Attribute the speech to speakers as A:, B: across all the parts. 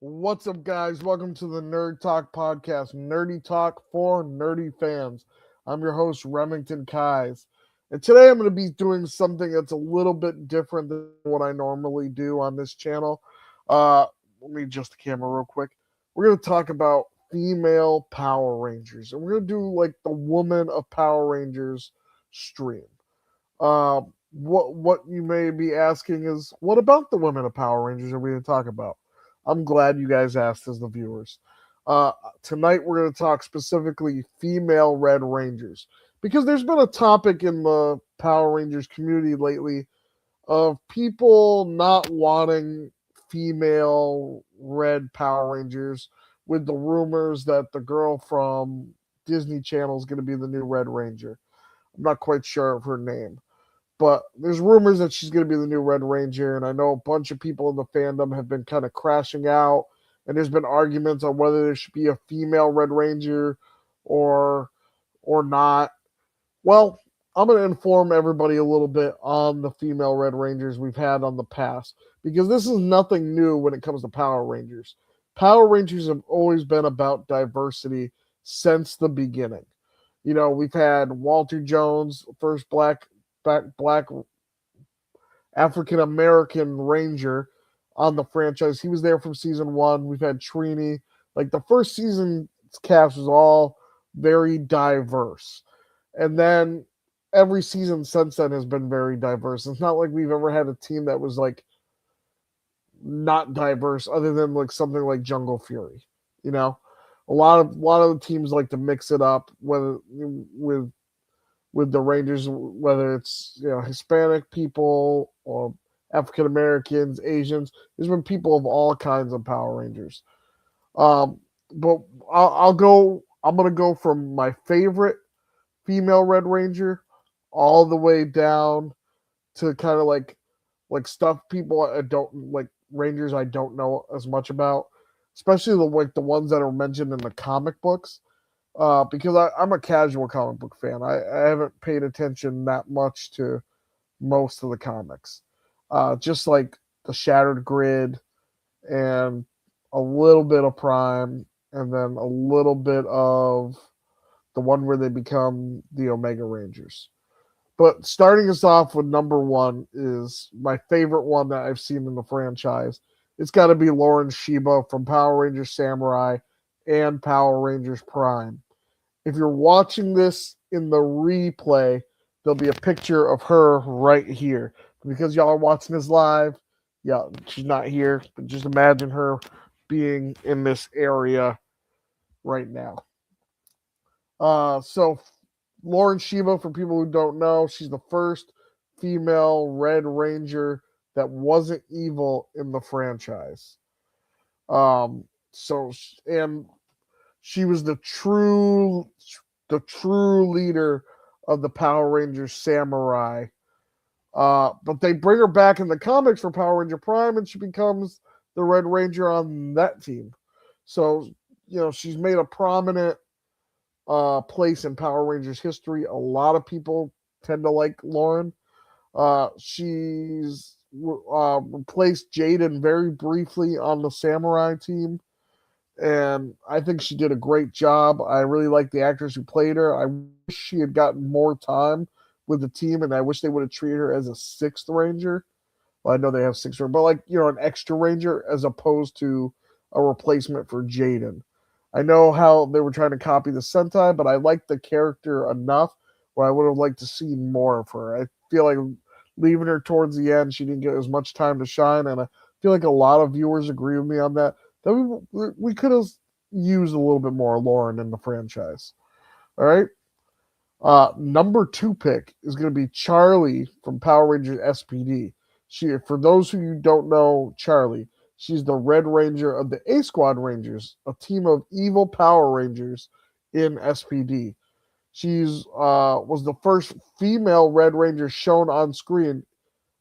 A: What's up, guys? Welcome to the Nerd Talk podcast, Nerdy Talk for nerdy fans. I'm your host, Remington Kais. And today I'm going to be doing something that's a little bit different than what I normally do on this channel. Let me adjust the camera real quick. We're going to talk about female Power Rangers, and we're going to do like the Woman of Power Rangers stream. What you may be asking is, what about the Women of Power Rangers are we going to talk about? I'm glad you guys asked as the viewers. Tonight we're going to talk specifically female Red Rangers because there's been a topic in the Power Rangers community lately of people not wanting female Red Power Rangers with the rumors that the girl from Disney Channel is going to be the new Red Ranger. I'm not quite sure of her name. But there's rumors that she's going to be the new Red Ranger, and I know a bunch of people in the fandom have been kind of crashing out, and there's been arguments on whether there should be a female Red Ranger or not. Well, I'm going to inform everybody a little bit on the female Red Rangers we've had on the past, because this is nothing new when it comes to Power Rangers. Power Rangers have always been about diversity since the beginning. You know, we've had Walter Jones, first black African American Ranger on the franchise. He was there from season one. We've had Trini. Like the first season cast was all very diverse. And then every season since then has been very diverse. It's not like we've ever had a team that was like not diverse other than like something like Jungle Fury. You know? A lot of the teams like to mix it up whether with the Rangers, whether it's Hispanic people or African Americans, Asians. There's been people of all kinds of Power Rangers. But I'll go. I'm gonna go from my favorite female Red Ranger all the way down to kind of like stuff people I don't like, Rangers I don't know as much about, especially the ones that are mentioned in the comic books. Because I'm a casual comic book fan. I haven't paid attention that much to most of the comics. Just like the Shattered Grid and a little bit of Prime, and then a little bit of the one where they become the Omega Rangers. But starting us off with number one is my favorite one that I've seen in the franchise. It's got to be Lauren Shiba from Power Rangers Samurai and Power Rangers Prime. If you're watching this in the replay, there'll be a picture of her right here. Because y'all are watching this live, yeah, she's not here, but just imagine her being in this area right now. So Lauren Shiba, for people who don't know, she's the first female Red Ranger that wasn't evil in the franchise. So and she was the true leader of the Power Rangers Samurai. But they bring her back in the comics for Power Ranger Prime, and she becomes the Red Ranger on that team. So, she's made a prominent place in Power Rangers history. A lot of people tend to like Lauren. She's replaced Jaden very briefly on the Samurai team, and I think she did a great job. I really like the actress who played her. I wish she had gotten more time with the team, and I wish they would have treated her as a sixth Ranger. Well, I know they have six, but an extra Ranger as opposed to a replacement for Jaden. I know how they were trying to copy the Sentai, but I liked the character enough where I would have liked to see more of her. I feel like leaving her towards the end, she didn't get as much time to shine, and I feel like a lot of viewers agree with me on that. That we could have used a little bit more Lauren in the franchise. All right. Number two pick is going to be Charlie from Power Rangers SPD. For those who you don't know, Charlie, she's the Red Ranger of the A Squad Rangers, a team of evil Power Rangers in SPD. She's was the first female Red Ranger shown on screen,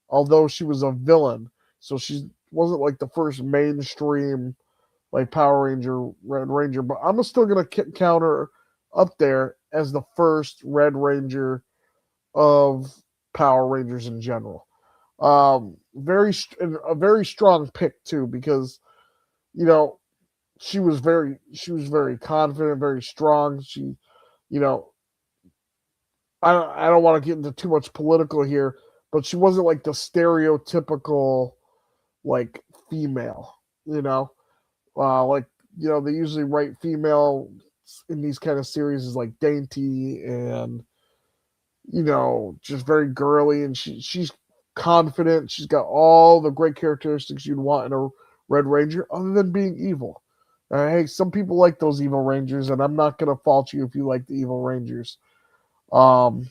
A: although she was a villain. So she wasn't like the first mainstream like Power Ranger, Red Ranger, but I'm still going to count her up there as the first Red Ranger of Power Rangers in general. A very strong pick too, because you know, she was very confident, very strong. You know, I don't want to get into too much political here, but she wasn't like the stereotypical like female, you know. Like they usually write female in these kind of series as like dainty and just very girly, and she's confident. She's got all the great characteristics you'd want in a Red Ranger, other than being evil. Hey, some people like those evil Rangers, and I'm not gonna fault you if you like the evil Rangers. Um,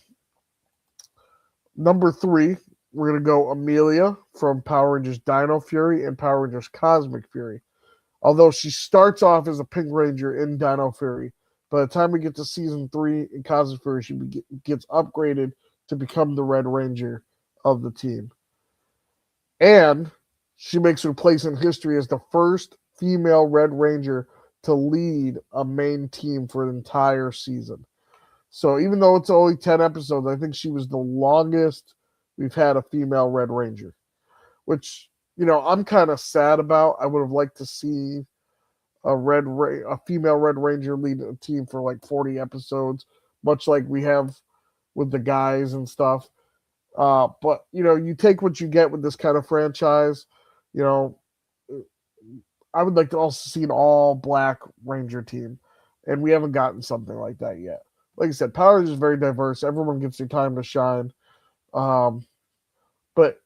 A: Number three, we're gonna go Amelia from Power Rangers Dino Fury and Power Rangers Cosmic Fury. Although she starts off as a Pink Ranger in Dino Fury, by the time we get to season 3 in Cosmic Fury, she gets upgraded to become the Red Ranger of the team. And she makes her place in history as the first female Red Ranger to lead a main team for an entire season. So even though it's only 10 episodes, I think she was the longest we've had a female Red Ranger, which, I'm kind of sad about. I would have liked to see a female Red Ranger lead a team for like 40 episodes, much like we have with the guys and stuff. But you take what you get with this kind of franchise. You know, I would like to also see an all black Ranger team, and we haven't gotten something like that yet. Like I said, Power is very diverse. Everyone gets their time to shine. Um, but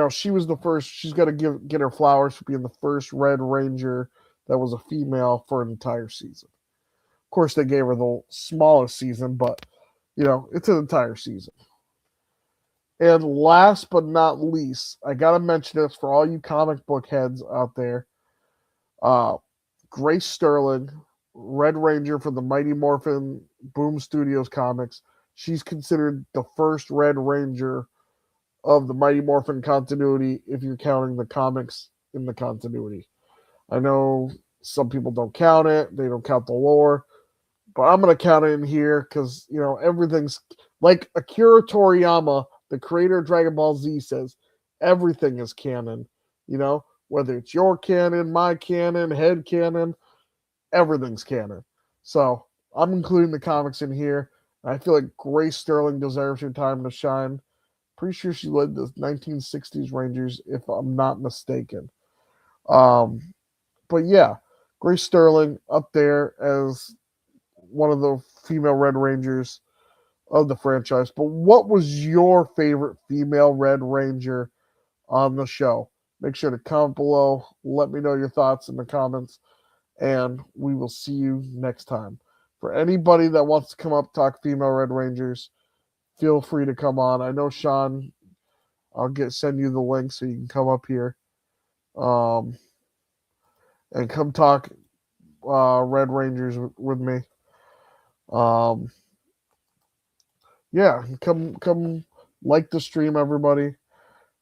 A: she was the first. She's got to get her flowers for being the first Red Ranger that was a female for an entire season. Of course, they gave her the smallest season, but it's an entire season. And last but not least, I gotta mention this for all you comic book heads out there. Uh, Grace Sterling, Red Ranger from the Mighty Morphin Boom Studios comics. She's considered the first Red Ranger of the Mighty Morphin continuity if you're counting the comics in the continuity. I know some people don't count it, they don't count the lore, but I'm going to count it in here because, everything's like Akira Toriyama, the creator of Dragon Ball Z, says everything is canon. Whether it's your canon, my canon, head canon, everything's canon. So I'm including the comics in here. I feel like Grace Sterling deserves her time to shine. Pretty sure she led the 1960s Rangers, if I'm not mistaken. But yeah, Grace Sterling up there as one of the female Red Rangers of the franchise. But what was your favorite female Red Ranger on the show? Make sure to comment below. Let me know your thoughts in the comments, and we will see you next time. For anybody that wants to come up talk female Red Rangers, feel free to come on. I know Sean. I'll send you the link so you can come up here, and come talk Red Rangers with me. Um, yeah, come like the stream, everybody.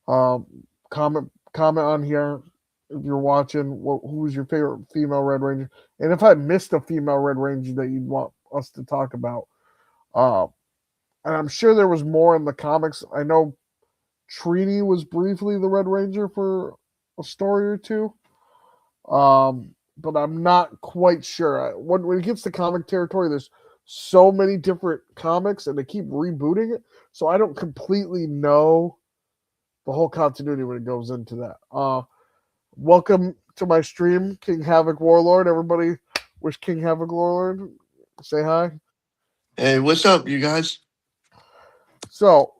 A: Um, comment on here if you're watching. Who's your favorite female Red Ranger? And if I missed a female Red Ranger that you'd want us to talk about, uh, and I'm sure there was more in the comics. I know Trini was briefly the Red Ranger for a story or two. But I'm not quite sure. When it gets to comic territory, there's so many different comics, and they keep rebooting it, so I don't completely know the whole continuity when it goes into that. Welcome to my stream, King Havok Warlord. Everybody, wish King Havok Warlord say hi.
B: Hey, what's up, you guys?
A: So,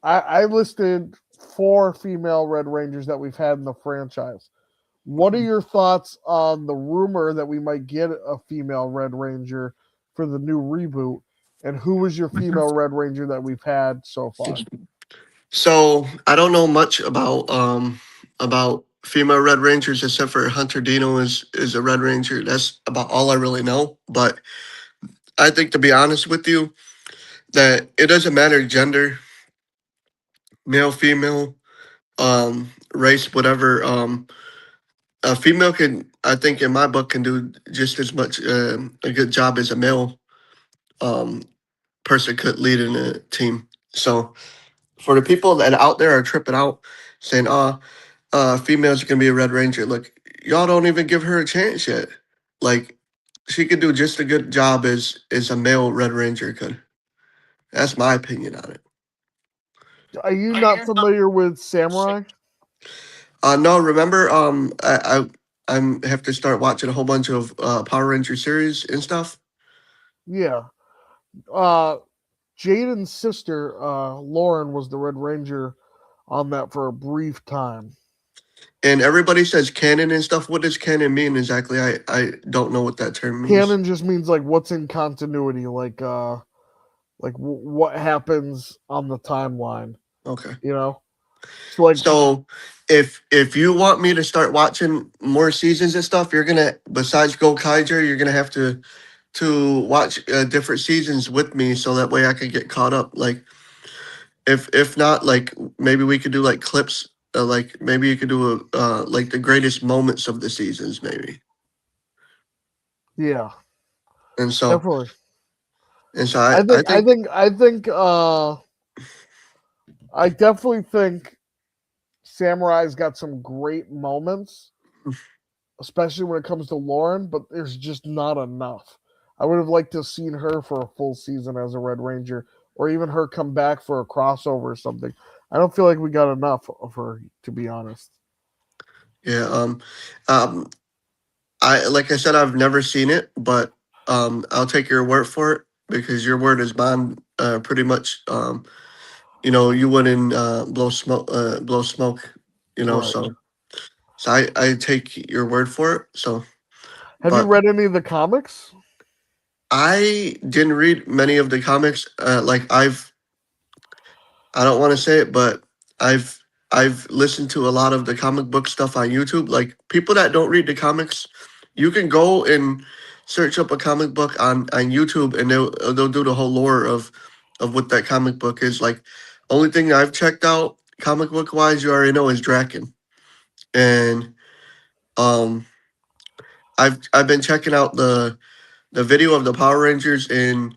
A: I listed 4 female Red Rangers that we've had in the franchise. What are your thoughts on the rumor that we might get a female Red Ranger for the new reboot? And who is your female Red Ranger that we've had so far?
B: So I don't know much about female Red Rangers except for Hunter Dino is a Red Ranger. That's about all I really know. But I think, to be honest with you, that it doesn't matter gender, male, female, race, whatever. A female can, I think, in my book, can do just as much a good job as a male um, person could lead in a team. So for the people that out there are tripping out, saying, "Oh, females are gonna be a Red Ranger." Look, y'all don't even give her a chance yet. Like she could do just a good job as a male Red Ranger could. That's my opinion on it.
A: Are you not familiar with Samurai?
B: No, remember, I have to start watching a whole bunch of Power Ranger series and stuff.
A: Yeah. Uh, Jaden's sister, Lauren, was the Red Ranger on that for a brief time.
B: And everybody says canon and stuff. What does canon mean exactly? I don't know what that term means.
A: Canon just means like what's in continuity, like what happens on the timeline.
B: Okay.
A: You know, so like
B: So if you want me to start watching more seasons and stuff, you're gonna besides Go Kaiser, you're gonna have to watch different seasons with me so that way I could get caught up. Like if not, like maybe we could do like clips. Like maybe you could do a like the greatest moments of the seasons, maybe.
A: yeah,
B: And so
A: definitely.
B: and so
A: I
B: I
A: think I
B: think
A: think I think I definitely think Samurai's got some great moments, especially when it comes to Lauren, but there's just not enough. I would have liked to have seen her for a full season as a Red Ranger, or even her come back for a crossover or something. I don't feel like we got enough of her, to be honest.
B: yeah um I like I said I've never seen it, but I'll take your word for it because your word is bond. Pretty much, you wouldn't blow smoke,
A: Right.
B: so I take your word for it. So,
A: Have you
B: but
A: read any of the comics?
B: I didn't read many of the comics. Like I don't want to say it, but I've I've listened to a lot of the comic book stuff on YouTube. Like people that don't read the comics, you can go and search up a comic book on YouTube, and they'll do the whole lore of what that comic book is. Like only thing I've checked out comic book wise, you already know is Draken, and um I've been checking out the video of the Power Rangers, and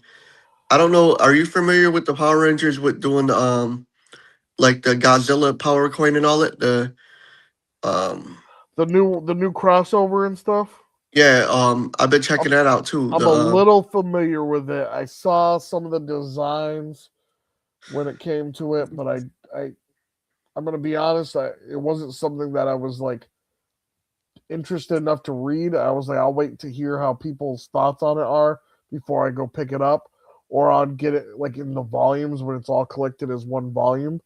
B: I don't know. Are you familiar with the Power Rangers with doing like the Godzilla power coin and all that. Um
A: The new crossover and stuff?
B: yeah, I've been
A: I'm
B: checking that out too.
A: I'm a little familiar with it. I saw some of the designs when it came to it, but I I'm gonna be honest, it wasn't something that I was like interested enough to read. I was like, I'll wait to hear how people's thoughts on it are before I go pick it up, or I'll get it like in the volumes when it's all collected as one volume.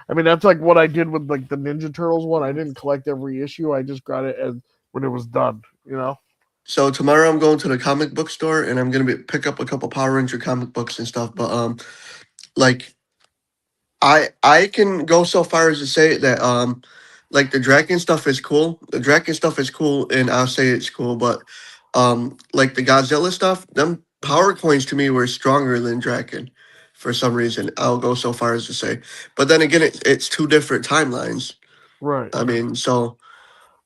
A: I mean, that's like what I did with like the Ninja Turtles one. I didn't collect every issue. I just got it as when it was done. You know?
B: so tomorrow I'm going to the comic book store and I'm gonna pick up a couple Power Ranger comic books and stuff. But like I can go so far as to say that like the Draken stuff is cool. The Draken stuff is cool, and I'll say it's cool. But like the Godzilla stuff, them power coins to me were stronger than Draken for some reason. I'll go so far as to say. But then again, it's two different timelines.
A: Right.
B: I mean, so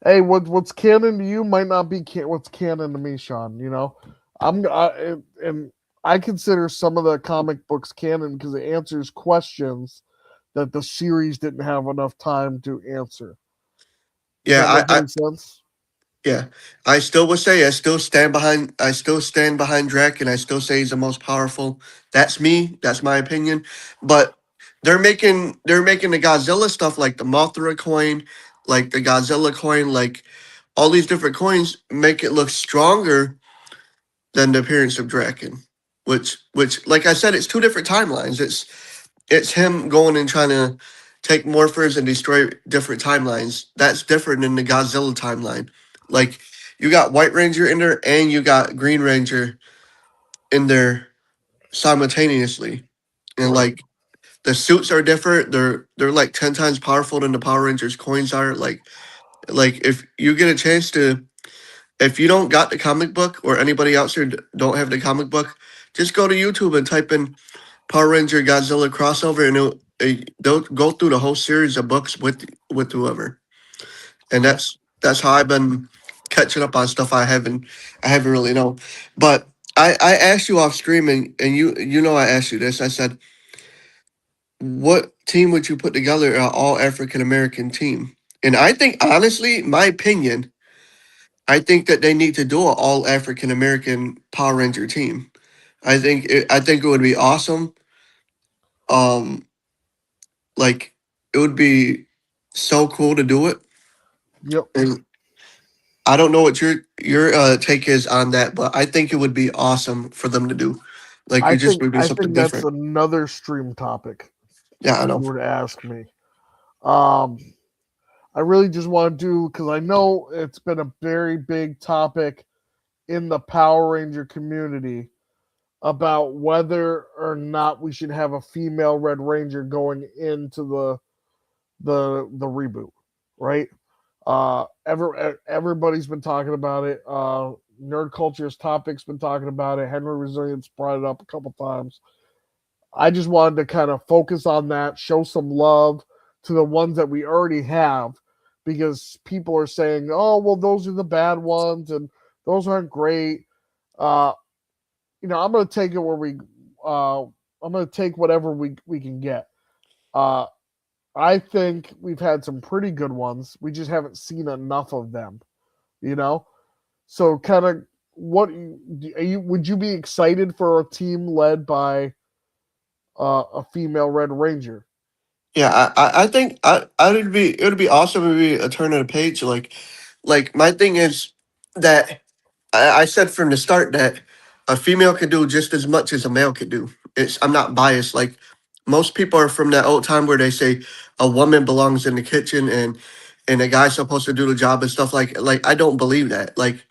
A: Hey, what's canon to you might not be what's canon to me, Sean. You know, and I consider some of the comic books canon because it answers questions that the series didn't have enough time to answer. Does
B: yeah,
A: that make any sense?
B: yeah, I still would say I still stand behind Draken. I still say he's the most powerful. That's me. That's my opinion. But they're making the Godzilla stuff like the Mothra coin, like the Godzilla coin, like all these different coins make it look stronger than the appearance of Draken. Which like I said, it's two different timelines. It's him going and trying to take morphers and destroy different timelines. That's different than the Godzilla timeline. Like you got White Ranger in there and you got Green Ranger in there simultaneously. And
A: Right.
B: like the suits are different. They're like 10 times powerful than the Power Rangers coins are. Like if you get a chance to if you don't got the comic book or anybody else here don't have the comic book, just go to YouTube and type in Power Ranger Godzilla crossover, and they'll go through the whole series of books with whoever, and
A: Okay.
B: that's how I've been catching up on stuff I haven't really known. But I asked you off stream, and I asked you this. I said, what team would you put together an all African American team? And I think honestly, my opinion, I think that they need to do an all African American Power Ranger team. I think it would be awesome. Um, like it would be so cool to do it.
A: Yep.
B: And I don't know what your take is on that, but I think it would be awesome for them to do. Like
A: I
B: it just
A: think
B: would be
A: I
B: something
A: think that's
B: different.
A: another stream topic
B: Yeah, I
A: if you
B: know.
A: were to ask me. Um, I really just want to do because I know it's been a very big topic in the Power Ranger community about whether or not we should have a female Red Ranger going into the reboot, right? Everybody's been talking about it. Nerd Culture's topic's been talking about it. Henry Resilience brought it up a couple times. I just wanted to kind of focus on that, show some love to the ones that we already have, because people are saying, "Oh, well, those are the bad ones, and those aren't great." Uh, I'm going to take it where we. I'm going to take whatever we can get. Uh, I think we've had some pretty good ones. We just haven't seen enough of them. You know, so kind of what would you be excited for a team led by a female Red Ranger?
B: Yeah, I think I would be it would be awesome if we a turn of the page. Like my thing is that I said from the start that a female could do just as much as a male could do. It's I'm not biased. Like most people are from that old time where they say a woman belongs in the kitchen and a guy's supposed to do the job and stuff like I don't believe that. Like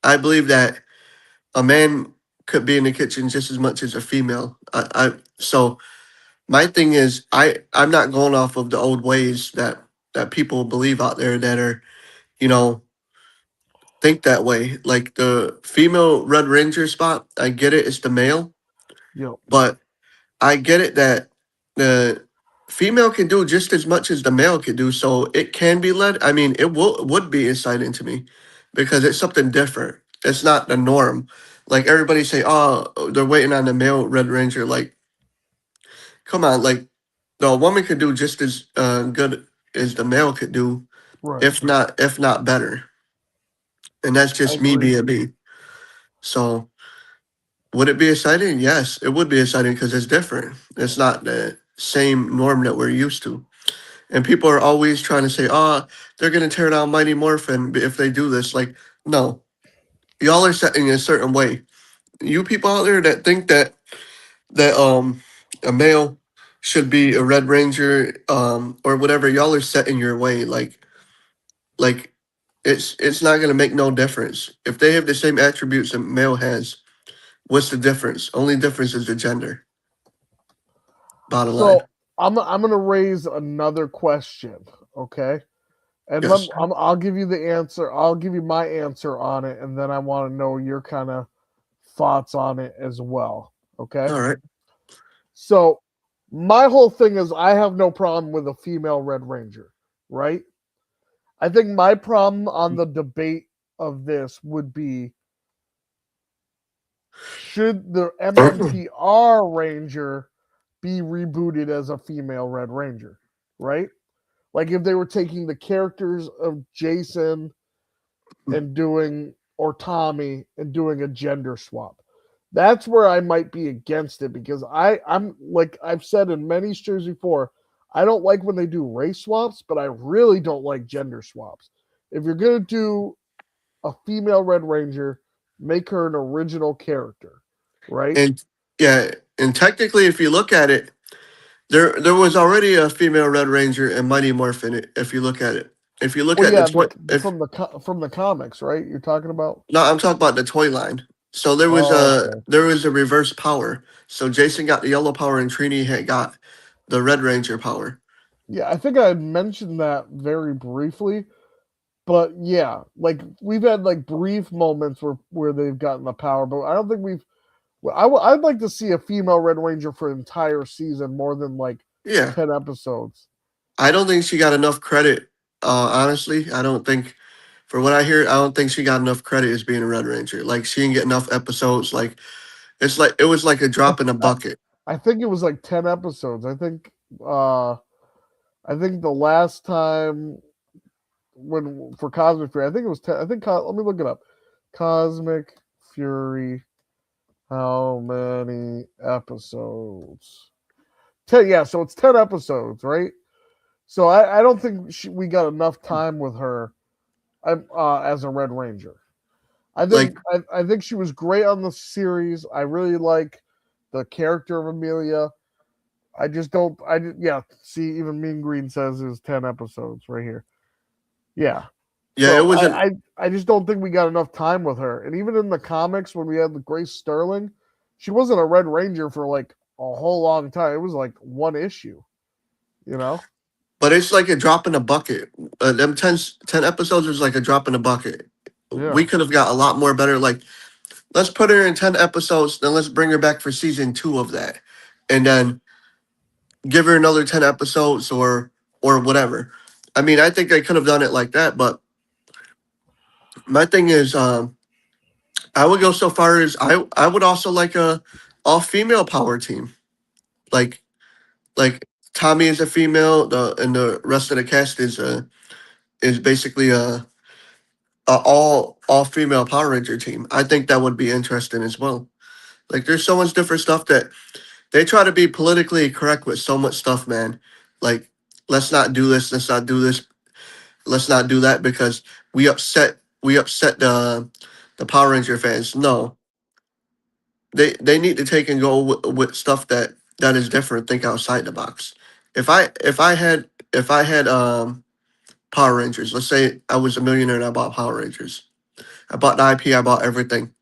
B: I believe that a man could be in the kitchen just as much as a female. I so my thing is I'm not going off of the old ways that people believe out there that are you know think that way. Like the female Red Ranger spot, I get it, it's the male,
A: Yep.
B: but I get it that the female can do just as much as the male can do, so it can be led. I mean, it would be exciting to me because it's something different. It's not the norm. Like everybody say, oh, they're waiting on the male Red Ranger. Like, come on, like the woman could do just as good as the male could do,
A: Right.
B: if not better. And that's
A: I
B: just me
A: agree.
B: being me. So would it be exciting? Yes, it would be exciting because it's different. It's not the same norm that we're used to. And people are always trying to say, "Oh, they're going to tear down Mighty Morphin if they do this." Like, no, y'all are setting a certain way. You people out there that think that a male should be a Red Ranger or whatever, y'all are setting your way. Like it's not going to make no difference if they have the same attributes a male has. What's the difference? Only difference is the gender. Bottom line.
A: So I'm gonna raise another question, okay? And
B: Yes.
A: I'll give you the answer. I'll give you my answer on it, and then I want to know your kind of thoughts on it as well. Okay.
B: All right.
A: So my whole thing is I have no problem with a female Red Ranger, right? I think my problem on the debate of this would be should the MMPR Ranger be rebooted as a female Red Ranger, right? Like if they were taking the characters of Jason and doing or Tommy and doing a gender swap. That's where I might be against it because I'm like I've said in many streams before, I don't like when they do race swaps, but I really don't like gender swaps. If you're gonna do a female Red Ranger, make her an original character, right?
B: And yeah, and technically, if you look at it, there was already a female Red Ranger and Mighty Morphin. If you look at it, if you look
A: Well,
B: at the
A: yeah,
B: toy, if
A: from the comics, right? You're talking about.
B: no, I'm talking about the toy line. So
A: Oh, okay.
B: there was a reverse power. So Jason got the yellow power and Trini had got the Red Ranger power.
A: Yeah, I think I had mentioned that very briefly, but yeah, like we've had like brief moments where they've gotten the power, but I don't think we've. Well, I'd like to see a female Red Ranger for an entire season more than like
B: Yeah,
A: 10 episodes.
B: I don't think she got enough credit. Honestly, I don't think. For what I hear, I don't think she got enough credit as being a Red Ranger. Like she didn't get enough episodes. Like it was like a
A: I,
B: drop in a
A: I,
B: bucket.
A: I think it was like 10 episodes. Uh I think the last time when for Cosmic Fury. I think it was 10. I think let me look it up. Cosmic Fury. How many episodes? 10. Yeah, so it's 10 episodes, right? So I don't think we got enough time with her as a Red Ranger.
B: Like,
A: I think she was great on the series. I really like the character of Amelia. I just don't. Yeah. See, even Mean Green says it was 10 episodes right here. Yeah.
B: yeah, it
A: So
B: wasn't.
A: I just don't think we got enough time with her. And even in the comics when we had the Grace Sterling, she wasn't a Red Ranger for like a whole long time. It was like one issue. You know.
B: But it's like a drop in a bucket. Them 10 episodes was like a drop in a bucket. We
A: Yeah.
B: could have got a lot more better. Like, let's put her in 10 episodes, then let's bring her back for season 2 of that. And then give her another 10 episodes or whatever. I mean, I think they could have done it like that, but my thing is I would go so far as I would also like a all female power team. Like like Tommy is a female, and the rest of the cast is basically a all female Power Ranger team. I think that would be interesting as well. Like there's so much different stuff that they try to be politically correct with so much stuff, man. Like let's not do this, let's not do this, let's not do that because we upset the Power Ranger fans. No, they need to take and go with stuff that is different. Think outside the box. If I had Power Rangers, let's say I was a millionaire and I bought Power Rangers. I bought the IP, I bought everything.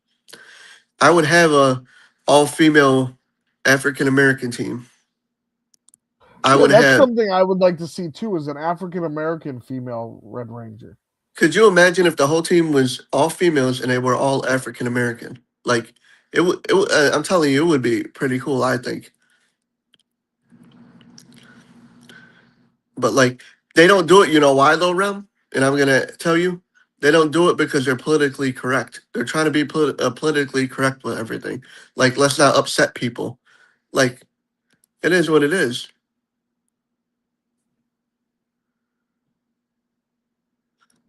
B: I would have a all female African American team. I
A: Yeah,
B: would
A: that's
B: have.
A: something I would like to see too. Is an African American female Red Ranger.
B: Could you imagine if the whole team was all females and they were all African American? Like it would. I'm telling you, it would be pretty cool. I think. But like they don't do it. You know why though, Rem? And I'm gonna tell you, they don't do it because they're politically correct. They're trying to be politically correct with everything. Like let's not upset people. Like it is what it is.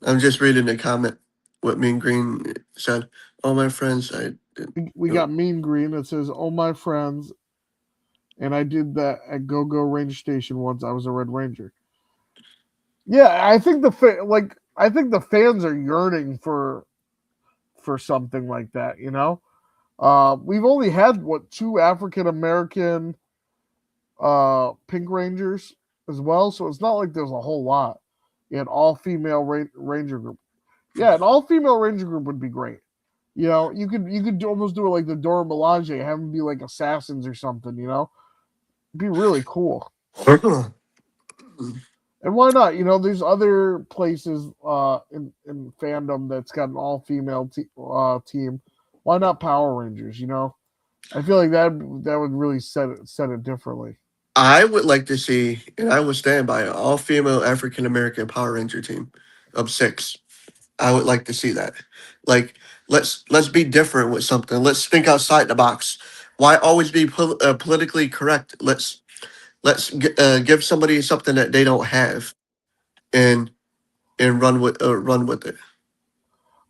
B: I'm just reading the comment. What Mean Green said. All my friends,
A: We got Mean Green that says, "Oh my friends," and I did that at Go Go Range Station once. I was a Red Ranger. Yeah, I think I think the fans are yearning for something like that. You know, we've only had what two African American Pink Rangers as well, so it's not like there's a whole lot. An all female Ranger group. Yeah, an all female Ranger group would be great. You know, you could almost do it like the Dora Milaje, have them be like assassins or something. You know, it'd be really cool. And why not? You know, there's other places in fandom that's got an all female team. Why not Power Rangers? You know, I feel like that would really set it differently.
B: I would like to see, and I would stand by an all female African American Power Ranger team of 6. I would like to see that. Like let's be different with something. Let's think outside the box. Why always be politically correct? Let's give somebody something that they don't have and run with it.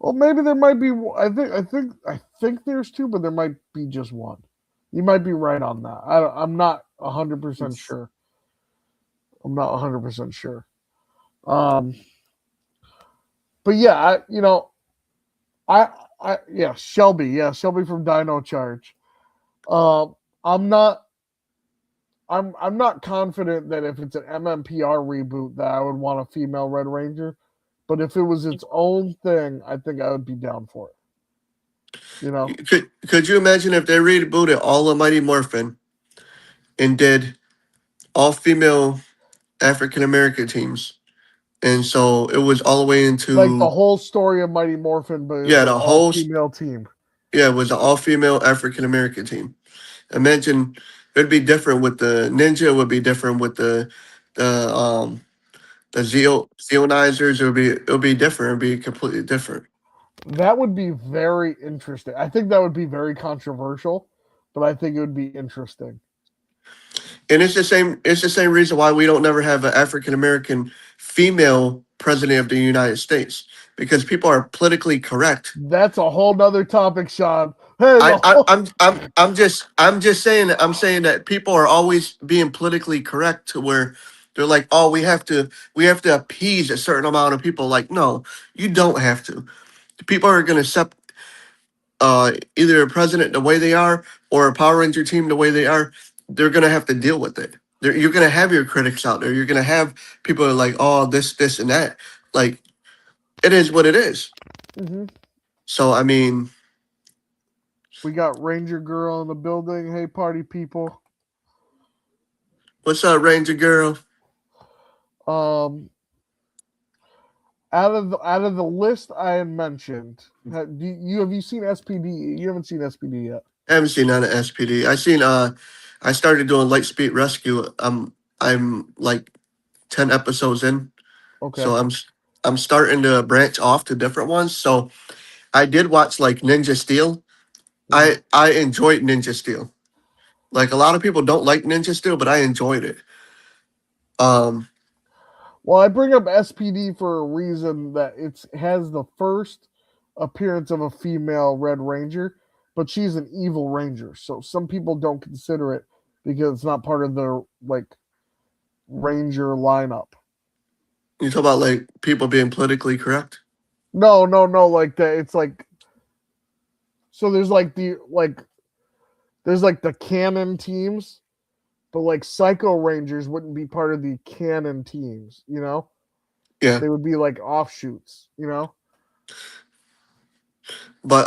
A: Well, maybe there might be. I think there's two, but there might be just one. You might be right on that. I'm not 100% sure. I'm not 100% sure. Um, but yeah, I, yeah, Shelby from Dino Charge. Um, I'm not, I'm not confident that if it's an MMPR reboot that I would want a female Red Ranger, but if it was its own thing, I think I would be down for it. You know,
B: Could you imagine if they rebooted all of Mighty Morphin and did all female African American teams? And so it was all the way
A: like the
B: into
A: whole story of Mighty Morphin, but it's
B: yeah,
A: an
B: the
A: all
B: whole
A: female team.
B: yeah, it was an all female African American team. Imagine it'd be different with the ninja, it would be different with the Zeonizers, it would be different, it'd be completely different.
A: That would be very interesting. I think that would be very controversial, but I think it would be interesting.
B: And it's the same reason why we don't never have an African American female president of the United States because people are politically correct.
A: That's a whole nother topic, Sean. There's a
B: I, I
A: whole.
B: I'm just saying that people are always being politically correct to where they're like, oh, we have to appease a certain amount of people. Like, no, you don't have to. People are gonna accept either a president the way they are or a Power Ranger team the way they are. They're gonna have to deal with it. You're gonna have your critics out there. You're gonna have people who are like, oh, this, and that. Like, it is what it is.
A: Mhm.
B: So I mean,
A: We got Ranger Girl in the building. Hey, party people.
B: what's up, Ranger Girl?
A: Um, out of the list I had mentioned, have you seen SPD? You haven't seen SPD yet.
B: I haven't seen none of SPD. I started doing Lightspeed Rescue. I'm like 10 episodes in,
A: Okay.
B: so I'm starting to branch off to different ones. So I did watch like Ninja Steel.
A: Mhm.
B: I enjoyed Ninja Steel. Like a lot of people don't like Ninja Steel, but I enjoyed it. Um,
A: Well, I bring up SPD for a reason that it has the first appearance of a female Red Ranger, but she's an evil ranger. So some people don't consider it because it's not part of their like ranger lineup.
B: you talk about like people being politically correct.
A: No, no, no. Like that, it's like so. There's like the canon teams, but like Psycho Rangers wouldn't be part of the canon teams. You know,
B: Yeah,
A: they would be like offshoots. You know,
B: but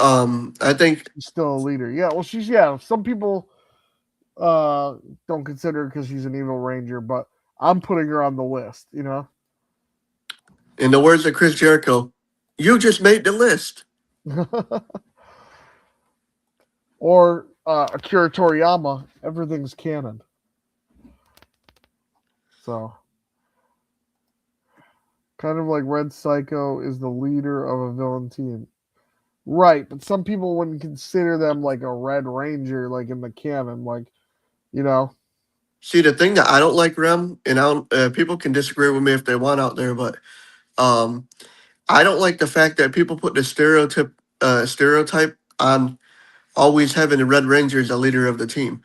B: I think
A: she's still a leader. Yeah. Well, she's yeah. Some people uh don't consider her because she's an evil ranger, but I'm putting her on the list. You know.
B: in the words of Chris Jericho, you just made the list.
A: Or Akira Toriyama, everything's canon. So kind of like Red Psycho is the leader of a villain team. Right, but some people wouldn't consider them like a Red Ranger, like in the canon, like you know.
B: See, the thing that I don't like, Rem, and people can disagree with me if they want out there, but um, I don't like the fact that people put the stereotype on always having the Red Ranger as a leader of the team.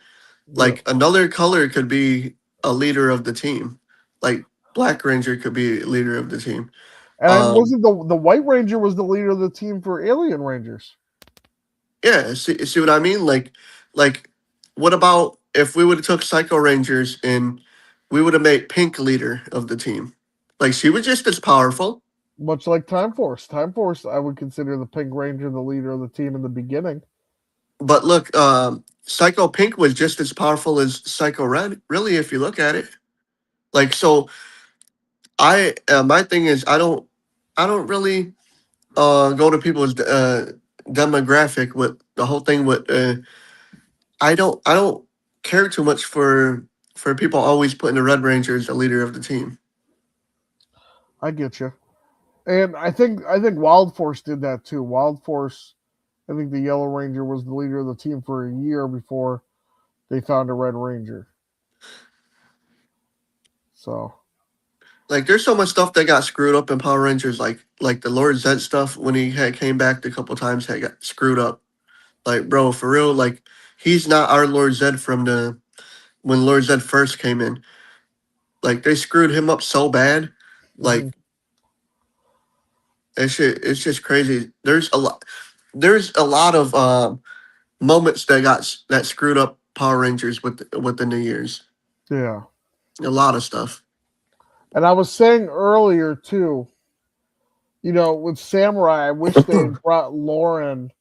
A: Yeah,
B: Like another color could be a leader of the team. Like Black Ranger could be a leader of the team.
A: and I
B: Um,
A: wasn't the White Ranger was the leader of the team for Alien Rangers.
B: yeah, see what I mean? Like, what about if we would have took Psycho Rangers and we would have made Pink leader of the team? Like she was just as powerful.
A: Much like Time Force. Time Force, I would consider the Pink Ranger the leader of the team in the beginning.
B: But look, Psycho Pink was just as powerful as Psycho Red, really, if you look at it. Like, so my thing is, I don't really go to people's demographic with the whole thing with, I don't care too much for people always putting the Red Ranger as the leader of the team.
A: I get you. And I think Wild Force did that too. Wild Force, I think the Yellow Ranger was the leader of the team for a year before they found a Red Ranger. So
B: Like, there's so much stuff that got screwed up in Power Rangers, like the Lord Zed stuff when he had came back a couple times had got screwed up. Like, bro, for real, like he's not our Lord Zed from the when Lord Zed first came in. Like they screwed him up so bad.
A: mhm.
B: Like it's just crazy. There's a lot of moments that screwed up Power Rangers with the New Year's.
A: Yeah.
B: A lot of stuff.
A: And I was saying earlier too, with Samurai, I wish they had brought Lauren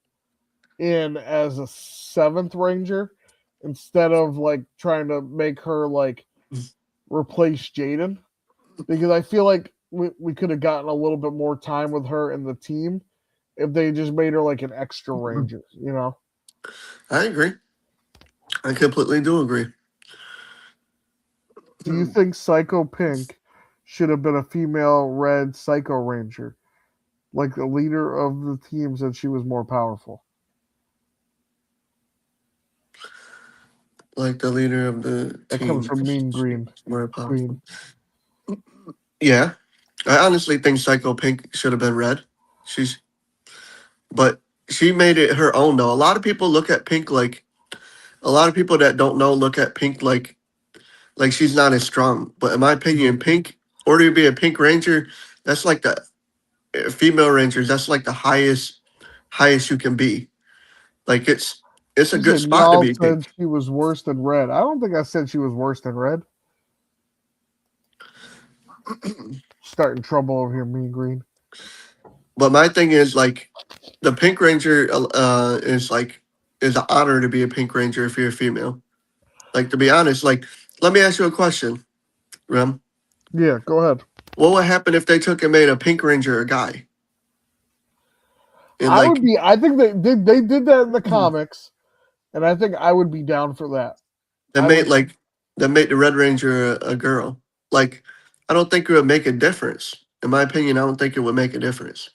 A: in as a seventh ranger instead of like trying to make her like replace Jaden. Because I feel like we could have gotten a little bit more time with her in the team if they just made her like an extra ranger, you know?
B: I agree. I completely do agree.
A: Do you think Psycho Pink should have been a female red Psycho Ranger? Like the leader of the team said she was more powerful.
B: Like the leader of the
A: That comes
B: team.
A: from Mean Green
B: More powerful.
A: Queen.
B: Yeah. I honestly think Psycho Pink should have been red. She's but she made it her own though. A lot of people look at Pink like a lot of people that don't know look at Pink like she's not as strong. But in my opinion,
A: Mhm.
B: Pink, or to be a Pink Ranger, that's like the female Rangers. That's like the highest you can be. Like it's a
A: You
B: good
A: said
B: spot to
A: y'all
B: be
A: said
B: Pink.
A: she was worse than red. I don't think I said she was worse than red. Starting trouble over here, mean green.
B: But my thing is like the Pink Ranger is an honor to be a Pink Ranger if you're a female. Like to be honest, like let me ask you a question, Rem.
A: Yeah, go ahead.
B: What would happen if they took and made a Pink Ranger a guy? And
A: I
B: like
A: would be. I think they did that in the comics, and I think I would be down for that.
B: they
A: I
B: made
A: would.
B: like they made the Red Ranger a girl. Like I don't think it would make a difference. In my opinion, I don't think it would make a difference.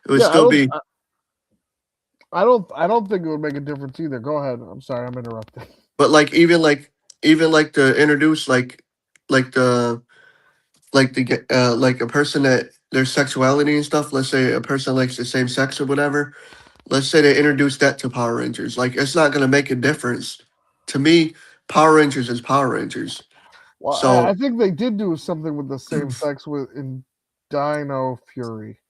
B: It would
A: Yeah, I
B: still
A: don't.
B: be
A: I don't think it would make a difference either. Go ahead. I'm sorry, I'm interrupting.
B: but like to introduce like the like a person that their sexuality and stuff, let's say a person likes the same sex or whatever, let's say they introduce that to Power Rangers. Like it's not gonna make a difference. To me, Power Rangers is Power Rangers.
A: Well, I
B: So
A: think they did do something with the same sex with in Dino Fury.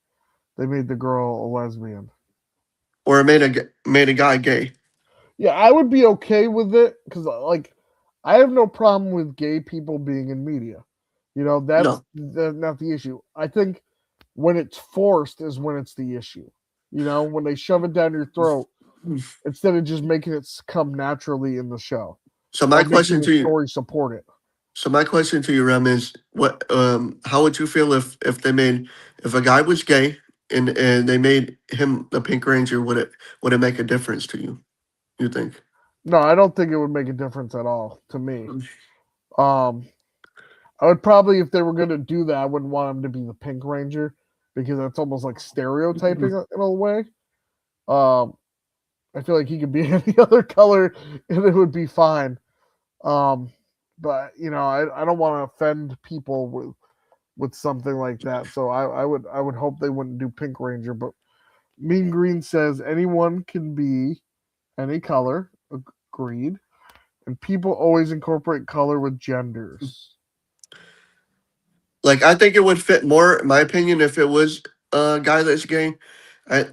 A: They made the girl a lesbian.
B: or it made a guy gay.
A: Yeah, I would be okay with it because, like, I have no problem with gay people being in media. You know, that's
B: No.
A: not the issue. I think when it's forced is when it's the issue. You know, when they shove it down your throat instead of just making it come naturally in the show
B: So
A: or
B: my
A: making
B: question
A: the
B: to you
A: story support it.
B: so my question to you, Rem, is what how would you feel if they made if a guy was gay and they made him the Pink Ranger, would it make a difference to you? You think?
A: No, I don't think it would make a difference at all to me. Um, I would probably, if they were going to do that, I wouldn't want him to be the Pink Ranger because that's almost like stereotyping in a way. Um, I feel like he could be any other color and it would be fine. Um, but you know, I don't want to offend people with something like that. So I would hope they wouldn't do Pink Ranger. But Mean Green says anyone can be any color. Agreed. And people always incorporate color with genders.
B: Like I think it would fit more, in my opinion, if it was a guy that's gay.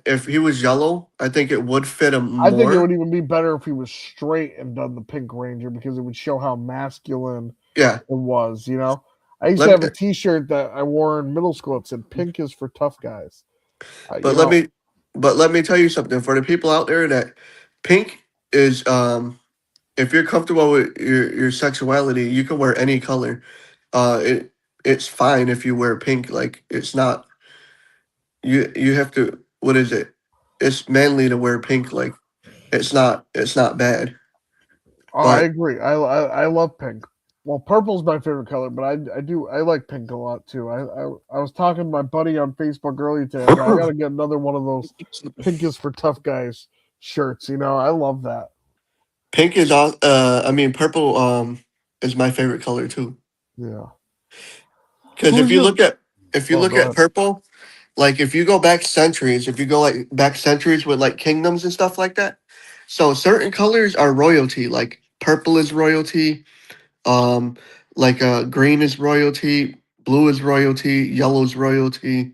B: If he was yellow, I think it would fit him
A: I think it
B: more.
A: would even be better if he was straight and done the Pink Ranger because it would show how masculine
B: Yeah.
A: it was, you know? I used to
B: Let
A: have
B: me,
A: a T-shirt that I wore in middle school. It said "Pink is for tough guys." You
B: but let
A: know,
B: me but let me tell you something for the people out there that pink is if you're comfortable with your sexuality, you can wear any color. It's fine if you wear pink. Like it's not you have to what is it? It's manly to wear pink. Like it's not bad.
A: oh, I
B: But
A: agree. I love pink. Well, purple's my favorite color, but I like pink a lot too. I was talking to my buddy on Facebook earlier today. I got to get another one of those "Pink is for tough guys" shirts. You know, I love that.
B: pink is all. I mean, purple is my favorite color too.
A: Yeah.
B: Because
A: Who's your?
B: if you
A: Oh,
B: look
A: go
B: at
A: ahead.
B: purple, like if you go back centuries, if you go like back centuries with like kingdoms and stuff like that, so certain colors are royalty. Like purple is royalty. Um, green is royalty. Blue is royalty. Yellow is royalty.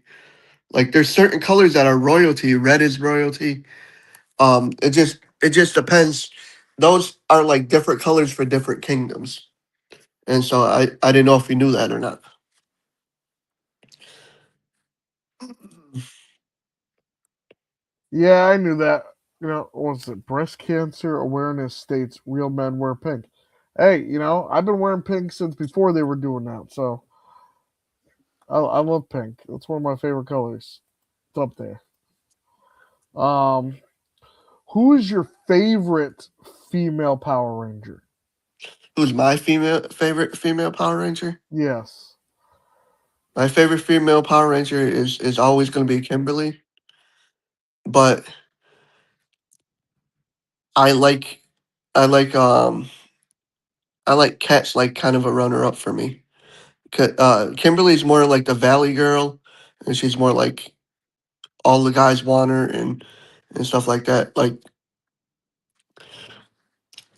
B: Like there's certain colors that are royalty. Red is royalty. It just depends. Those are like different colors for different kingdoms. And so I didn't know if you knew that or not.
A: Yeah, I knew that. You know, what was it breast cancer awareness states real men wear pink? Hey, you know, I've been wearing pink since before they were doing that. So I love pink. It's one of my favorite colors. It's up there. Um, who is your favorite female Power Ranger?
B: Who's my female favorite female Power Ranger?
A: Yes,
B: My favorite female Power Ranger is always going to be Kimberly, but I like I like I like Cat's like kind of a runner up for me. Kimberly's more like the Valley girl. and she's more like all the guys want her and stuff like that. Like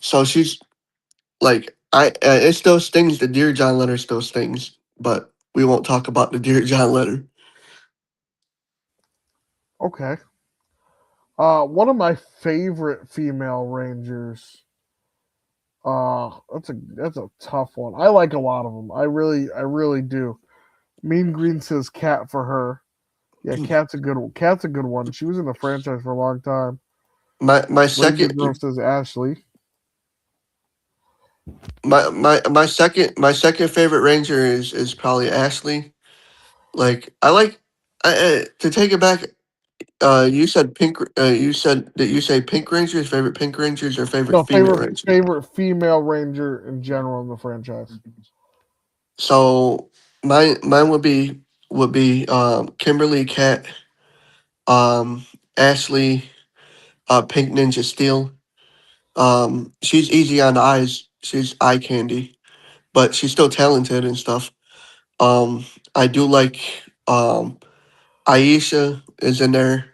B: so she's like it still stings. The Dear John letter still stings, but we won't talk about the Dear John letter.
A: Okay. One of my favorite female rangers. That's a tough one. I like a lot of them. I really do. Mean Green says Cat for her. Yeah, Cat's a good one. Cat's a good one. She was in the franchise for a long time.
B: My
A: Ranger
B: second
A: Girl says Ashley.
B: my second favorite ranger is probably Ashley. Like I like to take it back. You said pink. You said that you say Pink Rangers favorite Pink Rangers or favorite
A: No,
B: female
A: favorite
B: Rangers.
A: favorite female ranger in general in the franchise.
B: So mine would be Kimberly, Cat, Ashley, Pink Ninja Steel. She's easy on the eyes. She's eye candy, but she's still talented and stuff. I do like um Aisha is in there,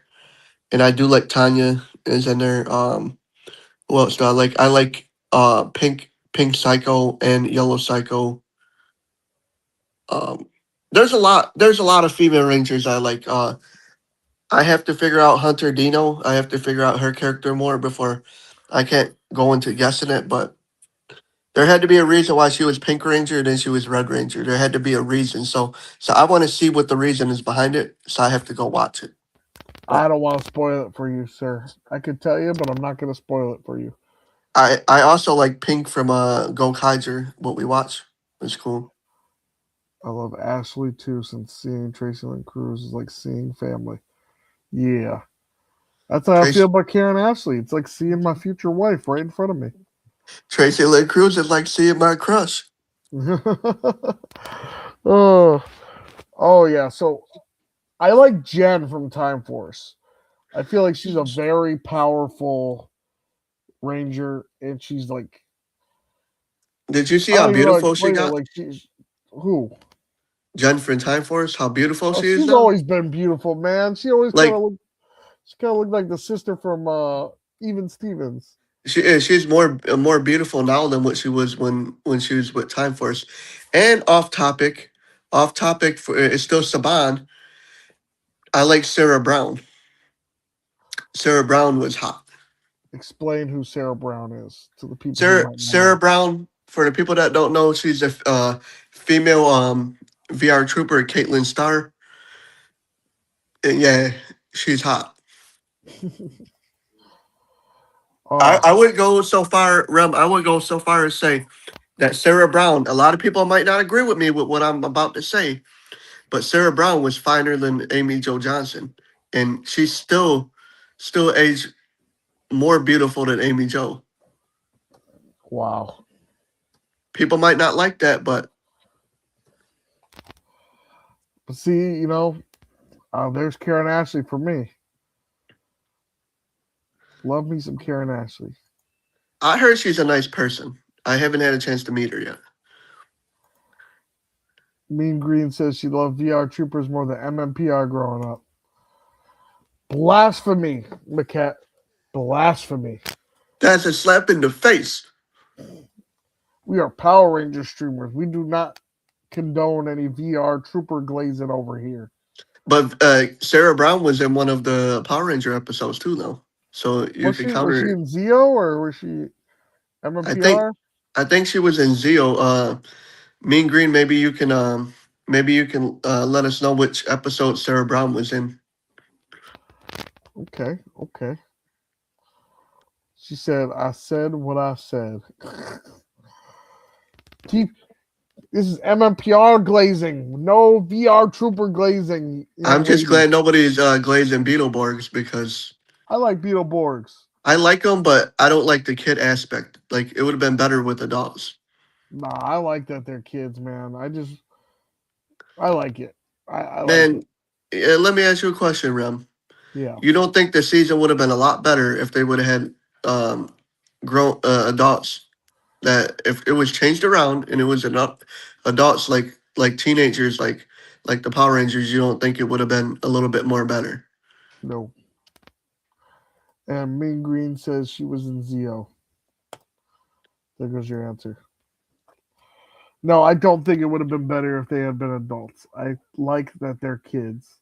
B: and I do like Tanya is in there. Who else do I like? I like Pink Psycho and Yellow Psycho. Um, there's a lot of female rangers I like. I have to figure out Hunter Dino. I have to figure out her character more before I can't go into guessing it, but there had to be a reason why she was Pink Ranger and then she was Red Ranger. There had to be a reason. So I want to see what the reason is behind it. So I have to go watch it.
A: I
B: But
A: don't want to spoil it for you, sir. I could tell you, but I'm not going to spoil it for you.
B: I also like Pink from Go Kaiser. What we watch was cool.
A: I love Ashley too, since seeing Tracy Lynn Cruz is like seeing family. Yeah. That's how I feel
B: Tracy
A: about Karen Ashley. It's like seeing my future wife right in front of me.
B: Tracy Lynn Cruz is like seeing my crush.
A: oh, oh yeah. So I like Jen from Time Force. I feel like she's a very powerful ranger, and she's like
B: Did you see
A: I
B: how
A: don't even know how to
B: beautiful she
A: explain it.
B: got?
A: Like she's who?
B: Jennifer in Time Force, how beautiful
A: Oh,
B: she is
A: she's
B: now.
A: always been beautiful, man. She always kind of
B: Like
A: looked. She kind of looked like the sister from Even Stevens.
B: she is, she's more beautiful now than what she was when she was with Time Force. And off topic for it's still Saban. I like Sarah Brown. Sarah Brown was hot.
A: Explain who Sarah Brown is to the people who
B: Sarah
A: might not
B: Sarah
A: know.
B: Brown, for the people that don't know, she's a female VR trooper, Caitlin Starr. And yeah, she's hot.
A: Oh,
B: I would go so far, Rem. I would go so far as say that Sarah Brown. A lot of people might not agree with me with what I'm about to say, but Sarah Brown was finer than Amy Jo Johnson, and she's still aged more beautiful than Amy Jo.
A: wow.
B: People might not like that, but
A: But see, there's Karen Ashley for me. Love me some Karen Ashley.
B: I heard she's a nice person. I haven't had a chance to meet her yet.
A: Mean Green says she loved VR Troopers more than MMPR growing up. Blasphemy, McCat. Blasphemy.
B: That's a slap in the face.
A: We are Power Ranger streamers. We do not condone any VR Trooper glazing over here.
B: But Sarah Brown was in one of the Power Ranger episodes too, though. So you
A: Was
B: could
A: she? Was she
B: counter.
A: in Zeo or was she
B: I think
A: MMPR?
B: I think she was in Zeo. Mean Green. Maybe you can let us know which episode Sarah Brown was in.
A: Okay, okay. She said, "I said what I said." Keep this is MMPR glazing, no VR Trooper glazing,
B: I'm
A: young
B: just
A: lady.
B: glad nobody's glazing Beetleborgs because
A: I like Beetleborgs.
B: I like them, but I don't like the kid aspect. Like it would have been better with adults.
A: Nah, I like that they're kids, man. I like it. I like it.
B: Man, let me ask you a question, Rem.
A: Yeah.
B: You don't think the season would have been a lot better if they would have had grown adults that if it was changed around and it was enough adults like teenagers like the Power Rangers, you don't think it would have been a little bit more better?
A: No. And Mean Green says she was in Zeo. There goes your answer. No, I don't think it would have been better if they had been adults. I like that they're kids.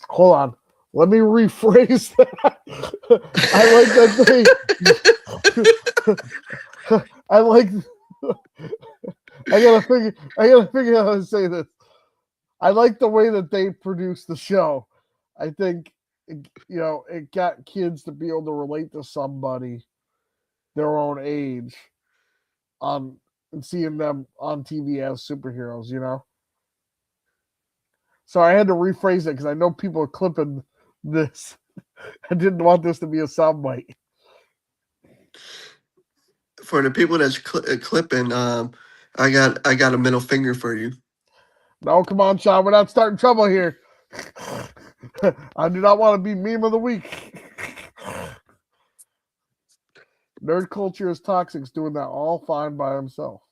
A: Hold on. Let me rephrase that. I like that they I like I gotta figure out how to say this. I like the way that they produced the show. I think it got kids to be able to relate to somebody their own age on and seeing them on TV as superheroes, So I had to rephrase it because I know people are clipping this. I didn't want this to be a soundbite.
B: For the people that's clipping, I got a middle finger for you.
A: No, come on, Sean. We're not starting trouble here. I do not want to be meme of the week. Nerd culture is toxic's doing that all fine by himself.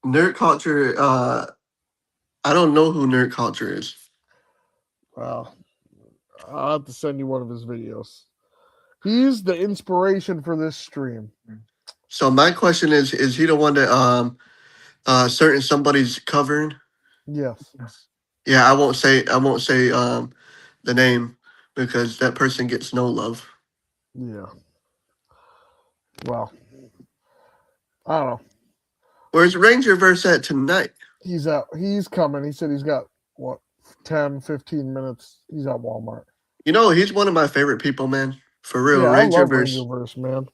B: Nerd culture. I don't know who Nerd culture is.
A: Well, I'll have to send you one of his videos. He's the inspiration for this stream.
B: So my question is he the one that certain somebody's covering?
A: Yes.
B: Yeah, I won't say the name because that person gets no love.
A: Yeah. Well, I don't know.
B: Where's Rangerverse at tonight?
A: He's out. He's coming. He said he's got 10, 15 minutes. He's at Walmart.
B: He's one of my favorite people, man. For real,
A: Yeah, I love
B: Rangerverse.
A: Rangerverse, man.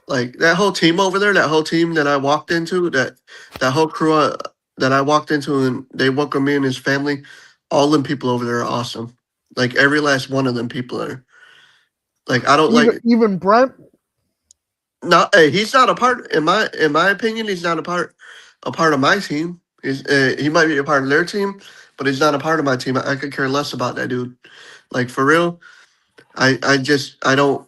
B: Like that whole team over there, that whole team that I walked into, that whole crew that I walked into, and they welcomed me and his family. All them people over there are awesome. Like every last one of them people are. Like I don't
A: even Brent.
B: No, hey, he's not a part. In my opinion, he's not a part of my team. He might be a part of their team, but he's not a part of my team. I could care less about that dude. Like for real, I don't.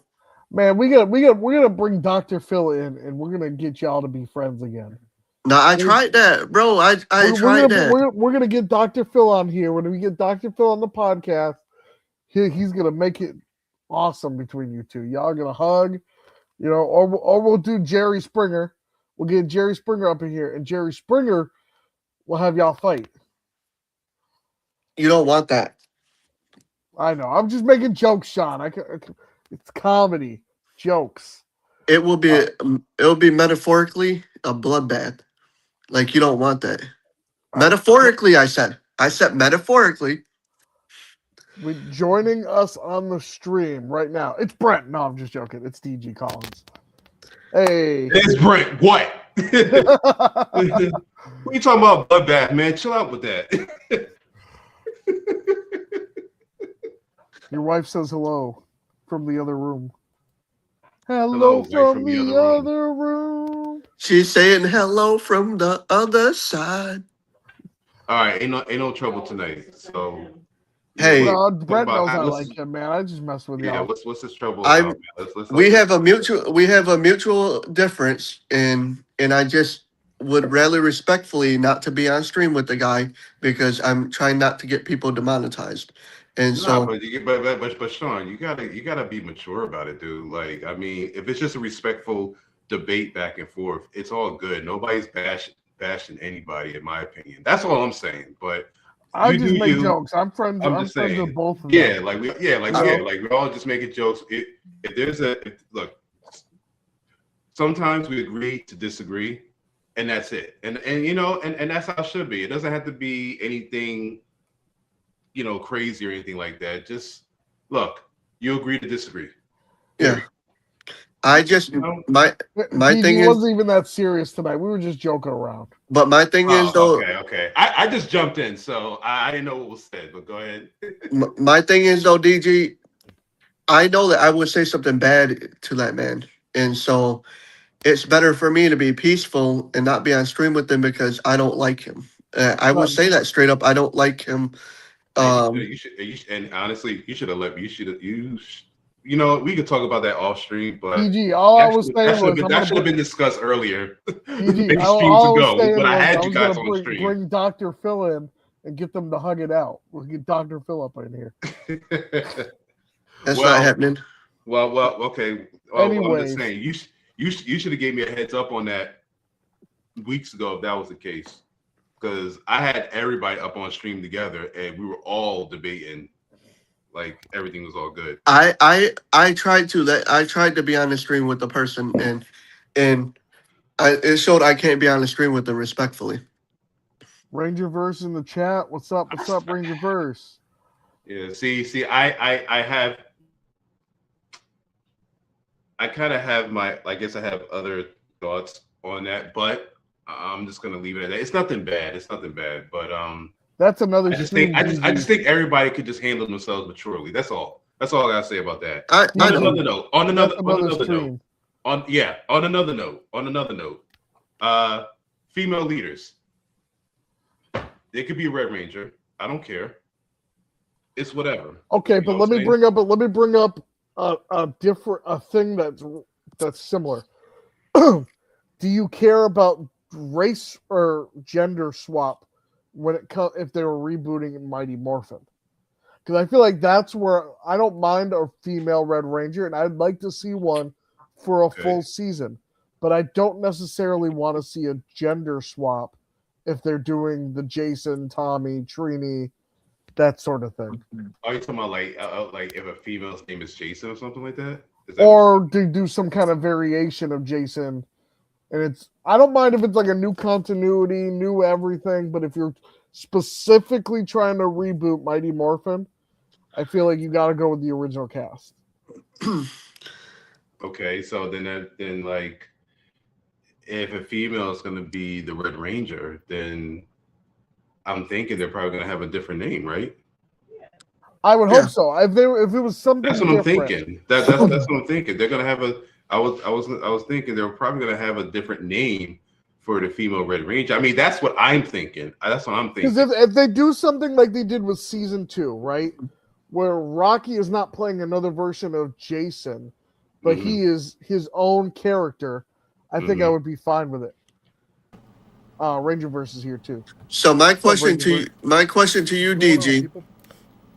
A: Man, we're gonna bring Dr. Phil in, and we're gonna get y'all to be friends again.
B: No, I tried that, bro. I tried that.
A: We're gonna get Dr. Phil on here. When we get Dr. Phil on the podcast, he's gonna make it awesome between you two. Y'all are gonna hug, or we'll do Jerry Springer. We'll get Jerry Springer up in here, and Jerry Springer will have y'all fight.
B: You don't want that.
A: I know. I'm just making jokes, Sean. It's comedy jokes.
B: It will be metaphorically a bloodbath. Like you don't want that. Metaphorically, I said metaphorically.
A: With joining us on the stream right now, it's Brent. No, I'm just joking. It's DG Collins. Hey,
C: it's Brent. What? What are you talking about, bloodbath, man? Chill out with that.
A: Your wife says hello from the other room. Hello from the other room.
B: She's saying hello from the other side.
C: All right, ain't no trouble tonight. So
B: hey,
A: Brent knows I like him, man. I just mess with you.
C: Yeah, what's this trouble about, man?
B: We have a mutual difference, and I just would rather respectfully not to be on stream with the guy because I'm trying not to get people demonetized. And
C: but Sean, you gotta be mature about it, dude. Like, I mean, if it's just a respectful debate back and forth, it's all good. Nobody's bashing anybody, in my opinion. That's all I'm saying. But
A: I just make jokes. I'm friends with both of them.
C: Yeah, we're all just making jokes. If there's look, sometimes we agree to disagree, and that's it. And that's how it should be. It doesn't have to be anything, crazy or anything like that. Just look, you agree to disagree.
B: Yeah. I just my thing is,
A: wasn't even that serious tonight. We were just joking around.
B: But my thing is though.
C: Okay. I just jumped in, so I didn't know what was said. But go ahead.
B: My thing is though, DG, I know that I would say something bad to that man, and so it's better for me to be peaceful and not be on stream with him because I don't like him. I will say that straight up. I don't like him.
C: You should, and honestly, you should have let me. We could talk about that off stream, but
A: PG, all I was saying was
C: that should have been discussed earlier.
A: PG,
C: I had you guys on stream.
A: Bring Dr. Phil in and get them to hug it out. We'll get Dr. Phillip in here.
B: That's not happening.
C: Well, okay. Well, I'm just
A: Anyways.
C: saying, you should have gave me a heads up on that weeks ago if that was the case, because I had everybody up on stream together and we were all debating, like everything was all good.
B: I tried to be on the stream with the person, and it showed I can't be on the stream with them respectfully.
A: Rangerverse in the chat. What's up? What's up, Rangerverse?
C: Yeah. See, I kind of have I guess I have other thoughts on that, but I'm just gonna leave it at that. It's nothing bad. But
A: that's another.
C: I just think everybody could just handle themselves maturely. That's all. That's all I gotta say about that. On another note, female leaders. They could be a Red Ranger. I don't care. It's whatever.
A: Okay, but let me bring up a thing that's similar. Do you care about race or gender swap when it comes if they were rebooting Mighty Morphin? Because I feel like that's where I don't mind a female Red Ranger, and I'd like to see one for a full season. But I don't necessarily want to see a gender swap if they're doing the Jason, Tommy, Trini, that sort of thing.
C: Are you talking about like if a female's name is Jason or something like that?
A: Or they do some kind of variation of Jason, and I don't mind if it's like a new continuity, new everything, but if you're specifically trying to reboot Mighty Morphin, I feel like you got to go with the original cast.
C: Okay, so then like, if a female is going to be the Red Ranger, then I'm thinking they're probably going to have a different name, right?
A: I would hope so. If it was something,
C: that's what different. I'm thinking. That's what I'm thinking. They're going to have I was thinking they're probably going to have a different name for the female Red Ranger. I mean, that's what I'm thinking. That's what I'm thinking.
A: Because if they do something like they did with season 2, right, where Rocky is not playing another version of Jason, but he is his own character, I think I would be fine with it. Rangerverse is here too.
B: So my question to you, DG.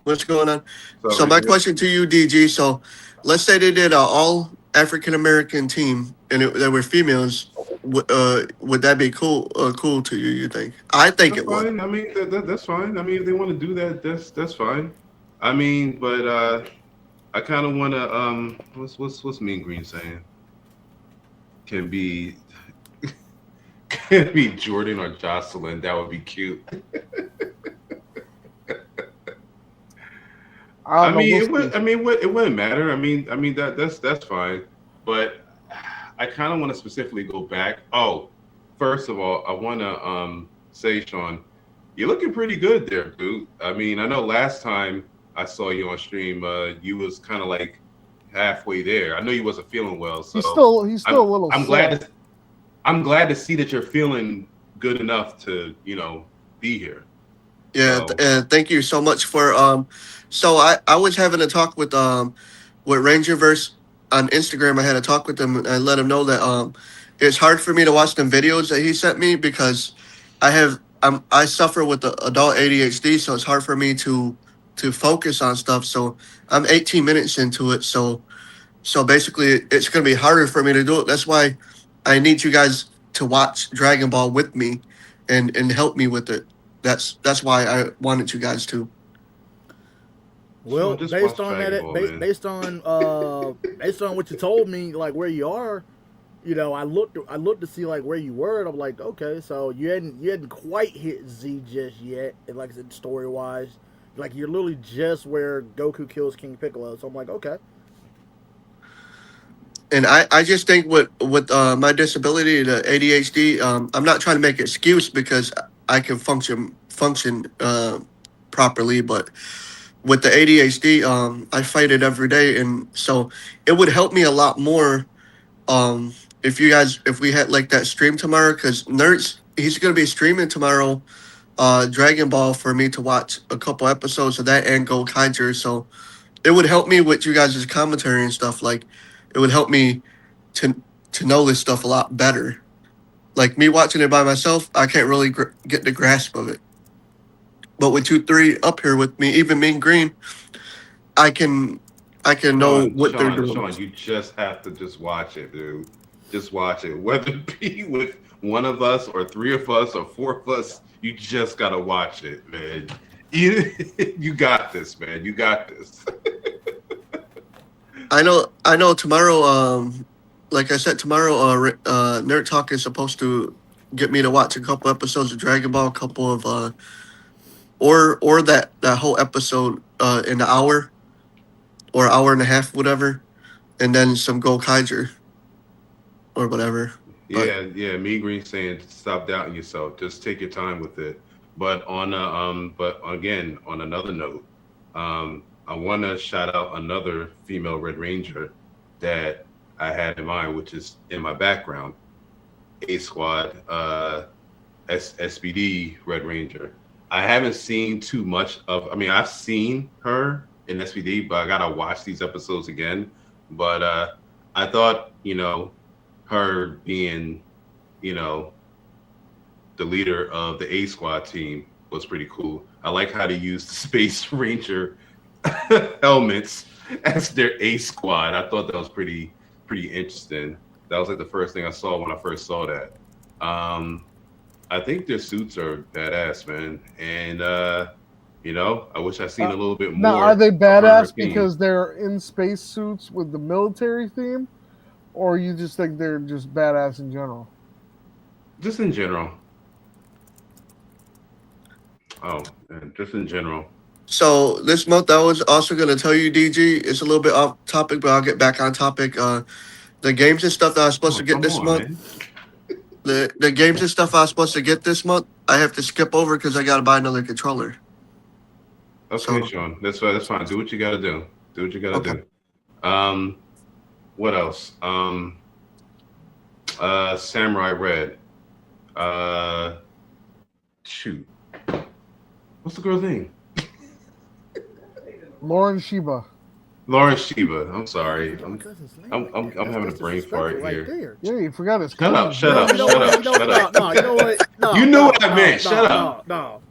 B: What's going on? So my question to you, DG. So let's say they did an all African American team and there were females. Would that be cool? Cool to you? You think? I think
C: that's
B: it would.
C: I mean, that's fine. I mean, if they want to do that, that's fine. I mean, but I kind of want to. What's Mean Green saying? Can be Jordan or Jocelyn. That would be cute. I mean, it wouldn't matter. I mean that's fine. But I kind of want to specifically go back. Oh, first of all, I want to say, Sean, you're looking pretty good there, dude. I mean, I know last time I saw you on stream, you was kind of like halfway there. I know you wasn't feeling well, so
A: he's still a little.
C: I'm glad to see that you're feeling good enough to be here.
B: Yeah, thank you so much for So I was having a talk with Rangerverse on Instagram. I had a talk with him and I let him know that it's hard for me to watch them videos that he sent me because I suffer with the adult ADHD, so it's hard for me to focus on stuff. So I'm 18 minutes into it, so basically it's going to be harder for me to do it. That's why I need you guys to watch Dragon Ball with me and help me with it. That's why I wanted you guys to.
D: Well, based on what you told me, like where you are, I looked to see like where you were, and I'm like, okay, so you hadn't quite hit Z just yet, and like I said, story wise, like you're literally just where Goku kills King Piccolo. So I'm like, okay.
B: And I just think with my disability, the ADHD, I'm not trying to make an excuse because I can function properly, but with the ADHD, I fight it every day, and so it would help me a lot more if we had like that stream tomorrow, because Nerds, he's gonna be streaming tomorrow Dragon Ball for me to watch a couple episodes of that and Go Kaiser, so it would help me with you guys' commentary and stuff. Like it would help me to know this stuff a lot better. Like me watching it by myself, I can't really get the grasp of it. But with you three up here with me, even Mean Green, I can know what they're doing.
C: Sean, you just have to just watch it, dude. Just watch it. Whether it be with one of us or three of us or four of us, you just gotta watch it, man. You got this, man. You got this.
B: I know tomorrow, like I said, tomorrow Nerd Talk is supposed to get me to watch a couple episodes of Dragon Ball, a couple of or that whole episode in an hour or hour and a half, whatever, and then some Gokaiger or whatever.
C: Yeah. Me Green saying stop doubting yourself. Just take your time with it. But but again, on another note, I want to shout out another female Red Ranger that I had in mind, which is in my background, A Squad, SBD Red Ranger. I haven't seen too much of. I mean, I've seen her in SBD, but I gotta watch these episodes again. But I thought, her being, the leader of the A Squad team was pretty cool. I like how they used the Space Ranger helmets as their A Squad. I thought that was pretty interesting. That was like the first thing I saw when I first saw that. I think their suits are badass, man. And I wish I seen a little bit more.
A: Now, are they badass because they're in space suits with the military theme, or you just think they're just badass in general?
C: Just in general. Oh, man, just in general.
B: So this month, I was also going to tell you, DG, it's a little bit off topic, but I'll get back on topic. The games and stuff that I was supposed to get this month. The games and stuff I was supposed to get this month, I have to skip over because I got to buy another controller.
C: Okay, Sean. That's fine. Do what you got to do. Do what you got to do. What else? Samurai Red. Shoot. What's the girl's name?
A: Lauren Sheba.
C: I'm sorry. I'm having a brain fart here.
A: Yeah, you forgot his.
C: Shut up.
D: No, you know what? No,
C: you knew what I meant. Shut up.
D: No.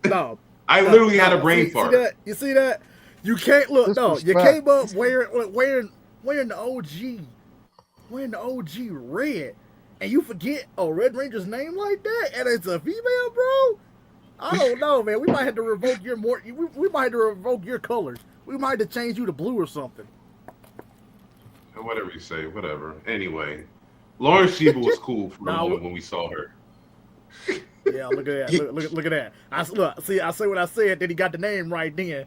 C: I literally had a brain fart.
D: You see that? You can't look. No, you came up wearing the OG red, and you forget a Red Ranger's name like that, and it's a female, bro. I don't know, man. We might have to revoke we might have to revoke your colors. We might have to change you to blue or something.
C: Whatever you say, whatever. Anyway, Lauren Sheba was cool for a moment when we saw her.
D: Yeah, look at that. Look at that. I say what I said. Then he got the name right then.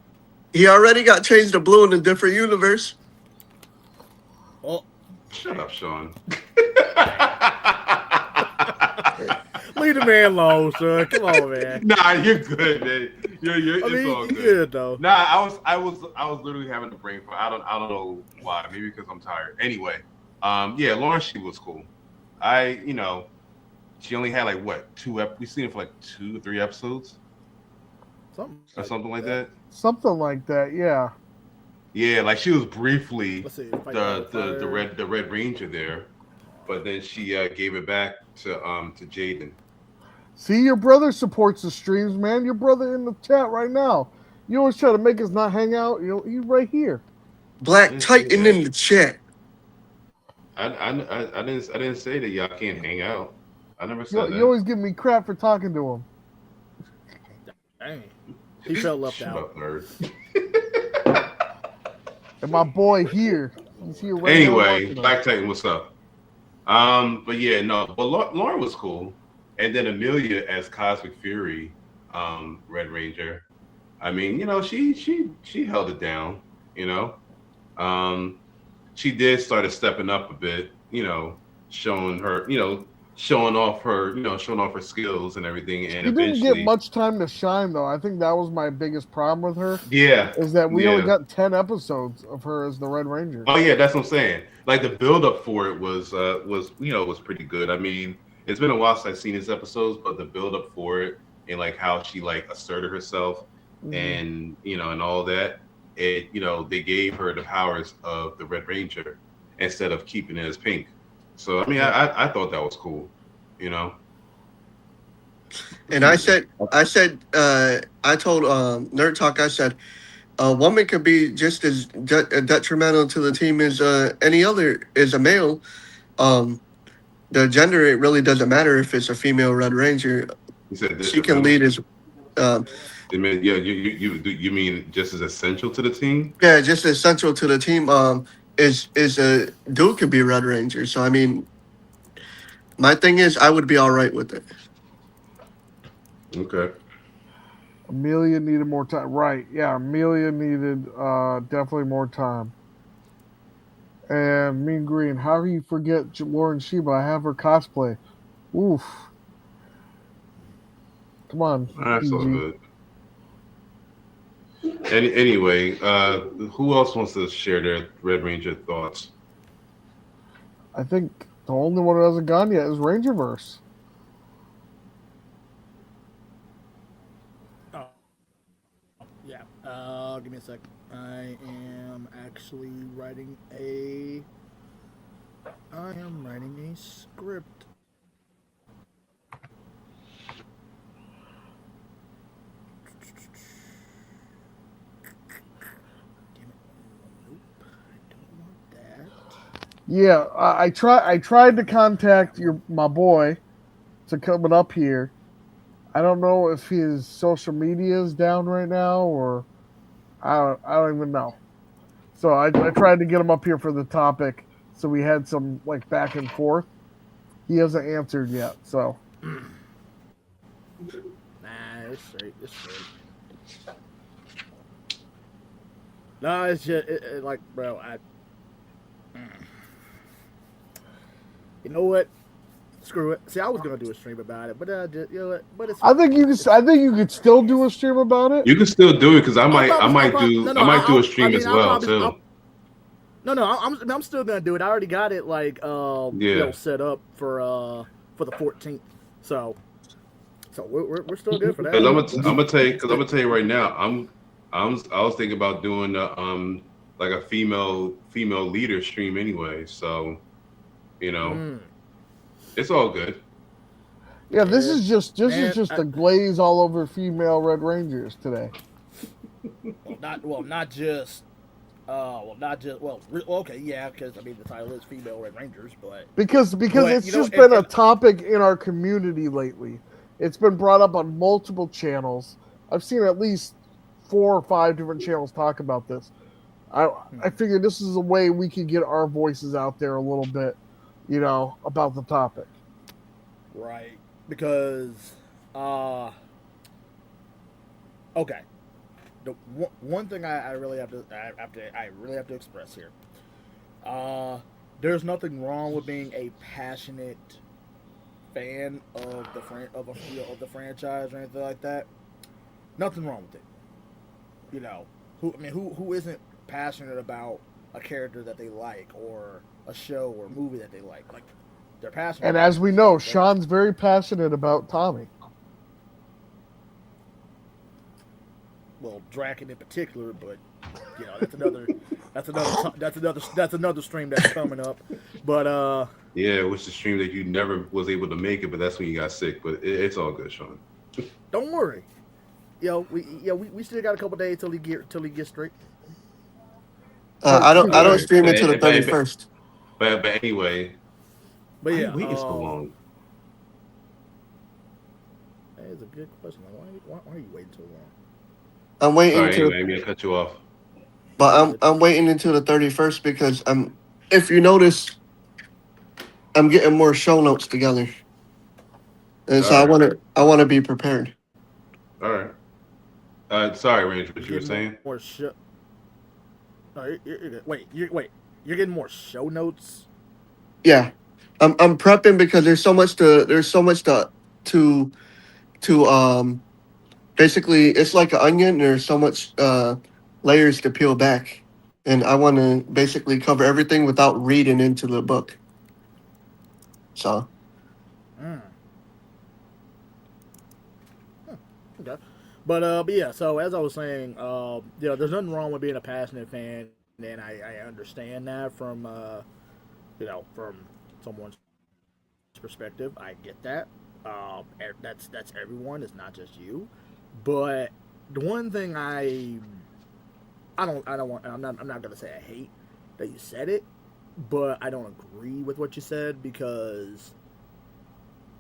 B: He already got changed to blue in a different universe.
D: Oh,
C: shut up, Sean.
D: Leave the man alone, son. Come on, man.
C: Nah, you're good, man. It's all good.
D: Good though.
C: Nah, I was literally having a brain fart. I don't know why. Maybe because I'm tired. Anyway, yeah, Lauren Sheba was cool. She only had like what 2 we seen it for like 2 or 3 episodes. Something like that.
A: Something like that, yeah.
C: Yeah, like she was briefly the Red Ranger there, but then she gave it back to Jaden.
A: See, your brother supports the streams, man. Your brother in the chat right now. You always try to make us not hang out. He's right here.
B: Black Titan in the chat.
C: I didn't say that y'all can't hang out. I never said that.
A: You always give me crap for talking to him.
D: Dang. He felt left out.
A: And my boy here. He's here right
C: anyway, Black Titan, what's up? But yeah, no. But Lauren was cool. And then Amelia as Cosmic Fury, Red Ranger. I mean, she held it down, She did start stepping up a bit, showing off her skills and everything. And
A: she didn't get much time to shine, though. I think that was my biggest problem with her.
C: Yeah,
A: is that we only got 10 episodes of her as the Red Ranger.
C: Oh yeah, that's what I'm saying. Like the build up for it was pretty good. I mean, it's been a while since I've seen these episodes, but the build up for it and like how she like asserted herself and and all that. It they gave her the powers of the Red Ranger instead of keeping it as Pink. So I mean, I thought that was cool,
B: And I told Nerd Talk, I said, a woman could be just as detrimental to the team as any other, as a male. Um, the gender, it really doesn't matter if it's a female Red Ranger.
C: You said
B: She can
C: detrimental.
B: lead as, um,
C: I mean, yeah, you mean just as essential to the team?
B: yeah, just as central to the team. Is a dude could be Red Ranger. So I mean, my thing is, I would be all right with it.
C: Okay.
A: Amelia needed more time. Right. Yeah, Amelia needed definitely more time. And Mean Green, how do you forget Lauren Sheba? I have her cosplay. Oof. Come on,
C: That's all
A: PG.
C: good. Anyway, who else wants to share their Red Ranger thoughts?
A: I think the only one who hasn't gone yet is Rangerverse.
D: Oh, yeah. Give me a sec. I am actually writing a. I am writing a script. Damn it. Nope. I don't want that.
A: Yeah, I tried to contact my boy to coming up here. I don't know if his social media is down right now or I don't even know. So I tried to get him up here for the topic, so we had some like back and forth. He hasn't answered yet, so
D: Nah, it's straight. It's straight. No, it's just like, bro. You know what? Screw it. See, I was gonna do a stream about it, but just, you know what? But it's
A: I
D: fine.
A: think you could still do a stream about it.
C: You can still do it because
D: No,
C: I might do a stream as well too.
D: No, I'm still gonna do it. I already got it like
C: Yeah.
D: set up for the 14th. So we're still good for that.
C: Because I'm gonna tell you, right now, I was thinking about doing like a female leader stream anyway. So, it's all good.
A: Yeah, this is just
D: Man,
A: a glaze all over female Red Rangers today.
D: not just okay, yeah, because I mean the title is Female Red Rangers, but
A: Because it's just been a topic in our community lately. It's been brought up on multiple channels. I've seen at least 4 or 5 different channels talk about this. I figured this is a way we could get our voices out there a little bit, about the topic.
D: right, because okay. The one thing I really have to express here. There's nothing wrong with being a passionate fan of the franchise or anything like that. Nothing wrong with it. Who isn't passionate about a character that they like or a show or movie that they like? Like they're passionate.
A: And as we know, Sean's very passionate about Tommy.
D: Well, Draken in particular, but that's another stream that's coming up. But
C: yeah, which is a stream that you never was able to make it, but that's when you got sick. But it's all good, Sean.
D: Don't worry. We still got a couple days till he gets straight.
B: I don't stream until the 31st.
C: But anyway,
D: but yeah,
C: why are you waiting so long?
D: That is a good question. Why are you waiting so long?
B: I'm waiting
C: Sorry, anyway, I cut you off.
B: But I'm waiting until the 31st because if you notice, I'm getting more show notes together. And so I want to be prepared.
C: All right. Sorry, Ranger, what you were saying?
D: More show. No, wait, you're getting more show notes?
B: Yeah. I'm prepping because there's so much to basically, it's like an onion. There's so much layers to peel back, and I want to basically cover everything without reading into the book. So.
D: Okay, but yeah. So as I was saying, there's nothing wrong with being a passionate fan, and I understand that from from someone's perspective. I get that. That's everyone. It's not just you. But the one thing I don't want I'm not gonna say I hate that you said it, but I don't agree with what you said because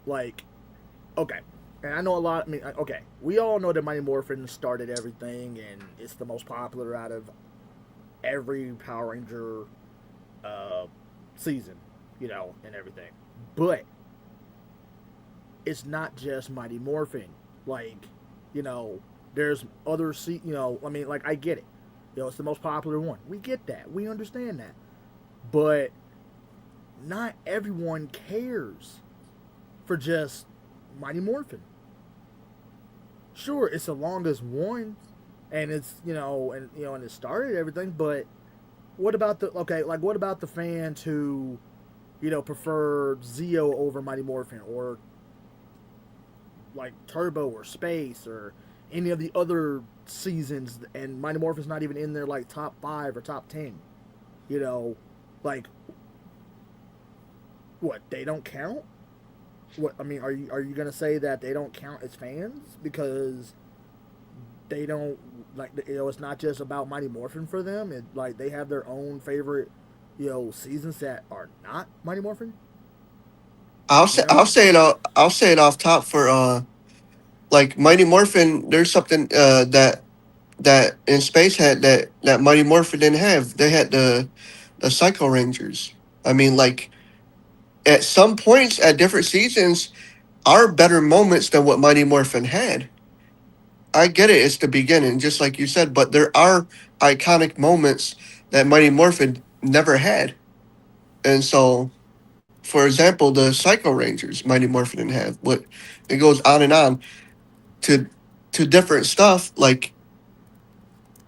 D: like okay. And I know a lot. I mean, okay, we all know that Mighty Morphin started everything, and it's the most popular out of every Power Ranger uh, season, and everything. But it's not just Mighty Morphin. Like, you know, there's other I mean, like I get it. It's the most popular one. We get that. We understand that. But not everyone cares for just Mighty Morphin. Sure, it's the longest one, and it's and it started everything. But what about what about the fans who prefer Zeo over Mighty Morphin, or like Turbo or Space or any of the other seasons, and Mighty Morphin's not even in their like top 5 or top 10. You know, like what, they don't count? What, I mean, are you gonna say that they don't count as fans because they don't like it's not just about Mighty Morphin for them? It like they have their own favorite seasons that are not Mighty Morphin. You know?
B: I'll say it off top for like Mighty Morphin. There's something that in Space had that Mighty Morphin didn't have. They had the Psycho Rangers. I mean, like at some points at different seasons are better moments than what Mighty Morphin had. I get it, it's the beginning, just like you said, but there are iconic moments that Mighty Morphin never had. And so, for example, the Psycho Rangers, Mighty Morphin didn't have. What it goes on to different stuff, like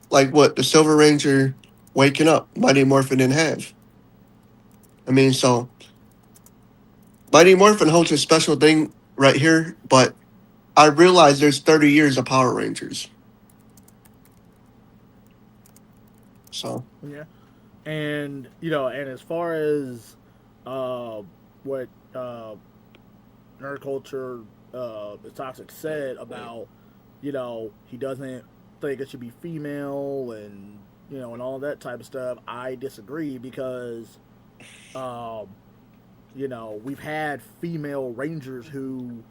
B: what the Silver Ranger waking up, Mighty Morphin didn't have. I mean, so Mighty Morphin holds a special thing right here, but I realize there's 30 years of Power Rangers. So
D: Yeah. And and as far as what nerd culture the toxic said about he doesn't think it should be female, and and all that type of stuff, I disagree because um we've had female rangers who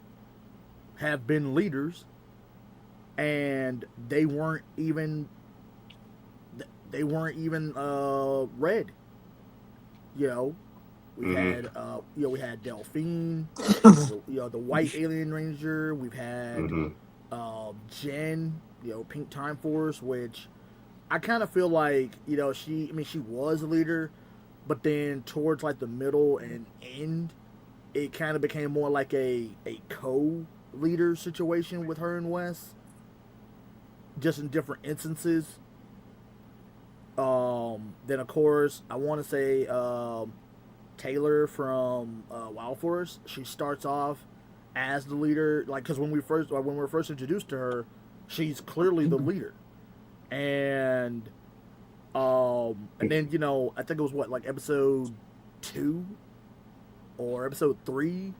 D: have been leaders, and they weren't even red. you know we had Delphine, the white alien ranger. We've had
C: Mm-hmm.
D: Jen, Pink Time Force, which I kind of feel like she was a leader, but then towards like the middle and end, it kind of became more like a co-leader situation with her and Wes, just in different instances. Then of course I want to say Taylor from Wild Force. She starts off as the leader, like because when we were first introduced to her, she's clearly the leader, and then I think it was what, like episode 2 or episode 3.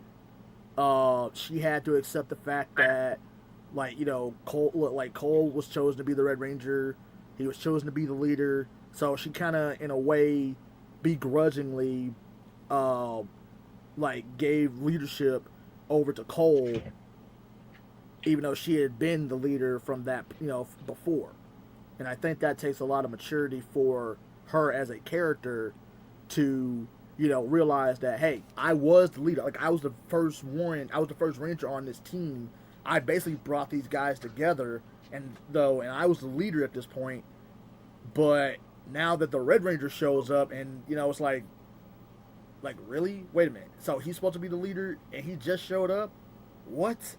D: She had to accept the fact that Cole was chosen to be the Red Ranger. He was chosen to be the leader, so she kind of in a way begrudgingly gave leadership over to Cole, even though she had been the leader from that before. And I think that takes a lot of maturity for her as a character to realize that, hey, I was the leader. Like, I was the first ranger on this team. I basically brought these guys together, and I was the leader at this point. But now that the Red Ranger shows up, and it's like really, wait a minute, so he's supposed to be the leader and he just showed up? What?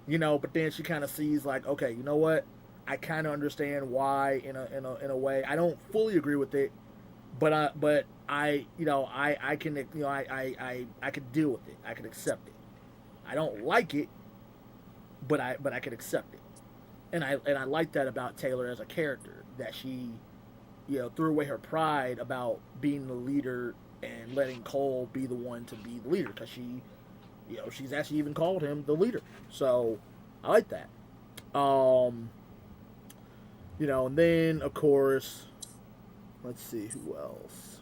D: But then she kind of sees, like, okay, you know what, I kind of understand why in a way. I don't fully agree with it, but I can I can deal with it. I can accept it. I don't like it, but I can accept it. And I like that about Taylor as a character, that she threw away her pride about being the leader and letting Cole be the one to be the leader, because she she's actually even called him the leader. So I like that. And then of course, let's see who else.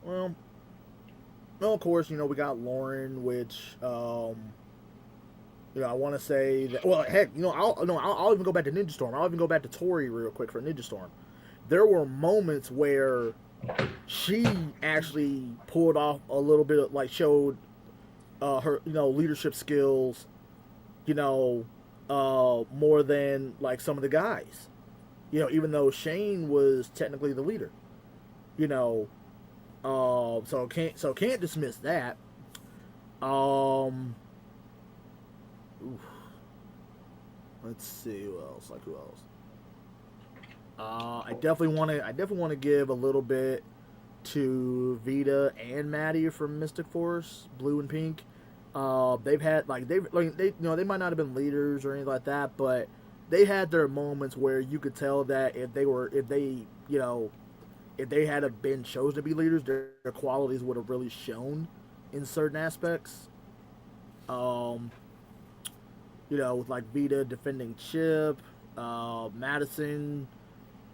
D: Well, of course, we got Lauren, which I want to say that. Well, heck, I'll even go back to Ninja Storm. I'll even go back to Tori real quick for Ninja Storm. There were moments where she actually pulled off a little bit of, showed her leadership skills, more than some of the guys. Even though Shane was technically the leader. So can't dismiss that. Let's see who else. I definitely want to give a little bit to Vita and Maddie from Mystic Force, Blue and Pink. They've had they might not have been leaders or anything like that, but they had their moments where you could tell that if they had have been chosen to be leaders, their qualities would have really shown in certain aspects. With Vita defending Chip, Madison,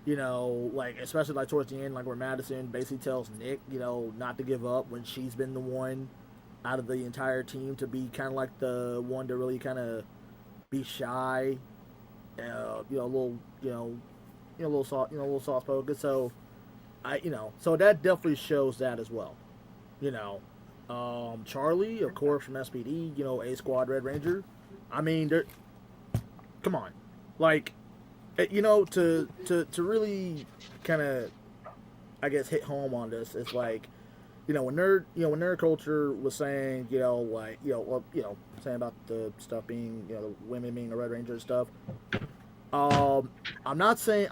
D: especially towards the end, where Madison basically tells Nick, not to give up when she's been the one out of the entire team to be kind of the one to really kind of be shy, a little soft spoken. So so that definitely shows that as well. Charlie, of course, from SPD, A Squad Red Ranger. I mean, come on, to really kind of, I guess, hit home on this. It's when nerd culture was saying, saying about the stuff being, the women being the Red Ranger and stuff. I'm not saying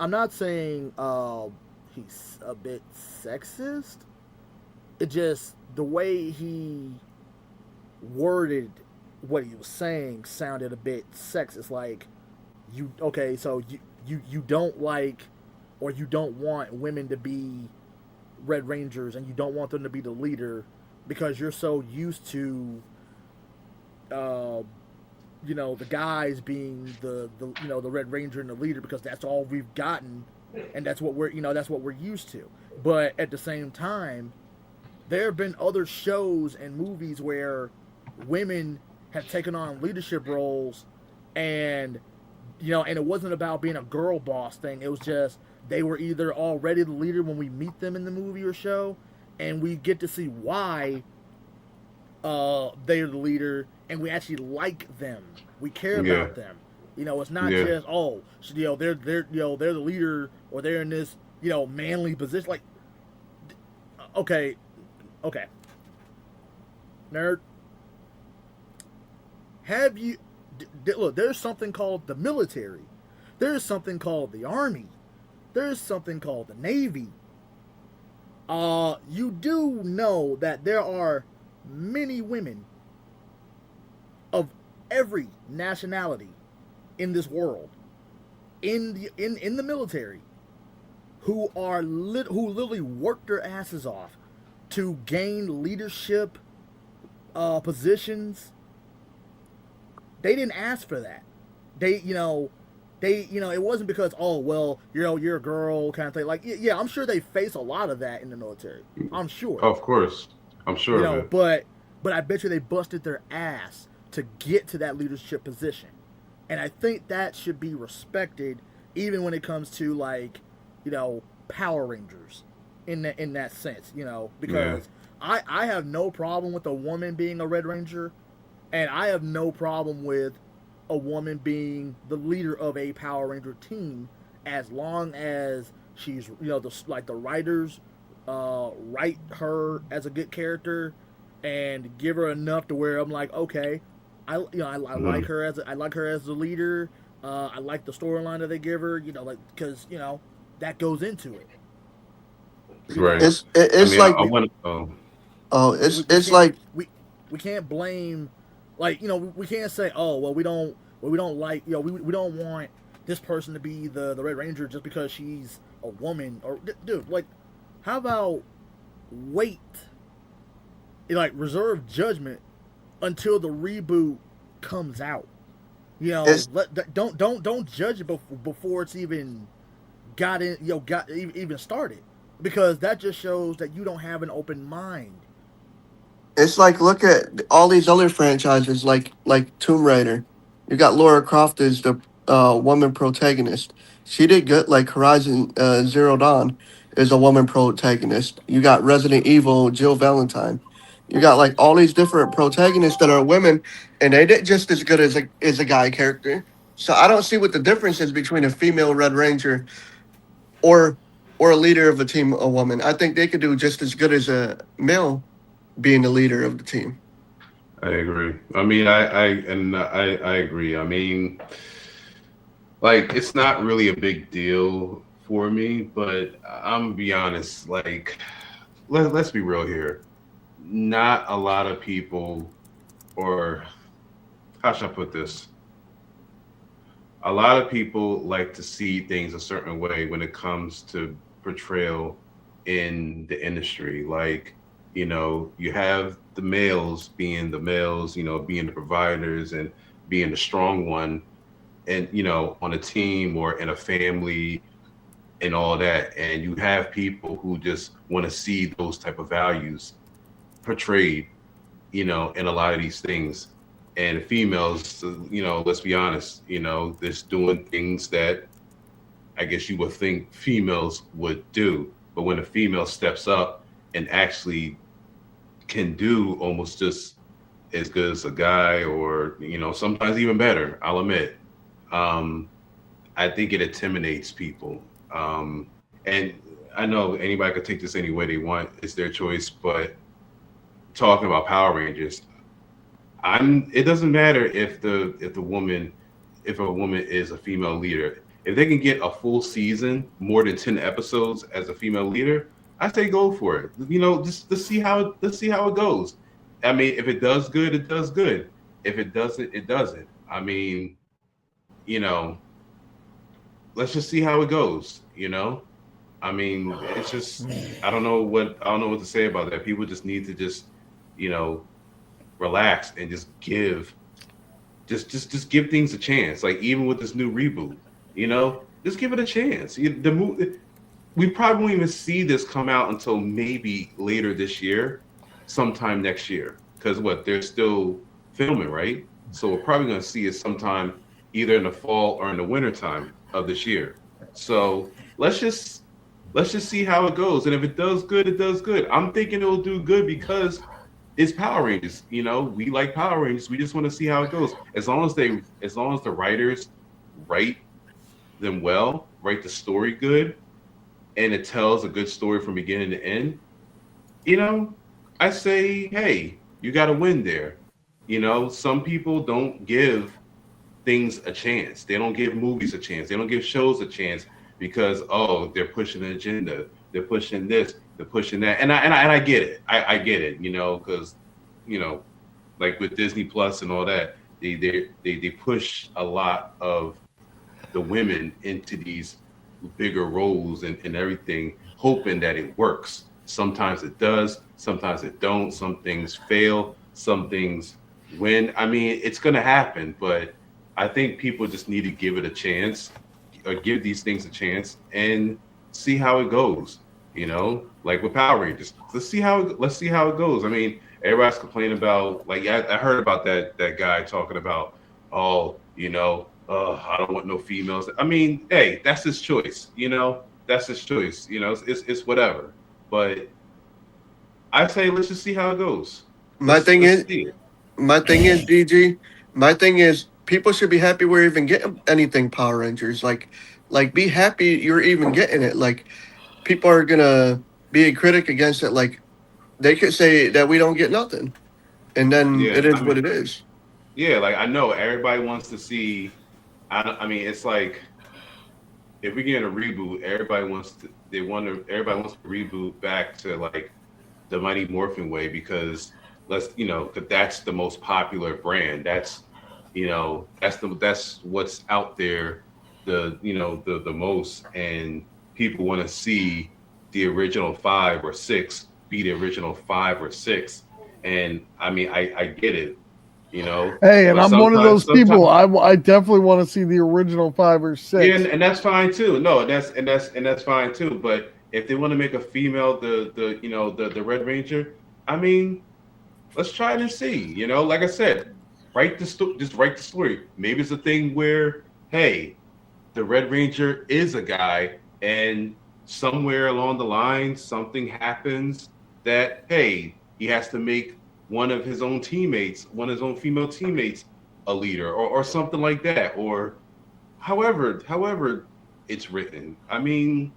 D: he's a bit sexist. It just the way he worded what he was saying sounded a bit sexist. So you don't like, or you don't want women to be Red Rangers, and you don't want them to be the leader because you're so used to the guys being the Red Ranger and the leader, because that's all we've gotten, and that's what we're used to. But at the same time, there have been other shows and movies where women have taken on leadership roles, and it wasn't about being a girl boss thing. It was just they were either already the leader when we meet them in the movie or show, and we get to see why they're the leader, and we actually like them. We care about them. It's not just they're the leader, or they're in this manly position. Okay, nerd. Have you look? There's something called the military. There's something called the army. There's something called the Navy. You do know that there are many women of every nationality in this world, in the military, who literally work their asses off to gain leadership positions. They didn't ask for that. It wasn't because, you're a girl kind of thing. I'm sure they face a lot of that in the military. I'm sure.
C: Of course. I'm sure of it.
D: But I bet you they busted their ass to get to that leadership position. And I think that should be respected, even when it comes to Power Rangers in that sense, because I have no problem with a woman being a Red Ranger. And I have no problem with a woman being the leader of a Power Ranger team, as long as she's, the writers write her as a good character and give her enough to where I'm like, okay, I like her as the leader. I like the storyline that they give her, because that goes into it.
C: Right.
D: We can't blame. We can't say, we don't like, we don't want this person to be the Red Ranger just because she's a woman. Or, dude, how about wait like reserve judgment until the reboot comes out. You know,
B: It's
D: don't judge it before it's even got in. Got even started, because that just shows that you don't have an open mind.
B: it's like look at all these other franchises like Tomb Raider. You got Laura Croft as the woman protagonist. She did good. Like Horizon Zero Dawn is a woman protagonist. You got Resident Evil, Jill Valentine. You got like all these different protagonists that are women, and they did just as good as a guy character. So I don't see what the difference is between a female Red Ranger or or a leader of a team, a woman. I think they could do just as good as a male being the leader of the team.
C: I agree. I mean, I agree. I mean, like it's not really a big deal for me, but I'm gonna be honest. Like, let's be real here. Not a lot of people, or how should I put this? A lot of people like to see things a certain way when it comes to portrayal in the industry. Like, you have the males being the males, being the providers and being the strong one, and on a team or in a family and all that. And you have people who just want to see those type of values portrayed, in a lot of these things. And females, let's be honest, they're doing things that I guess you would think females would do. But when a female steps up and actually can do almost just as good as a guy, or, sometimes even better, I'll admit, um, I think it intimidates people. And I know anybody could take this any way they want, it's their choice, but talking about Power Rangers, it doesn't matter if a woman is a female leader. If they can get a full season, more than 10 episodes as a female leader, I say go for it. Just let's see how it goes. I mean, if it does good, it does good. If it doesn't, it doesn't. I mean, you know, let's just see how it goes. I mean, it's just I don't know what to say about that. People just need to just, you know, relax and just give things a chance. Like even with this new reboot, just give it a chance. We probably won't even see this come out until maybe later this year, sometime next year. Because what they're still filming, right? So we're probably going to see it sometime either in the fall or in the winter time of this year. So let's just see how it goes. And if it does good, it does good. I'm thinking it'll do good because it's Power Rangers. We like Power Rangers. We just want to see how it goes. As long as the writers write them well, write the story good, and it tells a good story from beginning to end, you know, I say, hey, you got to win there. Some people don't give things a chance. They don't give movies a chance. They don't give shows a chance because they're pushing an agenda. They're pushing this. They're pushing that. And I get it. I get it. Because like with Disney Plus and all that, they push a lot of the women into these bigger roles and everything, hoping that it works. Sometimes it does, sometimes it don't. Some things fail, some things win. I mean, it's gonna happen, but I think people just need to give it a chance, or give these things a chance and see how it goes. Like with Power Rangers. Let's see how it goes. I mean, everybody's complaining about, like, I heard about that guy talking about, I don't want no females. I mean, hey, that's his choice. That's his choice. It's whatever. But I say let's just see how it goes.
B: My
C: Let's
B: thing
C: let's
B: is,
C: see it.
B: my thing is, DG. My thing is, people should be happy we're even getting anything Power Rangers. Like, be happy you're even getting it. Like, people are gonna be a critic against it. Like, they could say that we don't get nothing, and then
C: Yeah,
B: it
C: I
B: is what
C: mean,
B: it is.
C: yeah, like I know everybody wants to see. I mean, it's like if we get a reboot, everybody wants to reboot back to like the Mighty Morphin way because 'cause that's the most popular brand. That's what's out there, the most, and people want to see the original five or six be the original five or six, And I mean, I get it, you know,
A: Hey, and
C: but
A: I'm one of
C: sometimes,
A: those people.
C: sometimes,
A: I definitely want to see the original 5 or
C: yeah,
A: 6.
C: and that's fine too. No, that's fine too. But if they want to make a female the Red Ranger, I mean, let's try it and see. You know, like I said, just write the story. Maybe it's a thing where, hey, the Red Ranger is a guy, and somewhere along the line, something happens that, hey, he has to make one of his own female teammates, a leader, or something like that, or however it's written. I mean,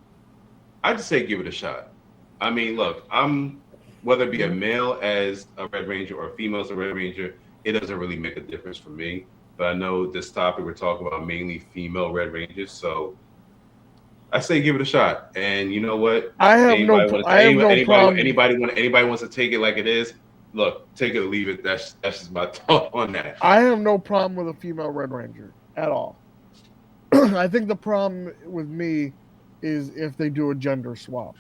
C: I just say give it a shot. I mean, look, I'm whether it be a
A: Mhm.
C: male as a Red Ranger or a female as a Red Ranger, it doesn't really make a difference for me. But I know this topic we're talking about mainly female Red Rangers, so I say give it a shot. And you know what?
A: I have no problem.
C: Anybody wants to take it like it is. Look, take it or leave it. That's just my thought on that.
A: I have no problem with a female Red Ranger at all. I think the problem with me is if they do a gender swap,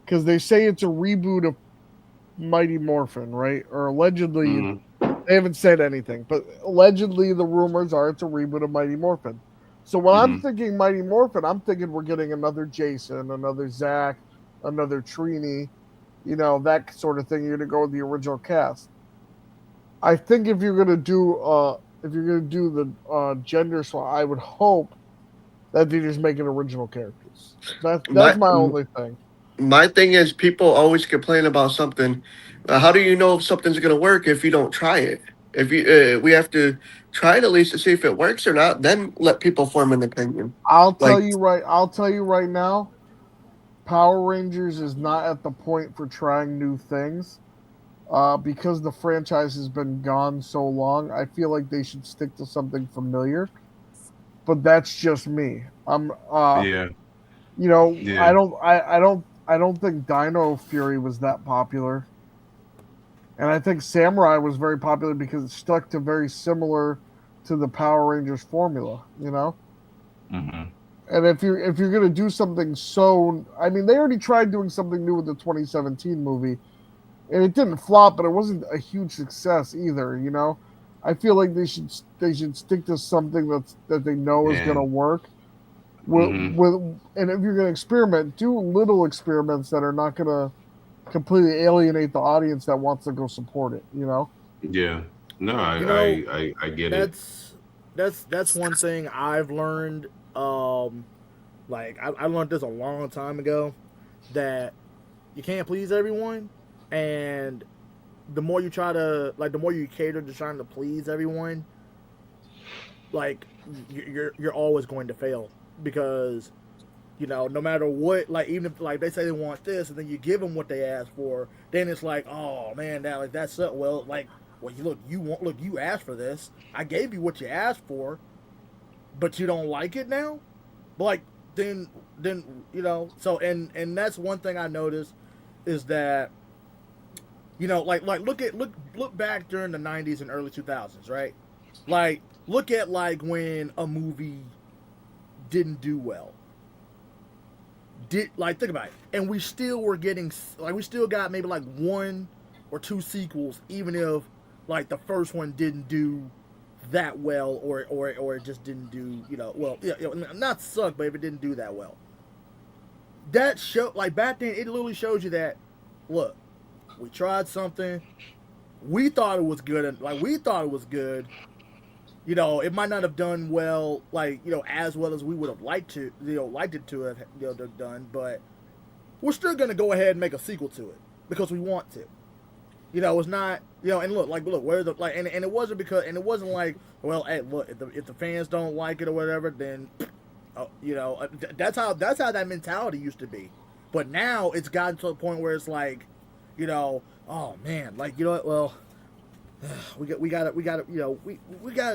A: because they say it's a reboot of Mighty Morphin, right? Or allegedly,
C: Mm-hmm.
A: they haven't said anything, but allegedly the rumors are it's a reboot of Mighty Morphin. So when I'm
C: Mm-hmm.
A: thinking Mighty Morphin, I'm thinking we're getting another Jason, another Zach, another Trini, that sort of thing. You're gonna go with the original cast. I think if you're gonna do the gender swap, I would hope that they just make it original characters. That's
B: My
A: my only thing.
B: my thing is, people always complain about something. How do you know if something's gonna work if you don't try it? If we have to try it at least to see if it works or not, then let people form an opinion. Like,
A: I'll tell you right now, Power Rangers is not at the point for trying new things. Because the franchise has been gone so long, I feel like they should stick to something familiar. But that's just me.
C: Yeah,
A: I
C: yeah,
A: don't think Dino Fury was that popular. And I think Samurai was very popular because it stuck to very similar to the Power Rangers formula.
C: mm-hmm.
A: And if you're gonna do something so, I mean, they already tried doing something new with the 2017 movie, and it didn't flop, but it wasn't a huge success either. I feel like they should stick to something that they know is gonna
C: And
A: work.
C: mm-hmm.
A: And if you're gonna experiment, do little experiments that are not gonna completely alienate the audience that wants to go support it.
C: Yeah, no,
D: You know,
C: I get it.
D: that's that's one thing I've learned. Like I learned this a long time ago that you can't please everyone, and the more you try to the more you cater to trying to please everyone, like you're always going to fail because no matter what, like even if like they say they want this and then you give them what they ask for, then it's like, oh man, that's so well you asked for this, I gave you what you asked for, but you don't like it now, like then so and that's one thing I noticed is that like look back during the 90s and early 2000s, right? Like look at like when a movie didn't do well, did like think about it, and we still were getting we still got maybe like one or two sequels, even if like the first one didn't do that well, or it just didn't do well, not suck, but if it didn't do that well, that show like back then it literally shows you that, look, we tried something, we thought it was good, and like we thought it was good. It might not have done well, like as well as we would have liked it to have done, but we're still gonna go ahead and make a sequel to it because we want to. It's not and look where the like and it wasn't because and it wasn't like, well, hey, look, if the fans don't like it or whatever, then that's how that mentality used to be, but now it's gotten to a point where it's like, oh man, like well, we gotta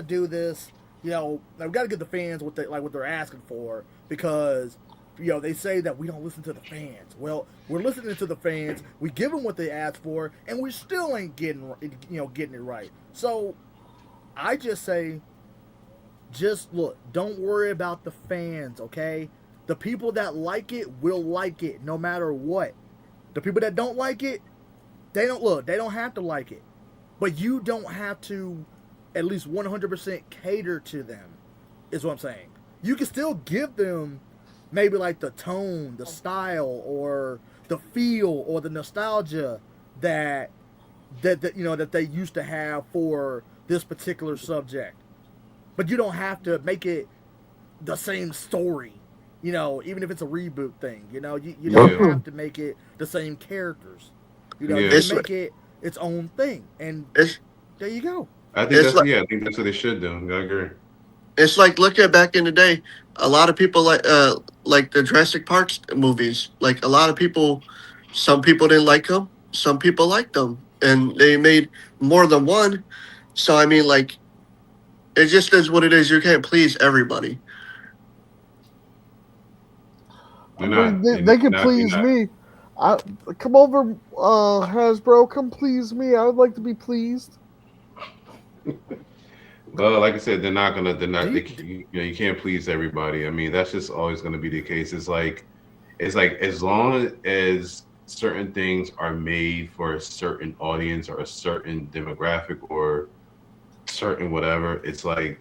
D: do this. We gotta give the fans what they're asking for, because they say that we don't listen to the fans. Well, we're listening to the fans. We give them what they ask for, and we still ain't getting it right. So I just say, just look. Don't worry about the fans, okay? The people that like it will like it no matter what. The people that don't like it, They don't have to like it, but you don't have to at least 100% cater to them. Is what I'm saying. You can still give them maybe like the tone, the style, or the feel, or the nostalgia that that they used to have for this particular subject. But you don't have to make it the same story. Even if it's a reboot thing, you don't
C: Yeah,
D: have to make it the same characters. You
C: yeah.
D: can
B: It's
D: make it its own thing, and
B: it's
D: there you go.
B: it's like
C: I think that's what they should do. I agree.
B: it's like look at back in the day. A lot of people like the Jurassic Park movies. Like a lot of people, some people didn't like them. Some people liked them, and they made more than one. So I mean, like it just is what it is. You can't please everybody.
A: I
C: You're
A: mean,
C: not.
A: they can
C: You're
A: please
C: not.
A: me. I come over, Hasbro. Come please me. I would like to be pleased.
C: Well, like I said, they're not gonna. They're
D: Do
C: not.
D: you,
C: You can't please everybody. I mean, that's just always gonna be the case. It's like as long as certain things are made for a certain audience or a certain demographic or certain whatever, it's like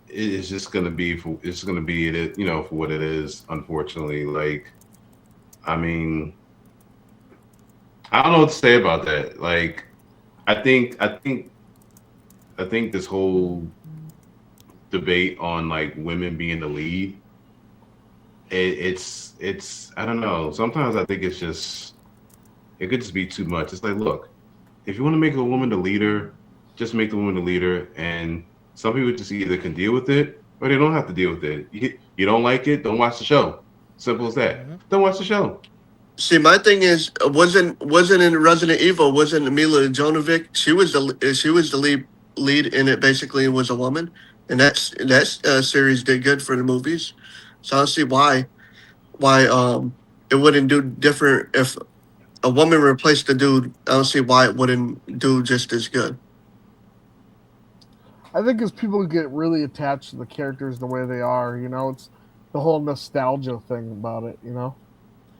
C: it's just gonna be for it's gonna be it. For what it is. Unfortunately, like I mean, I don't know what to say about that. Like, I think I think I think this whole debate on like women being the lead, it's I don't know. Sometimes I think it could just be too much. It's like, look, if you want to make a woman the leader, just make the woman the leader. And some people just either can deal with it or they don't have to deal with it. You don't like it, don't watch the show. Simple as that.
D: mhm.
C: Don't watch the show.
B: See, my thing is wasn't in Resident Evil. Wasn't Mila Jovovich? She was the lead in it. Basically, it was a woman, and that series did good for the movies. So I don't see why it wouldn't do different if a woman replaced the dude. I don't see why it wouldn't do just as good.
A: I think as people get really attached to the characters the way they are, it's the whole nostalgia thing about it.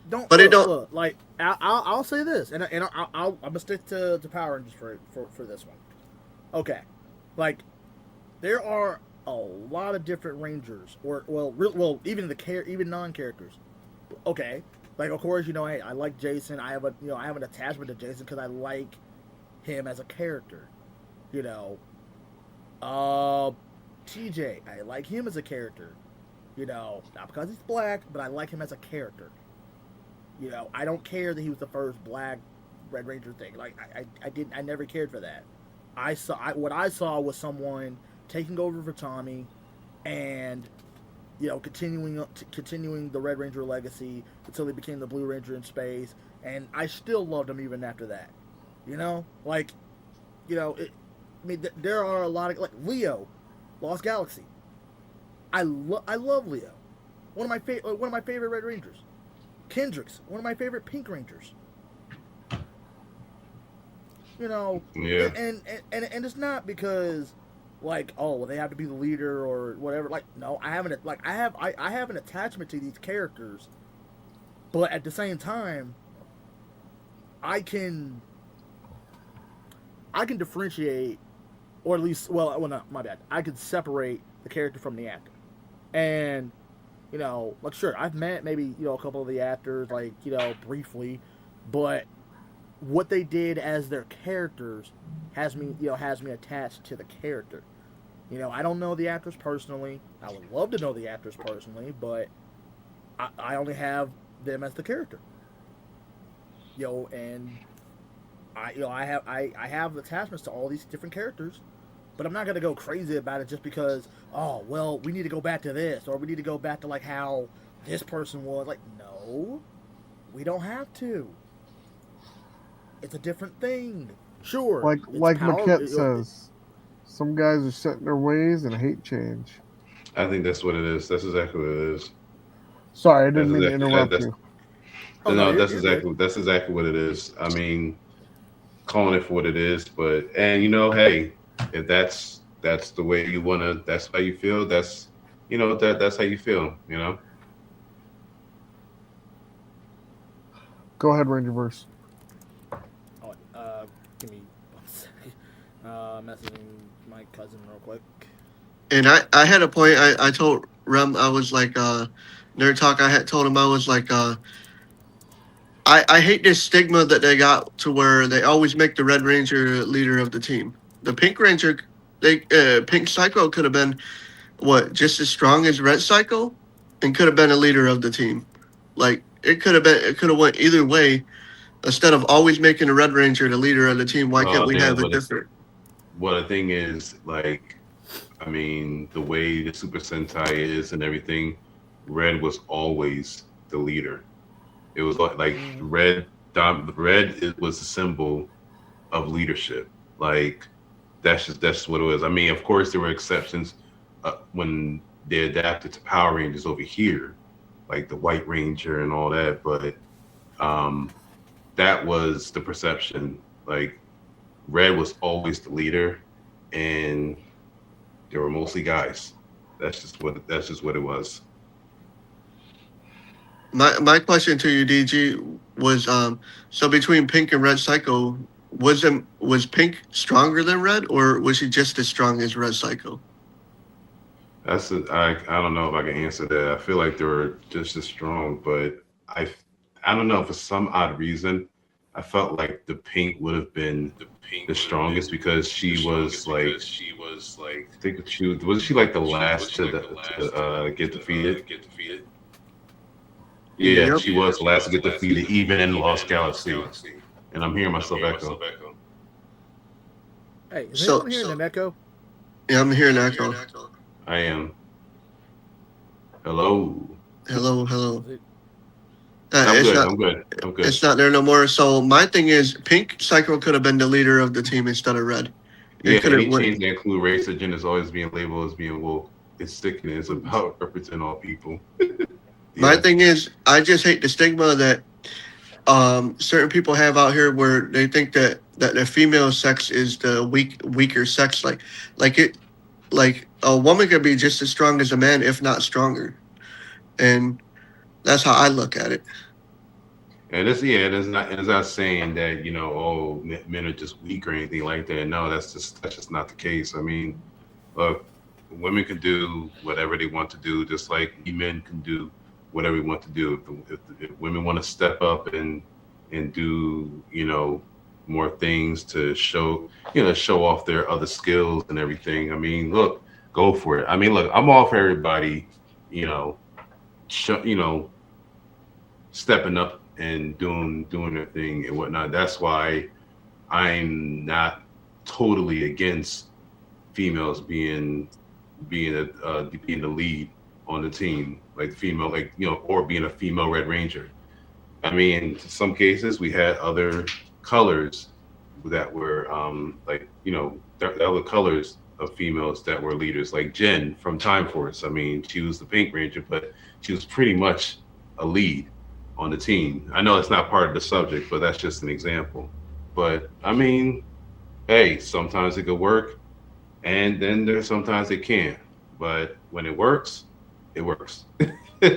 D: Don't
B: But it don't.
D: look. Like I'll say this, and I'm gonna stick to Power Rangers for this one. Okay, like there are a lot of different Rangers, or even even non characters. Okay, like of course hey, I like Jason. I have an attachment to Jason because I like him as a character. You know, uh, TJ, I like him as a character. Not because he's black, but I like him as a character. I don't care that he was the first black Red Ranger thing. Like I never cared for that. What I saw was someone taking over for Tommy, and continuing the Red Ranger legacy until he became the Blue Ranger in space, and I still loved him even after that. Like, there are a lot of like Leo, Lost Galaxy. I love Leo, one of my favorite Red Rangers. Kendrick's one of my favorite Pink Rangers.
C: Yeah.
D: And it's not because like, oh well, they have to be the leader or whatever. Like, no, I have an attachment to these characters, but at the same time, I can differentiate, or at least, well, not my bad. I can separate the character from the actor, and like sure, I've met maybe a couple of the actors, like briefly, but what they did as their characters has me attached to the character. I don't know the actors personally. I would love to know the actors personally, but I only have them as the character. And I have attachments to all these different characters, but I'm not gonna go crazy about it just because, oh well, we need to go back to this, or we need to go back to like how this person was. Like, no, we don't have to. It's a different thing. Sure, it's
A: Like
D: power.
A: Maquette says, some guys are set in their ways and hate change.
C: I think that's what it is. That's exactly what it is.
A: Sorry, I
C: That's
A: didn't mean to
C: exactly
A: interrupt you.
D: Oh no,
C: no,
D: you're good.
C: that's exactly what it is. I mean, calling it for what it is, but and hey, if that's the way you wanna, that's how you feel. That's how you feel.
A: Go ahead, Rangerverse.
D: Give me 1 second. Messaging my cousin real quick.
B: And I had a point. I told Rem, I was like, Nerd Talk, I had told him, I was like, I hate this stigma that they got to where they always make the Red Ranger leader of the team. The Pink Ranger, Pink Psycho could have been what, just as strong as Red Psycho, and could have been a leader of the team. Like it could have went either way. Instead of always making the Red Ranger the leader of the team, why can't we have it different?
C: Well, the thing is, like, I mean, the way the Super Sentai is and everything, Red was always the leader. It was like Red was a symbol of leadership. Like that's what it was. I mean, of course, there were exceptions when they adapted to Power Rangers over here, like the White Ranger and all that. But that was the perception. Like Red was always the leader, and they were mostly guys. That's just what it was.
B: My question to you, DG, was so between Pink and Red Psycho, was Pink stronger than Red, or was he just as strong as Red Psycho?
C: I don't know if I can answer that. I feel like they were just as strong, but I don't know, for some odd reason I felt like the Pink would have been the strongest because she was like I think she like the last to get defeated. Yeah,
B: Yep.
C: she was the last to get defeated, even in Lost Galaxy. And I'm hearing myself echo.
D: Hey, is
B: So-
D: anyone hearing an echo?
B: Yeah, I'm hearing echo.
C: I am. Hello.
B: Hello.
D: Is it-
C: I'm good.
B: It's not there no more. So my thing is, Pink Psycho could have been the leader of the team instead of Red.
C: Yeah,
B: could have
C: any
B: went.
C: change that include race or gender is always being labeled as being woke. It's sickening. It's about representing all people.
B: My
C: Yeah.
B: thing is, I just hate the stigma that certain people have out here where they think that the female sex is the weaker sex. Like a woman could be just as strong as a man, if not stronger, and that's how I look at it.
C: And it's not saying that, oh, men are just weak or anything like that. No, that's just not the case. I mean, look, women can do whatever they want to do, just like we men can do whatever we want to do. If women want to step up and do, more things to show off their other skills and everything. I mean, look, go for it. I mean, look, I'm all for everybody, stepping up and doing their thing and whatnot. That's why I'm not totally against females being the lead on the team, like female, or being a female Red Ranger. I mean, in some cases we had other colors that were the other colors of females that were leaders, like Jen from Time Force. I mean, she was the Pink Ranger, but she was pretty much a lead on the team. I know it's not part of the subject, but that's just an example. But I mean, hey, sometimes it could work, and then there's sometimes it can't. But when it works, it works.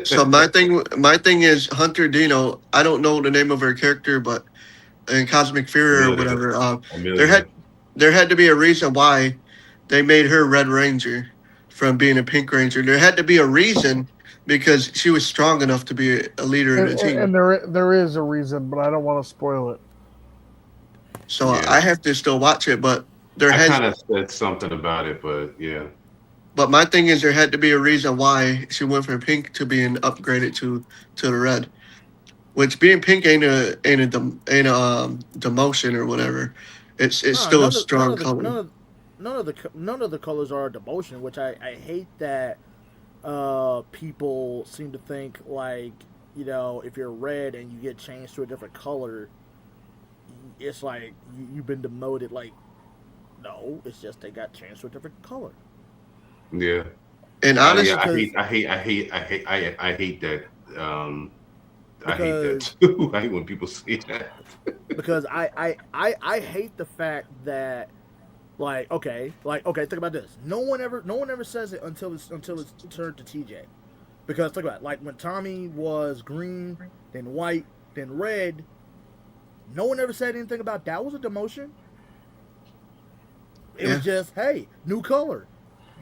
B: So my thing is Hunter Dino. I don't know the name of her character, but in Cosmic Fury or whatever, there had to be a reason why they made her Red Ranger from being a Pink Ranger. There had to be a reason because she was strong enough to be a leader of the team.
A: And there is a reason, but I don't want to spoil it.
B: So
C: Yeah.
B: I have to still watch it, but
C: I kind of said something about it, but yeah.
B: But my thing is, there had to be a reason why she went from Pink to being upgraded to the Red. Which being Pink ain't a demotion or whatever. It's still a strong color.
D: None of the colors are a demotion, which I hate that people seem to think like, if you're red and you get changed to a different color, it's like you've been demoted. Like, no, it's just they got changed to a different color.
C: Yeah.
B: And honestly,
C: I hate that. I hate that too. I hate when people say that.
D: Because I hate the fact that okay, think about this. No one ever says it until it's turned to TJ. Because think about it, like when Tommy was green, then white, then red, no one ever said anything about that was a demotion. It was just, hey, new color.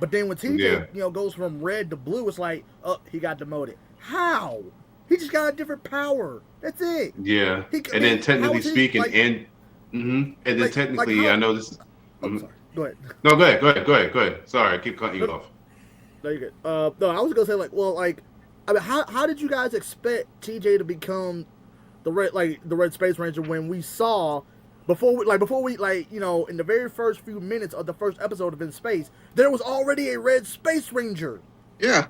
D: But then when TJ,
C: Yeah.
D: goes from red to blue, it's like, oh, he got demoted. How? He just got a different power. That's it.
C: Yeah. And then
D: How
C: technically
D: is he
C: speaking,
D: like?
C: and then
D: Like
C: technically,
D: how?
C: I know this is.
D: Oh,
C: Mhm.
D: sorry. Go ahead.
C: No, go ahead. Sorry, I keep cutting you
D: No,
C: off.
D: no, you're good. No, I was gonna say I mean, how did you guys expect TJ to become the Red Space Ranger when we saw before we in the very first few minutes of the first episode of In Space, there was already a Red Space Ranger.
B: Yeah.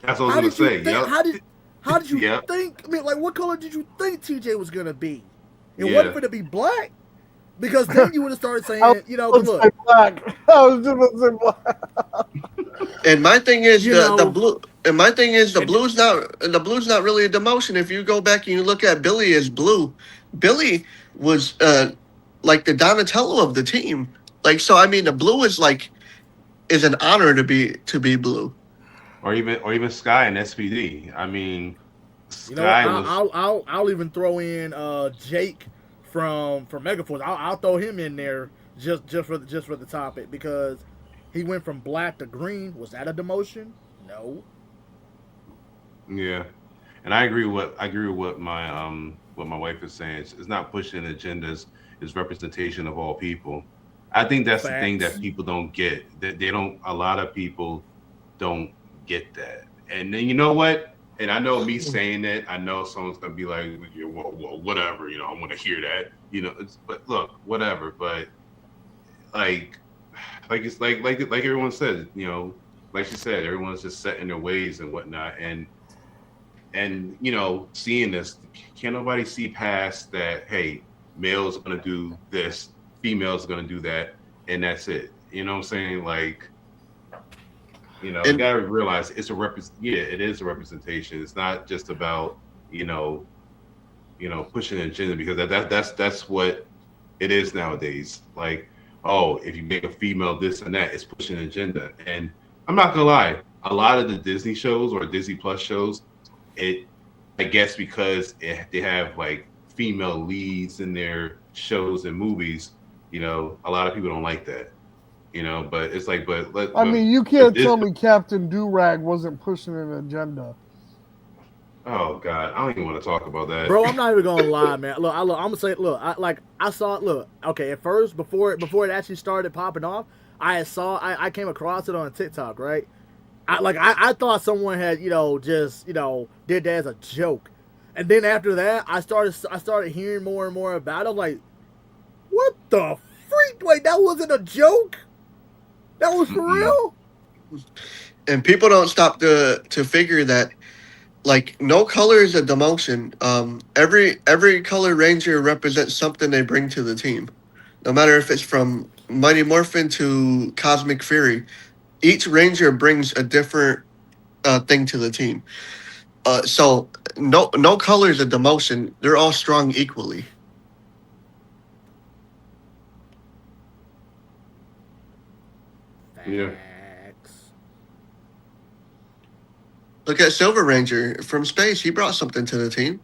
C: That's what I
D: How
C: was
D: did
C: gonna
D: you
C: say.
D: think?
C: Yep.
D: How did you
C: Yep.
D: think? I mean, like, what color did you think TJ was gonna be? It wasn't
C: Yeah.
D: for to be black, because then you would have started
A: I
D: saying,
A: was
D: look,
A: say black. I was just gonna say black.
B: And my thing is
D: you
B: the
D: know,
B: blue. And my thing is
D: and
B: the blue's not really a demotion. If you go back and you look at Billy as blue, Billy was like the Donatello of the team. Like so, I mean, the blue is an honor to be blue.
C: Or even Sky and SPD. I mean, Sky was.
D: I'll even throw in Jake from Megaforce. I'll throw him in there just for the topic, because he went from black to green. Was that a demotion? No.
C: Yeah, and I agree with what my wife is saying. It's not pushing agendas. It's representation of all people. I think that's the thing that
D: Facts.
C: people don't get. That they don't. A lot of people don't get that. And then you know what? And I know me saying that. I know someone's gonna be like, "Yeah, well, whatever." I want to hear that. But look, whatever. But like, it's like everyone said. Like she said, everyone's just set in their ways and whatnot. And seeing this, can't nobody see past that? Hey, male's gonna do this, female's gonna do that, and that's it. You know what I'm saying? Like, you
B: And
C: gotta realize it's yeah, it is a representation. It's not just about pushing an agenda, because that's what it is nowadays. Like, oh, if you make a female this and that, it's pushing an agenda. And I'm not gonna lie, a lot of the Disney shows or Disney Plus shows, I guess because they have like female leads in their shows and movies, a lot of people don't like that. But it's like,
A: I mean, you
C: but
A: can't tell me Captain Durag wasn't pushing an agenda.
C: Oh God, I don't even want to talk about that.
D: Bro, I'm not even gonna lie, man. Look, I'm gonna say, look, I saw it. Look, okay, at first, before it actually started popping off, I came across it on TikTok, right? I thought someone had just did that as a joke, and then after that, I started hearing more and more about it. I'm like, what the freak? Wait, that wasn't a joke. That was for real.
B: and people don't stop to figure that like no color is a demotion. Every color ranger represents something they bring to the team, no matter if it's from Mighty Morphin to Cosmic Fury. Each ranger brings a different thing to the team. So no color is a demotion. They're all strong equally.
C: Yeah.
D: Facts.
B: Look at Silver Ranger from space. He brought something to the team,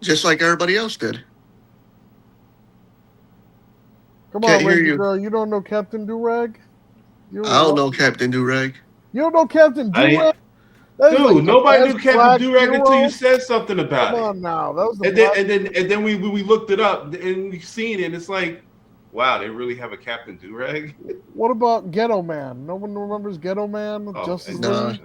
B: just like everybody else did.
A: Come
B: Can't
A: on,
B: hear
A: Ranger
B: you.
A: girl, you don't know Captain Durag?
B: I don't know Captain Durag.
A: You don't know Captain
C: I
A: Durag?
C: didn't,
A: That is like
C: dude.
A: the
C: Nobody
A: best
C: knew Captain
A: black
C: Durag until
A: hero.
C: you said something about
A: Come
C: it.
A: on now, that was the
C: And then
A: black.
C: and then we looked it up and we seen it. And it's like, wow, they really have a Captain Durag.
A: What about Ghetto Man? No one remembers Ghetto Man?
C: Oh,
A: Justice
B: Nah.
A: League?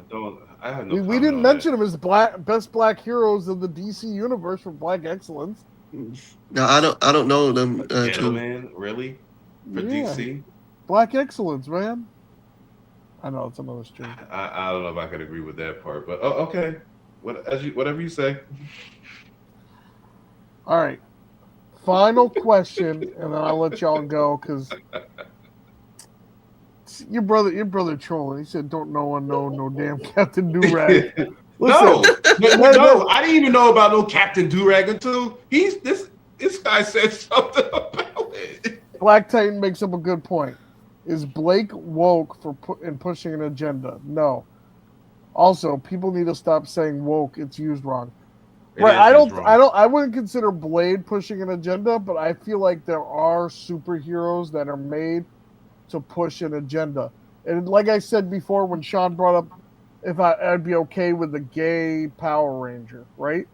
C: I have no.
A: We
C: comment
A: didn't
C: on
A: mention
C: that.
A: him as best black heroes of the DC universe for black excellence.
B: No, I don't know them
C: Ghetto
B: too.
C: Man, really? For
A: Yeah.
C: DC?
A: Black excellence, man. I know it's another stream.
C: I don't know if I could agree with that part, but okay. Whatever you say.
A: All right. Final question, and then I'll let y'all go because your brother trolling. He said, "Don't no one know no damn Captain Durag."
C: No,
A: Listen,
C: no, I didn't even know about no Captain Durag until this guy said something about it.
A: Black Titan makes up a good point. Is Blake woke for pushing an agenda? No. Also, people need to stop saying woke. It's used wrong. Right, I wouldn't consider Blade pushing an agenda, but I feel like there are superheroes that are made to push an agenda. And like I said before, when Sean brought up if I'd be okay with a gay Power Ranger, right?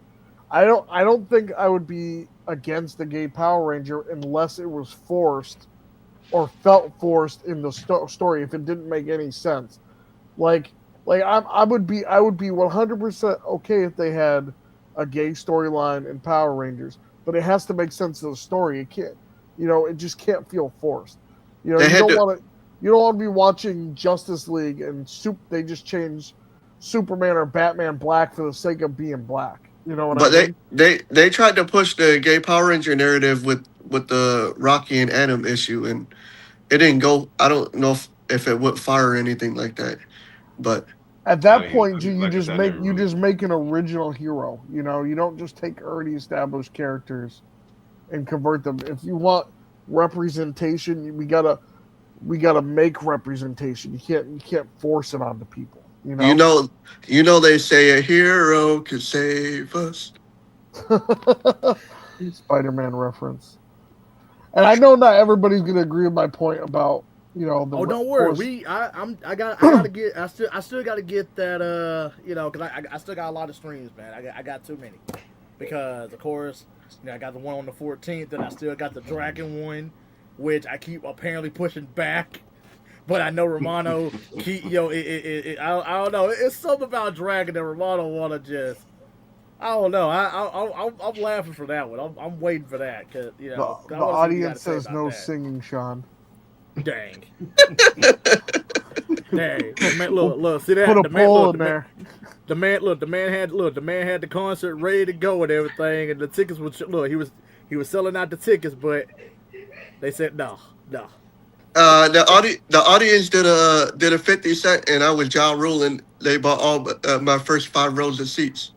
A: I don't think I would be against a gay Power Ranger unless it was forced or felt forced in the story if it didn't make any sense. Like I would be 100% okay if they had a gay storyline in Power Rangers, but it has to make sense of the story. It can't, it just can't feel forced.
B: They
A: You
B: had
A: don't
B: to,
A: want to you don't want to be watching Justice League and they just change Superman or Batman black for the sake of being black. You know what I
B: but
A: mean?
B: they tried to push the gay Power Ranger narrative with the Rocky and Adam issue, and it didn't go. I don't know if it would fire or anything like that, but
A: At
C: I
A: that
C: mean,
A: point, you
C: like I
A: just
C: said, I
A: make
C: never
A: you
C: really.
A: just make an original hero. You don't just take already established characters and convert them. If you want representation, we gotta make representation. You can't force it onto people.
B: you know, they say a hero could save us.
A: Spider-Man reference. And I know not everybody's gonna agree with my point about the
D: Oh, don't worry.
A: force.
D: I gotta get. I still gotta get that. Because I still got a lot of streams, man. I got too many. Because of course, I got the one on the 14th, and I still got the Dragon one, which I keep apparently pushing back. But I know Romano keep I don't know. It's something about Dragon that Romano wanna just. I don't know. I'm laughing for that one. I'm waiting for that because
A: The,
D: I
A: the
D: want to see what you got to
A: audience
D: say
A: says
D: about
A: no
D: that.
A: singing, Sean.
D: Dang. Dang. The man, look, see
A: Put
D: that?
A: a
D: The man,
A: poll
D: look,
A: in there.
D: the man had the concert ready to go and everything, and the tickets was he was selling out the tickets, but they said no.
B: The audience did a 50 Cent, and I was Ja Rule, and they bought all my first 5 rows of seats.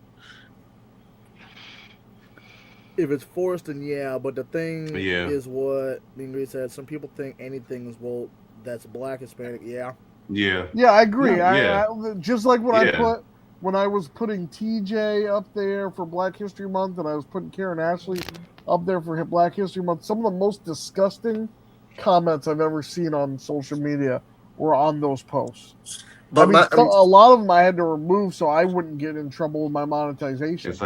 D: If it's forced, then yeah. But the thing
C: Yeah.
D: is, what Ingrid said. Some people think anything is that's black Hispanic. Yeah.
C: Yeah.
A: Yeah, I agree.
C: Yeah.
A: I just like
C: Yeah.
A: when I was putting TJ up there for Black History Month, and I was putting Karen Ashley up there for Black History Month. Some of the most disgusting comments I've ever seen on social media were on those posts. I
B: But
A: mean, a lot of them I had to remove so I wouldn't get in trouble with my monetization.
C: It's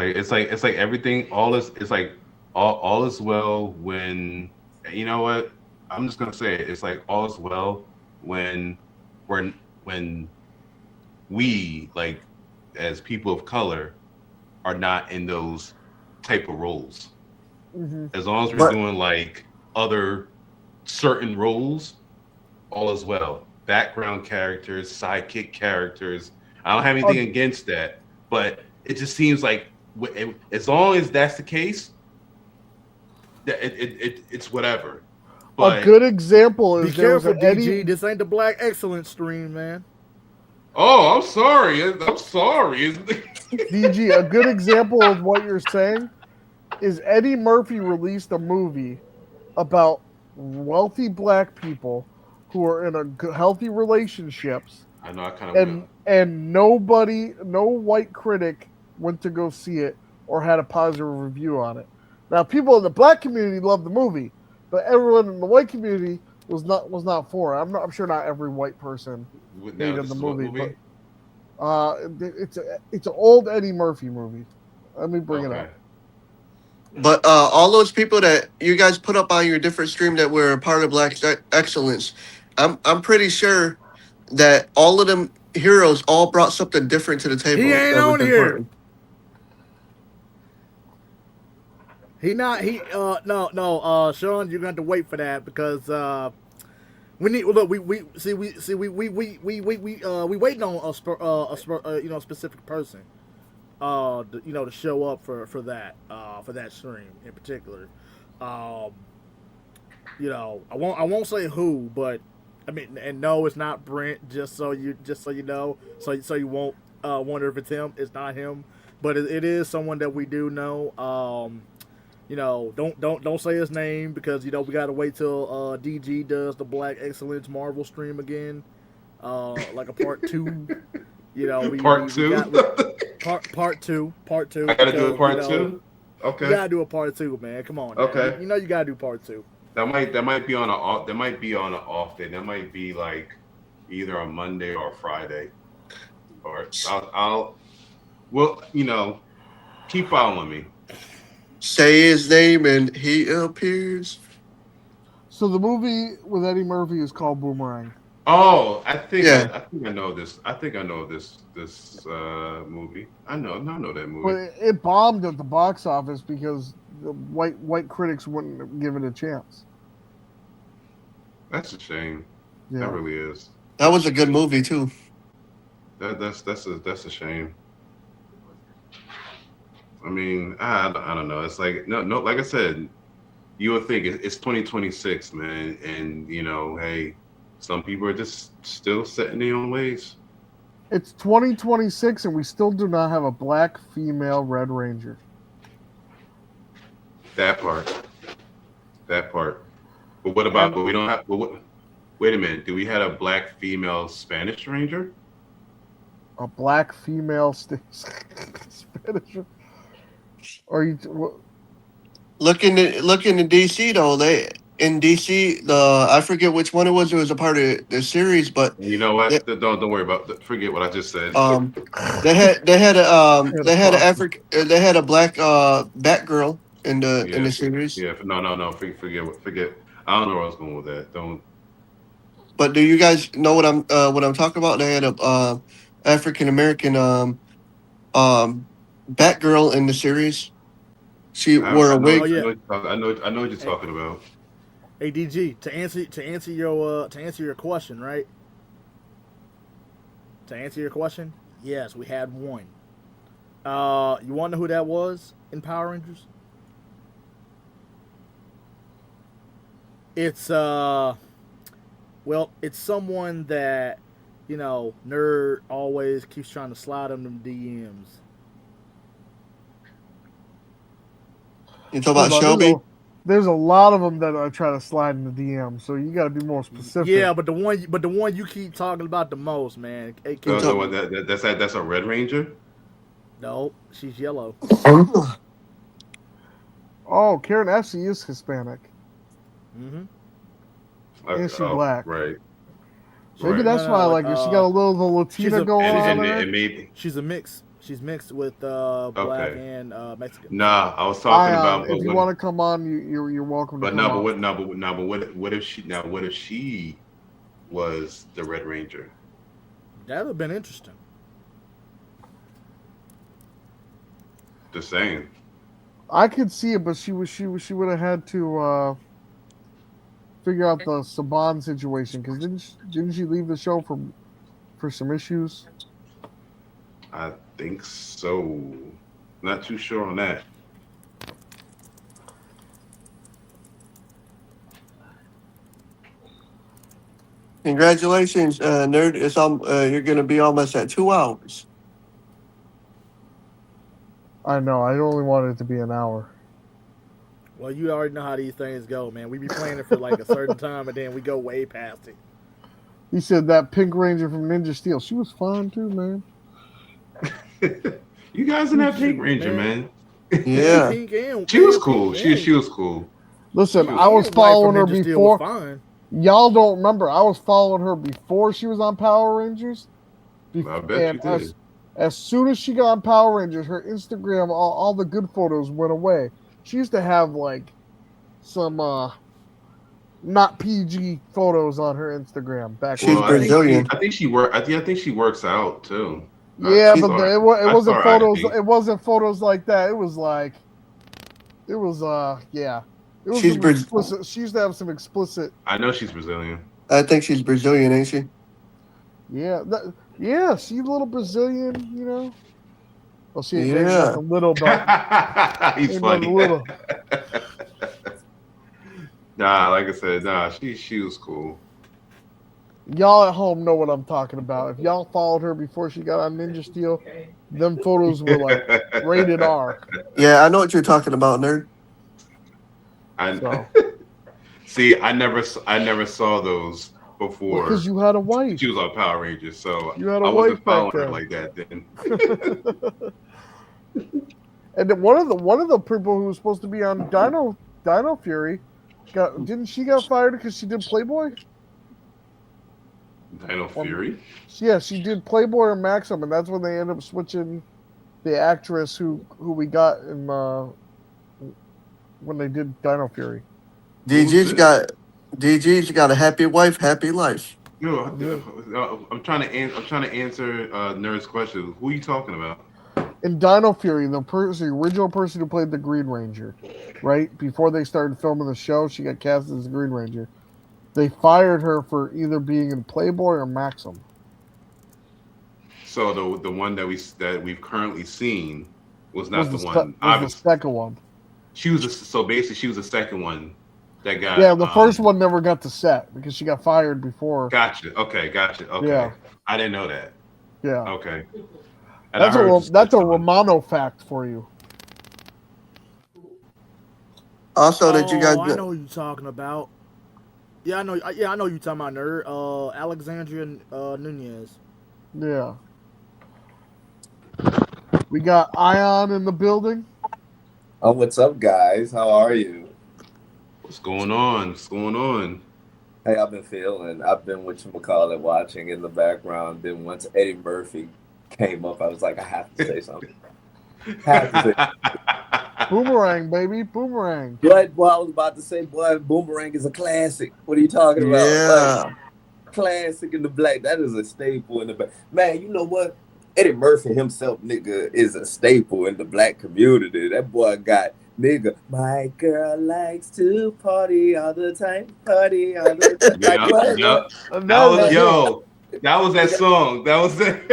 C: like everything. All is. It's like all is well when. You know what? I'm just gonna say it. It's like all is well when when we, like, as people of color, are not in those type of roles.
A: Mm-hmm.
C: As long as we're
B: but
C: doing like other certain roles, all is well. Background characters, sidekick characters. I don't have anything against that, but it just seems like as long as that's the case, that it's whatever. But
A: A good example
D: Be
A: is there was
D: careful,
A: an
D: DG.
A: Eddie.
D: This ain't the Black Excellence stream, man.
C: oh, I'm sorry. I'm sorry.
A: DG, a good example of what you're saying is Eddie Murphy released a movie about wealthy black people who are in healthy relationships,
C: I know. I kind of.
A: and no white critic went to go see it or had a positive review on it. Now, people in the black community loved the movie, but everyone in the white community was not for it. I'm sure not every white person hated the movie, but it's an old Eddie Murphy movie. Let me bring it up.
B: But all those people that you guys put up on your different stream that were part of Black Excellence, I'm pretty sure that all of them heroes all brought something different to the table
D: He ain't
B: that was
D: on here.
B: important.
D: He not he no Sean, you're gonna have to wait for that because we need look we waiting on a specific person to show up for that stream in particular. I won't say who, but I mean, and no, it's not Brent. Just so you know, so you won't wonder if it's him. It's not him, but it is someone that we do know. Don't say his name because we gotta wait till DG does the Black Excellence Marvel stream again, like a part 2.
C: Part two.
D: Part two.
C: I gotta do a part 2. Okay.
D: You gotta do a part 2, man. Come on.
C: Okay.
D: Man. You gotta do part 2.
C: That might be on a off. That might be on an off day. That might be like either a Monday or a Friday. Or I'll well, keep following me.
B: Say his name and he appears.
A: So the movie with Eddie Murphy is called Boomerang.
C: Oh, I think
B: Yeah.
C: I know this. I think I know this movie. I know that
A: But
C: movie.
A: it bombed at the box office because the white critics wouldn't give it a chance.
C: That's a shame. That
A: Yeah.
C: really is.
B: That was a good movie too.
C: That's a shame. I mean, I don't know. It's like no, like I said, you would think it's 2026, man, and hey, some people are just still set in their own ways.
A: It's 2026 and we still do not have a black female Red Ranger.
C: That part, that part. But what about?
A: And
C: But we don't have. But wait a minute. Do we have a black female Spanish Ranger?
A: a black female Spanish. Are you?
B: Looking in DC though, in DC I forget which one it was. It was a part of the series, but
C: You know
B: they,
C: what? Don't worry about. Forget what I just said.
B: they had they had a black Batgirl in
C: Yeah,
B: the series.
C: yeah. No. Forget. I don't know where I was going with that. Don't.
B: But do you guys know what I'm talking about? They had a African American Batgirl in the series. She wore a
C: I
D: Oh
B: wig.
D: yeah.
C: know. I know what you're
D: Hey,
C: talking about.
D: hey DG, to answer your question, right? To answer your question, yes, we had one. You want to know who that was in Power Rangers? It's well, it's someone that nerd always keeps trying to slide on them DMs.
B: You talk about
A: Hold on.
B: Shelby?
A: There's a lot of them that I try to slide in the DM. So you got to be more specific.
D: Yeah, but the one you keep talking about the most, man.
B: You
C: So
B: talk,
C: what? That's a Red Ranger.
D: No, she's yellow.
A: Oh, Karen Essie is Hispanic.
D: Mm-hmm.
A: And she
C: Oh,
A: black.
C: right,
A: Maybe
C: right.
A: that's why I
D: Like
A: like her. She got a little the Latina going
C: And
A: on
C: and
A: there.
C: and maybe
D: she's a mix. She's mixed with black
C: okay.
D: and Mexican.
C: Nah, I was talking
A: Ion,
C: about,
A: if you want to come on, you're welcome to
C: but
A: come
C: no, but
A: on.
C: what, no, but no, but what if she was the Red Ranger?
D: That would have been interesting.
C: Just saying.
A: I could see it, but she would have had to figure out the Saban situation because didn't she leave the show for some issues?
C: I think so. Not too sure on that.
B: Congratulations, nerd! It's you're gonna be almost at 2 hours.
A: I know. I only wanted it to be an hour.
D: Well, you already know how these things go, man. We be playing it for like a certain time, and then we go way past it.
A: He said that Pink Ranger from Ninja Steel. She was fine too, man.
C: You guys in that Pink
D: Shoot,
C: Ranger, man.
D: man,
B: Yeah,
D: Pink and
C: She was
D: man,
C: cool. She was cool.
A: Listen,
C: She was
A: I was
C: cool.
D: and White from
A: following her
D: Ninja Steel was
A: before.
D: fine.
A: Y'all don't remember? I was following her before she was on Power Rangers.
C: I bet
A: And
C: you did.
A: as soon as she got on Power Rangers, her Instagram, all the good photos went away. She used to have like some not PG photos on her Instagram back in
B: she's
C: Well,
A: the
C: I
A: day.
C: think
B: Brazilian.
C: she work. I think she works out too.
A: Yeah,
C: She's
A: but
C: all right.
A: it
C: I
A: wasn't
C: saw her
A: photos.
C: IG.
A: It wasn't photos like that. It was like it was yeah. It was
B: She's
A: some
B: Bra-
A: explicit. She used to have some explicit.
C: I know she's Brazilian.
B: I think she's Brazilian, ain't she?
A: Yeah, yeah. She's a little Brazilian, you know. Well, she ain't maybe
B: Yeah.
A: nothing little, but
C: He's
A: maybe
C: funny.
A: nothing little.
C: Nah, like I said, nah, she was cool.
A: Y'all at home know what I'm talking about. If y'all followed her before she got on Ninja Steel, them photos were like rated R.
B: Yeah, I know what you're talking about, nerd.
A: So
C: See, I never saw those before.
A: because you had a wife,
C: She was on Power Rangers, so
A: you had a
C: I
A: wife
C: wasn't
A: back
C: following her
A: then.
C: like that then.
A: And then one of the people who was supposed to be on Dino Fury Didn't she got fired because she did Playboy?
C: Dino Fury.
A: Yeah, she did Playboy or Maxim, and that's when they ended up switching the actress who we got in when they did Dino Fury.
B: DG's got a happy wife, happy life.
C: No, I'm trying to answer Nerd's question. Who are you talking about?
A: In Dino Fury, the original person who played the Green Ranger, right before they started filming the show, she got cast as the Green Ranger. They fired her for either being in Playboy or Maxim.
C: So the one that we've currently seen was not the one.
A: Was the second one.
C: She was basically she was the second one that got.
A: Yeah, the first one never got to set because she got fired before.
C: Gotcha. Okay. Yeah. I didn't know that.
A: Yeah.
C: Okay.
A: And that's a Romano fact for you.
B: Also, that you guys.
D: I know who you're talking about. Yeah, I know. Yeah, I know you're talking about, Nerd. Alexandria Nunez.
A: Yeah. We got Ien in the building.
E: Oh, what's up, guys? How are you?
C: What's going on?
E: Hey, I've been watching in the background. Then once Eddie Murphy came up, I was like, I have to say something.
A: Boomerang, baby, Boomerang.
E: But I was about to say, Boomerang is a classic. What are you talking about?
B: Yeah.
E: Classic in the black. That is a staple in the black. Man, you know what? Eddie Murphy himself, nigga, is a staple in the black community. That boy got, nigga, my girl likes to party all the time. Party all the time.
C: That was that song. That was it.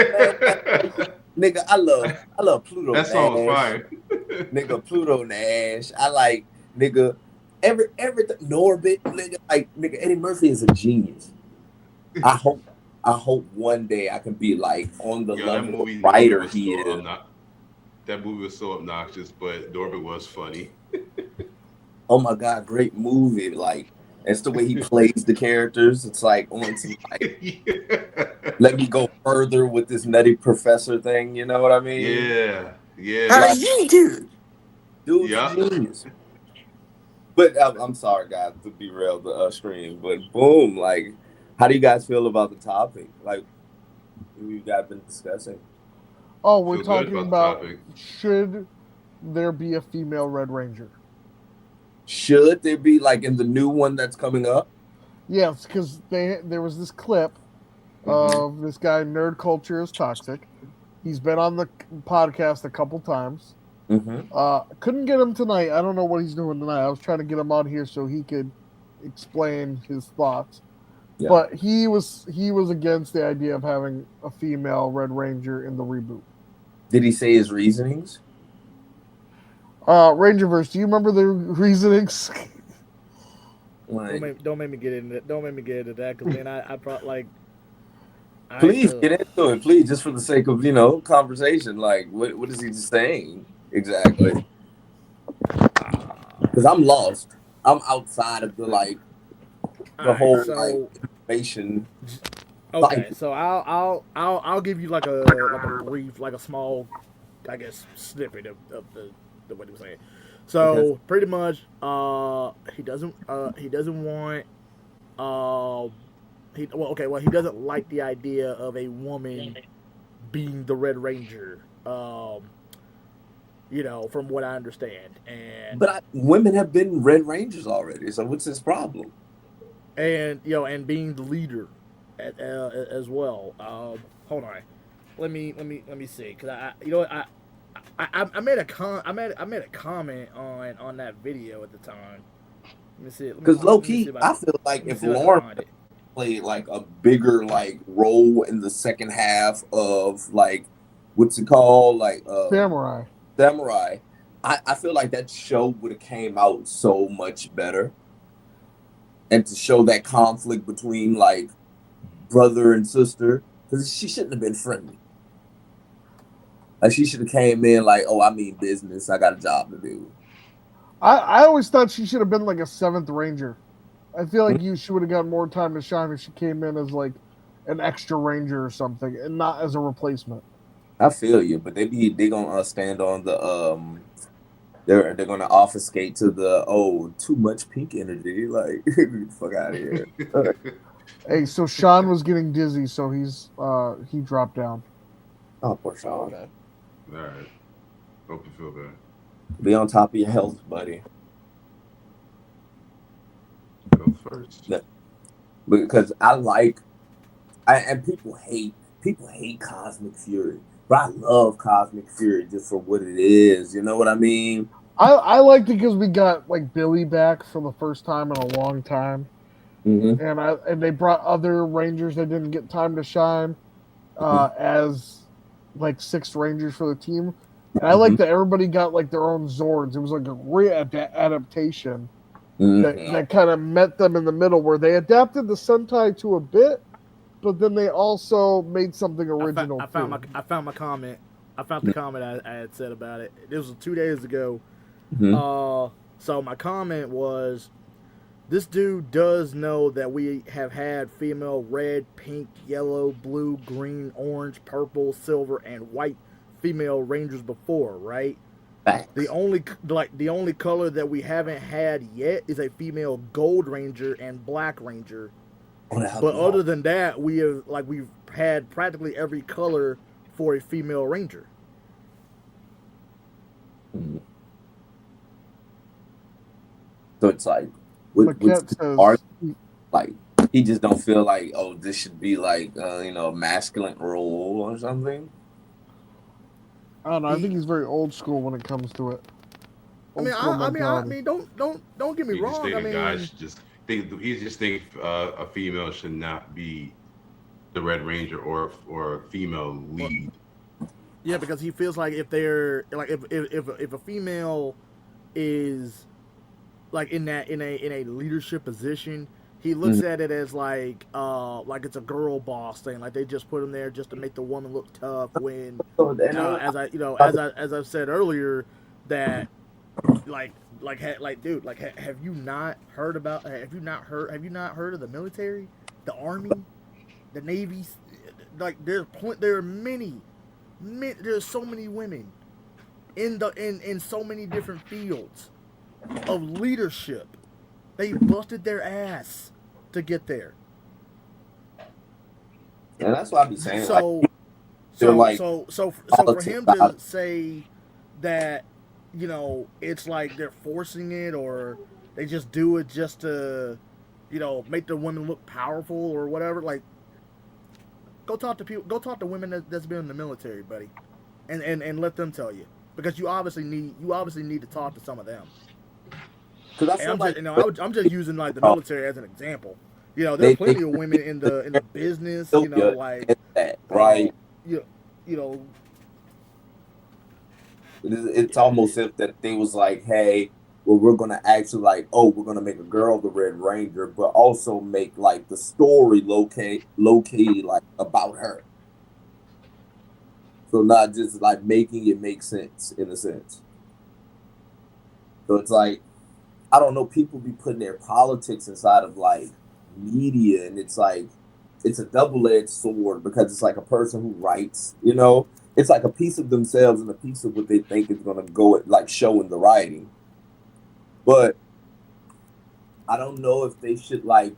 E: Nigga, I love Pluto
C: that
E: Nash.
C: song was fire.
E: Nigga, Pluto Nash. I like, nigga, everything. Norbit, nigga, like, nigga, Eddie Murphy is a genius. I hope one day I can be like on the level of writer he is.
C: That movie was so obnoxious, but Norbit was funny.
E: Oh my god, great movie! Like, it's the way he plays the characters. It's like on some like, let me go further with this nutty professor thing. You know what I mean?
C: Yeah.
E: Like,
B: dude.
E: Dude's genius. But I'm sorry, guys, to derail the stream. But boom, like, how do you guys feel about the topic? Like, you guys been discussing?
A: Oh, we're talking about should there be a female Red Ranger?
E: Should there be, like, in the new one that's coming up?
A: Yes, because there was this clip of this guy, Nerd Culture is Toxic. He's been on the podcast a couple times. Couldn't get him tonight. I don't know what he's doing tonight. I was trying to get him on here so he could explain his thoughts. Yeah. But he was against the idea of having a female Red Ranger in the reboot.
E: Did he say his reasonings?
A: Rangerverse, do you remember the reasonings?
D: Don't make me get into that. Don't make me get into that, because then I probably like.
E: Please get into it, please, just for the sake of conversation. Like, what is he saying exactly? Because I'm lost. I'm outside of the whole information.
D: Okay, so I'll give you like a brief, like a small, I guess, snippet of the what he was saying. So pretty much, he doesn't want he doesn't like the idea of a woman being the Red Ranger. From what I understand,
E: but women have been Red Rangers already. So what's his problem?
D: And and being the leader as well. Hold on, let me see, because I made a comment on that video at the time. Let me see.
E: Because low key, I feel like if Lauren played like a bigger role in the second half of what's it called, Samurai, I feel like that show would have came out so much better. And to show that conflict between brother and sister, because she shouldn't have been friendly. She should have came in oh, I mean business. I got a job to do.
A: I always thought she should have been a 7th Ranger. I feel like she would have got more time to shine if she came in as an extra Ranger or something, and not as a replacement.
E: I feel you, but they gonna stand on the they're gonna obfuscate to the too much pink energy. Like, get the fuck out of here.
A: Hey, so Sean was getting dizzy, so he dropped down.
E: Oh, poor Sean.
C: All right. Hope you feel better.
E: Be on top of your health, buddy.
C: Health first.
E: Because and people hate Cosmic Fury, but I love Cosmic Fury just for what it is. You know what I mean?
A: I liked it because we got like Billy back for the first time in a long time, and they brought other Rangers that didn't get time to shine as like 6 Rangers for the team. And I like that everybody got like their own Zords. It was like a great adaptation that kind of met them in the middle, where they adapted the Sentai to a bit, but then they also made something original.
D: I found my comment. I found the comment I had said about it. This was 2 days ago. So my comment was, this dude does know that we have had female red, pink, yellow, blue, green, orange, purple, silver, and white female Rangers before, right?
E: Facts.
D: The only color that we haven't had yet is a female Gold Ranger and Black Ranger. But other than that, we've had practically every color for a female Ranger.
E: So it's like, like, he just don't feel like, this should be like, a masculine role or something.
A: I don't know. I think he's very old school when it comes to it.
D: I mean, don't get me wrong. I mean,
C: guys he just think a female should not be the Red Ranger or a female lead.
D: Yeah, because he feels like if they're like if a female is like in a leadership position, he looks at it as like it's a girl boss thing. Like they just put him there just to make the woman look tough. When as I've said earlier, that dude, have you not heard of the military, the army, the navy? Like there are there's so many women in so many different fields of leadership. They busted their ass to get there.
E: And that's what I be saying.
D: So for him to say that, it's like they're forcing it, or they just do it just to, make the women look powerful or whatever. Like, go talk to women that's been in the military, buddy, and let them tell you, because you obviously need to talk to some of them. I'm just using like the military as an example. There's plenty of women in the business.
E: Right. It's almost if that they was like, hey, well, we're gonna actually we're gonna make a girl the Red Ranger, but also make like the story low key like about her. So not just like making it make sense in a sense. So it's like, I don't know, people be putting their politics inside of like media, and it's like, it's a double-edged sword, because it's like a person who writes, it's like a piece of themselves and a piece of what they think is going to go like show in the writing. But I don't know if they should like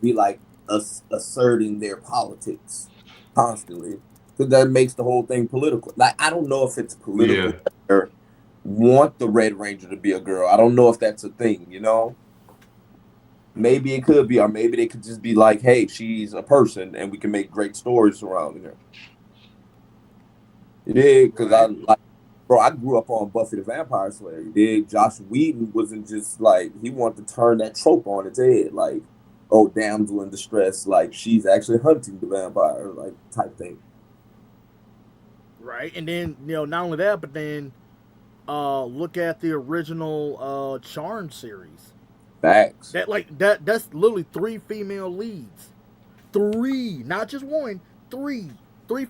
E: be like asserting their politics constantly, because that makes the whole thing political. Like, I don't know if it's political. Yeah. Want the Red Ranger to be a girl. I don't know if that's a thing, Maybe it could be, or maybe they could just be like, hey, she's a person and we can make great stories surrounding her. You dig? Because I grew up on Buffy the Vampire Slayer. You dig? Josh Whedon wasn't just like, he wanted to turn that trope on its head, like, damsel in distress, like she's actually hunting the vampire, like type thing.
D: Right, and then not only that, but then look at the original Charmed series.
E: Facts.
D: That's literally 3 female leads. 3, not just 1, 3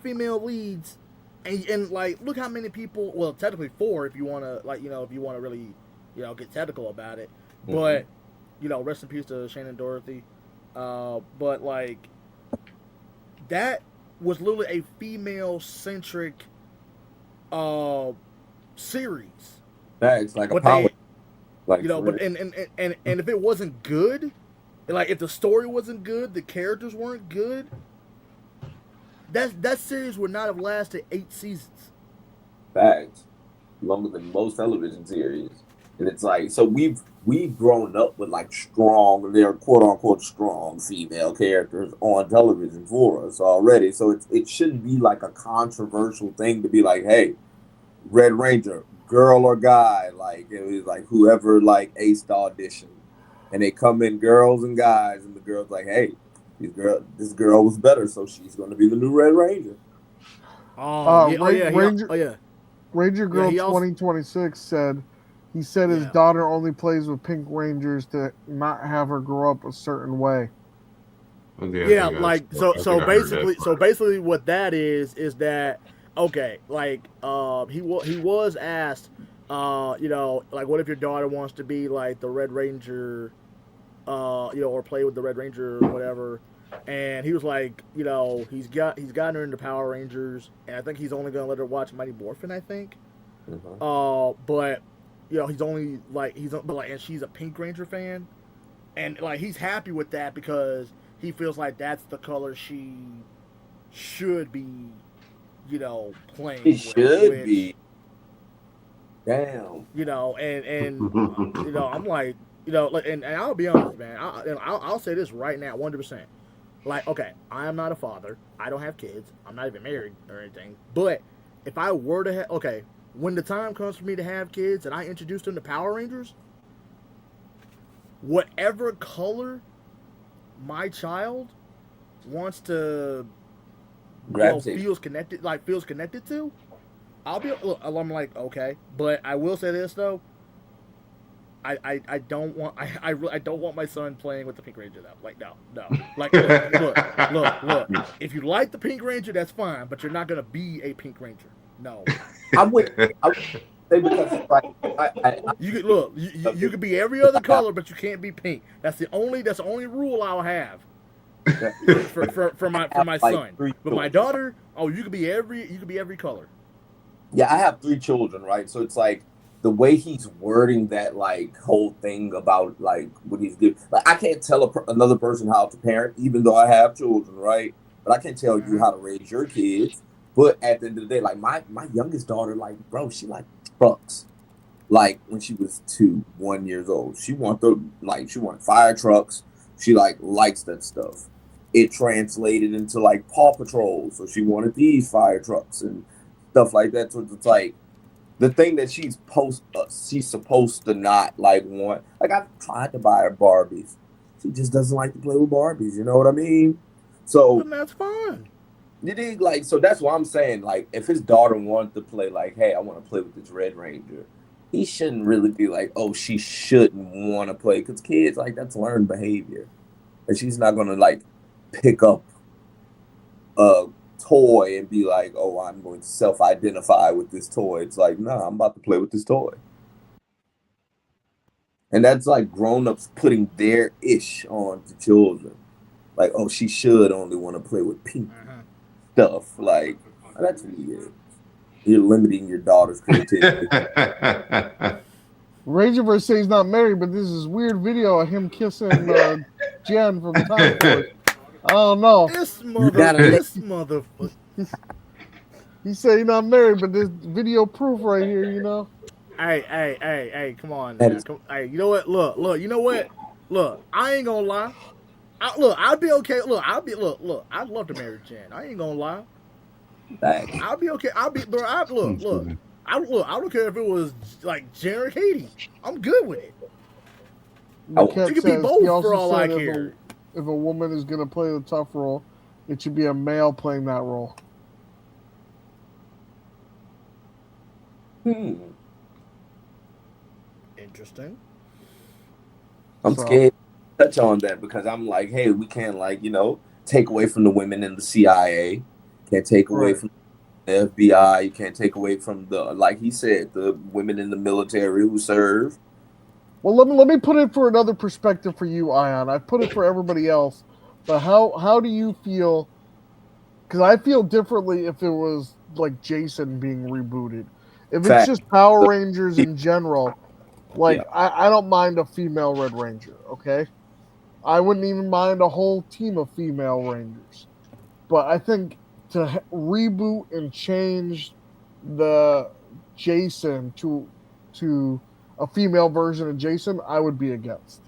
D: female leads, and like, look how many people. Well, technically 4 if you want to if you want to really get technical about it. But rest in peace to Shane and Dorothy. But like, that was literally a female centric series.
E: That's like a
D: But
E: power.
D: they,
E: Like
D: you know, but and if it wasn't good, like if the story wasn't good, the characters weren't good, that series would not have lasted 8 seasons.
E: facts. Longer than most television series. And it's like, so we've grown up with like strong, they're quote unquote strong female characters on television for us already. So it shouldn't be like a controversial thing to be like, hey, Red Ranger, girl or guy, like it was like whoever like aced the audition. And they come in girls and guys, and the girl's like, hey, this girl was better, so she's gonna be the new Red Ranger.
D: Oh yeah,
A: Ranger
D: yeah.
A: Girl
D: He also
A: 2026 said his daughter only plays with Pink Rangers to not have her grow up a certain way.
D: Yeah, like so basically what that is that okay, like he was asked you know, like what if your daughter wants to be like the Red Ranger you know, or play with the Red Ranger or whatever. And he was like, you know, he's gotten her into Power Rangers, and I think he's only gonna let her watch Mighty Morphin, I think. But you know, and she's a Pink Ranger fan, and like he's happy with that because he feels like that's the color she should be, you know, playing.
E: It should be. Damn.
D: You know, and you know, I'm like, you know, and I'll be honest, man. I'll say this right now, 100%. Like, okay, I am not a father. I don't have kids. I'm not even married or anything. But if I were to have, okay, when the time comes for me to have kids and I introduce them to Power Rangers, whatever color my child wants to, you know, feels connected to, I'm like, okay. But I will say this though. I don't want I don't want my son playing with the Pink Ranger though. Like no. Like look. If you like the Pink Ranger, that's fine, but you're not gonna be a Pink Ranger. No.
E: I would say because like
D: you could look. You could be every other color, but you can't be pink. That's the only rule I'll have for my son. But my daughter, you could be every color.
E: Yeah, I have 3 children, right? So it's like the way he's wording that like whole thing about like what he's doing. Like I can't tell another person how to parent, even though I have children, right? But I can tell you how to raise your kids. But at the end of the day, like my youngest daughter, like bro, she like trucks. Like when she was 1 year old, she wanted fire trucks. She like likes that stuff. It translated into like Paw Patrol, so she wanted these fire trucks and stuff like that. So it's like the thing that she's supposed to not like want. Like I've tried to buy her Barbies. She just doesn't like to play with Barbies. You know what I mean? So
D: and that's fine.
E: You dig? Like, so that's what I'm saying. Like, if his daughter wanted to play, like, hey, I want to play with this Red Ranger, he shouldn't really be like, oh, she shouldn't want to play. Because kids, like, that's learned behavior. And she's not going to, like, pick up a toy and be like, oh, I'm going to self-identify with this toy. It's like, nah, I'm about to play with this toy. And that's, like, grown-ups putting their ish on to children. Like, oh, she should only want to play with pink stuff. Like, that's weird. You're limiting your daughter's creativity.
A: Rangerverse says he's not married, but this is weird video of him kissing Jen from Time Force. I don't know.
D: This motherfucker.
A: He said he's not married, but there's video proof right here, you know?
D: Hey, come on. Hey, you know what? Look, you know what? Look, I ain't gonna lie. I'd be okay. Look, I'd love to marry Jen. I ain't gonna lie. I'll be okay. I don't care if it was like Jen or Katie. I'm good with it. It could be both for all I care.
A: If a woman is gonna play the tough role, it should be a male playing that role.
D: Interesting.
E: I'm scared to touch on that because I'm like, hey, we can't take away from the women in the CIA. Can't take away from the FBI. You can't take away from like he said, the women in the military who serve.
A: Well, let me put it for another perspective for you, Ien. I put it for everybody else, but how do you feel? Because I feel differently if it was like Jason being rebooted. If it's
E: Fact.
A: just Power Rangers in general, like
E: Yeah.
A: I don't mind a female Red Ranger, okay? I wouldn't even mind a whole team of female Rangers. But I think to reboot and change the Jason to a female version of Jason, I would be against.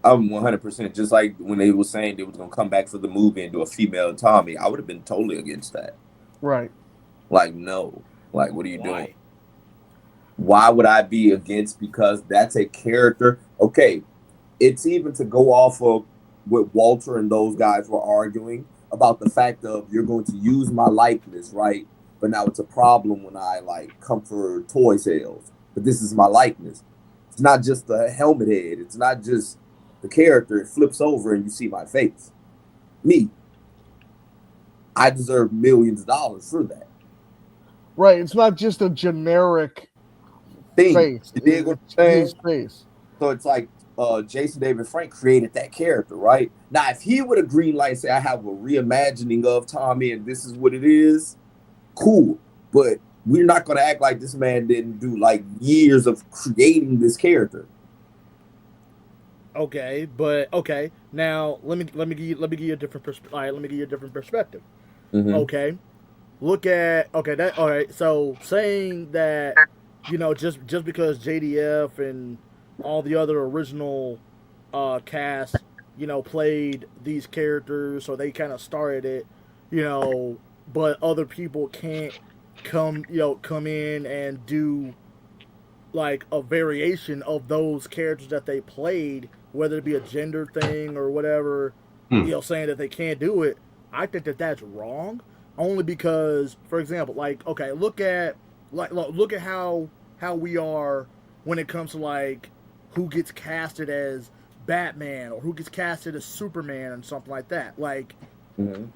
E: I'm 100% just like when they were saying they was gonna come back for the movie and do a female Tommy. I would have been totally against that.
A: Right.
E: Like, no. Like, what are you doing? Why would I be against? Because that's a character. Okay, it's even to go off of what Walter and those guys were arguing about the fact of you're going to use my likeness, right? But now it's a problem when I like come for toy sales. But this is my likeness. It's not just the helmet head. It's not just the character. It flips over and you see my face. Me. I deserve millions of dollars for that.
A: Right. It's not just a generic
E: thing.
A: face.
E: You dig what I'm saying? His face. So it's like Jason David Frank created that character, right? Now, if he would have greenlight say, I have a reimagining of Tommy and this is what it is, cool. But we're not going to act like this man didn't do like years of creating this character.
D: Okay, but okay. Now let me give you a different perspective. All right, let me give you a different perspective. Mm-hmm. Okay, look at that. All right, so saying that just because JDF and all the other original cast played these characters, so they kind of started it, but other people can't come in and do like a variation of those characters that they played, whether it be a gender thing or whatever, saying that they can't do it. I think that that's wrong, only because, for example, like, okay, look at how we are when it comes to like who gets casted as Batman or who gets casted as Superman and something like that. Like,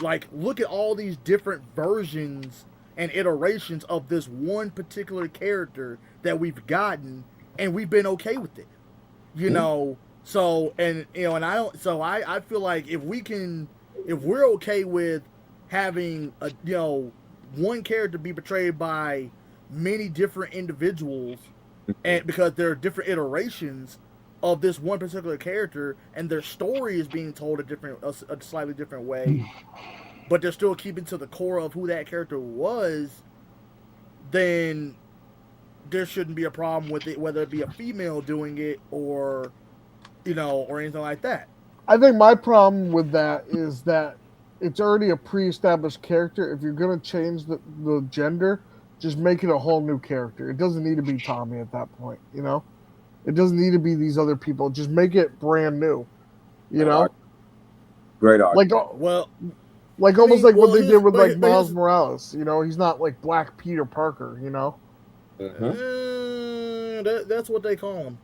D: like look at all these different versions and iterations of this one particular character that we've gotten, and we've been okay with it, So, and and I feel like if we're okay with having a one character be portrayed by many different individuals, and because there are different iterations of this one particular character, and their story is being told a slightly different way, but they're still keeping to the core of who that character was, then there shouldn't be a problem with it, whether it be a female doing it or or anything like that.
A: I think my problem with that is that it's already a pre-established character. If you're going to change the gender, just make it a whole new character. It doesn't need to be Tommy at that point, It doesn't need to be these other people. Just make it brand new,
E: Great art.
A: Like, almost like what they did with like Miles Morales. He's not like Black Peter Parker.
D: That's what they call him.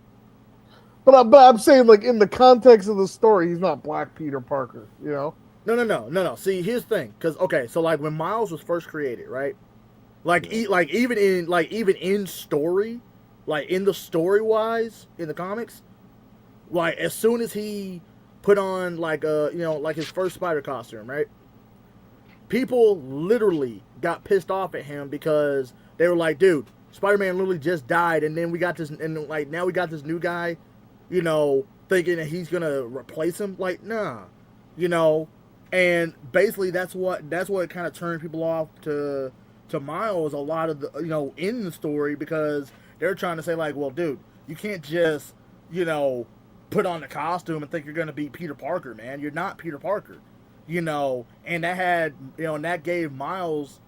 A: But I'm saying, like, in the context of the story, he's not Black Peter Parker. No.
D: See, here's the thing, because okay, so like when Miles was first created, right? Like, even in story, like in the story wise in the comics, like as soon as he put on like like his first spider costume, right? People literally got pissed off at him because they were like, dude, Spider-Man literally just died, and then we got this, and like now we got this new guy, thinking that he's gonna replace him. Like, nah, and basically that's what kind of turned people off to Miles a lot of the in the story, because they're trying to say like, well, dude, you can't just put on the costume and think you're gonna be Peter Parker, man. You're not Peter Parker. And that had, and that gave Miles,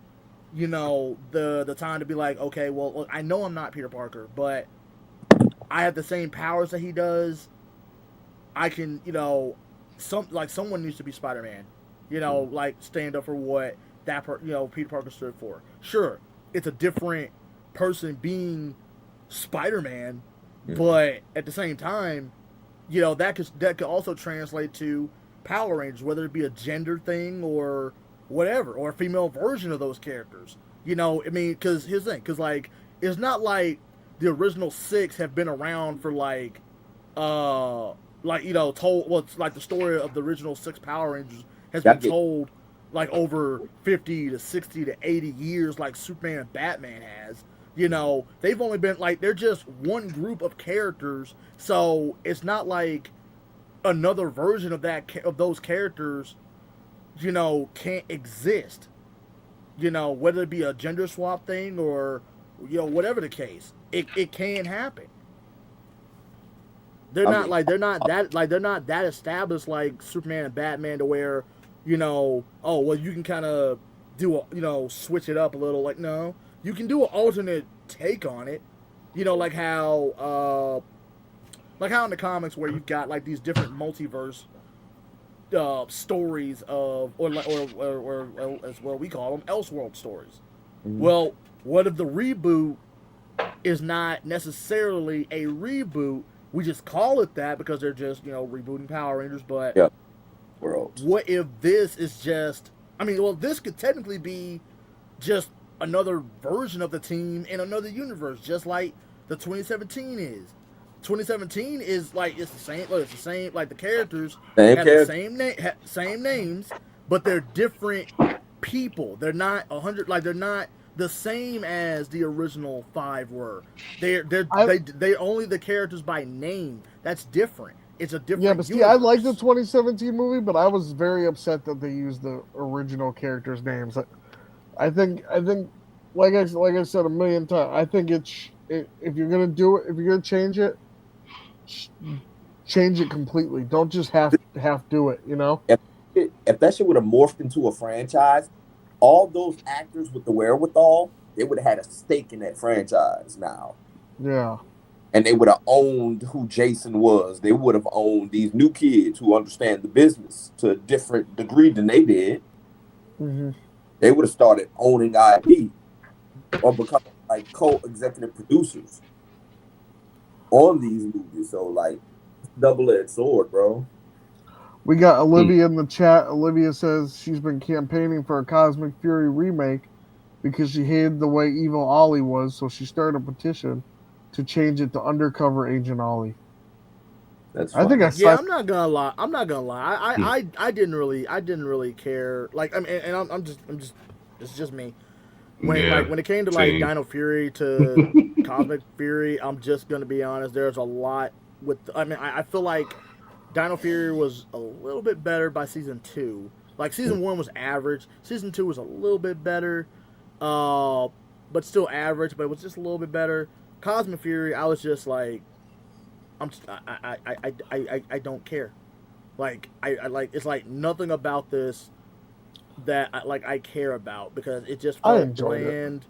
D: the time to be like, okay, well, look, I know I'm not Peter Parker, but I have the same powers that he does. I can, someone needs to be Spider-Man, like stand up for what that, Peter Parker stood for. Sure, it's a different person being Spider-Man, but at the same time, that could also translate to Power Rangers, whether it be a gender thing or whatever, or a female version of those characters. I mean, because here's the thing, because like it's not like the original 6 have been around for like told. Well, it's like the story of the original 6 Power Rangers has been told like over 50 to 60 to 80 years, like Superman and Batman has. You know, they've only been like they're just one group of characters, so it's not like another version of those characters, you know, can't exist. You know, whether it be a gender swap thing or you know whatever the case, it can happen. They're not that established like Superman and Batman to where, you know, oh well you can kind of do a, you know, switch it up a little. Like no, you can do an alternate take on it. You know, like how in the comics where you've got like these different multiverse stories of or as what we call them Elseworld stories. Mm-hmm. Well, what if the reboot is not necessarily a reboot? We just call it that because they're just, you know, rebooting Power Rangers. But
E: yep. World.
D: What if this is just? I mean, well, this could technically be just another version of the team in another universe, just like the 2017 is. 2017 is like it's the same. Look, it's the same. Like the characters have the same names, but they're different people. They're not 100. Like they're not the same as the original 5 were. They're only the characters by name. That's different. It's a different.
A: Yeah, but see, I like the 2017 movie, but I was very upset that they used the original characters' names. I think, like I said a million times, I think if you're gonna do it, if you're gonna change it completely. Don't just half do it. You know.
E: If that shit would have morphed into a franchise, all those actors with the wherewithal, they would have had a stake in that franchise now.
A: Yeah.
E: And they would have owned who Jason was. They would have owned these new kids who understand the business to a different degree than they did.
A: Mm-hmm.
E: They would have started owning IP or becoming like co-executive producers on these movies. So like, double-edged sword, bro.
A: We got Olivia in the chat. Olivia says she's been campaigning for a Cosmic Fury remake because she hated the way Evil Ollie was, so she started a petition to change it to Undercover Agent Ollie.
E: That's
D: funny. I'm not gonna lie. I didn't really care. Like I mean, and I'm just it's just me. When it came to like Dino Fury to Cosmic Fury, I'm just gonna be honest. There's a lot with. I feel like Dino Fury was a little bit better by season 2. Like season 1 was average. Season 2 was a little bit better, but still average. But it was just a little bit better. Cosmic Fury, I was just like, I don't care. Like I like it's like nothing about this that I care about because it just felt bland.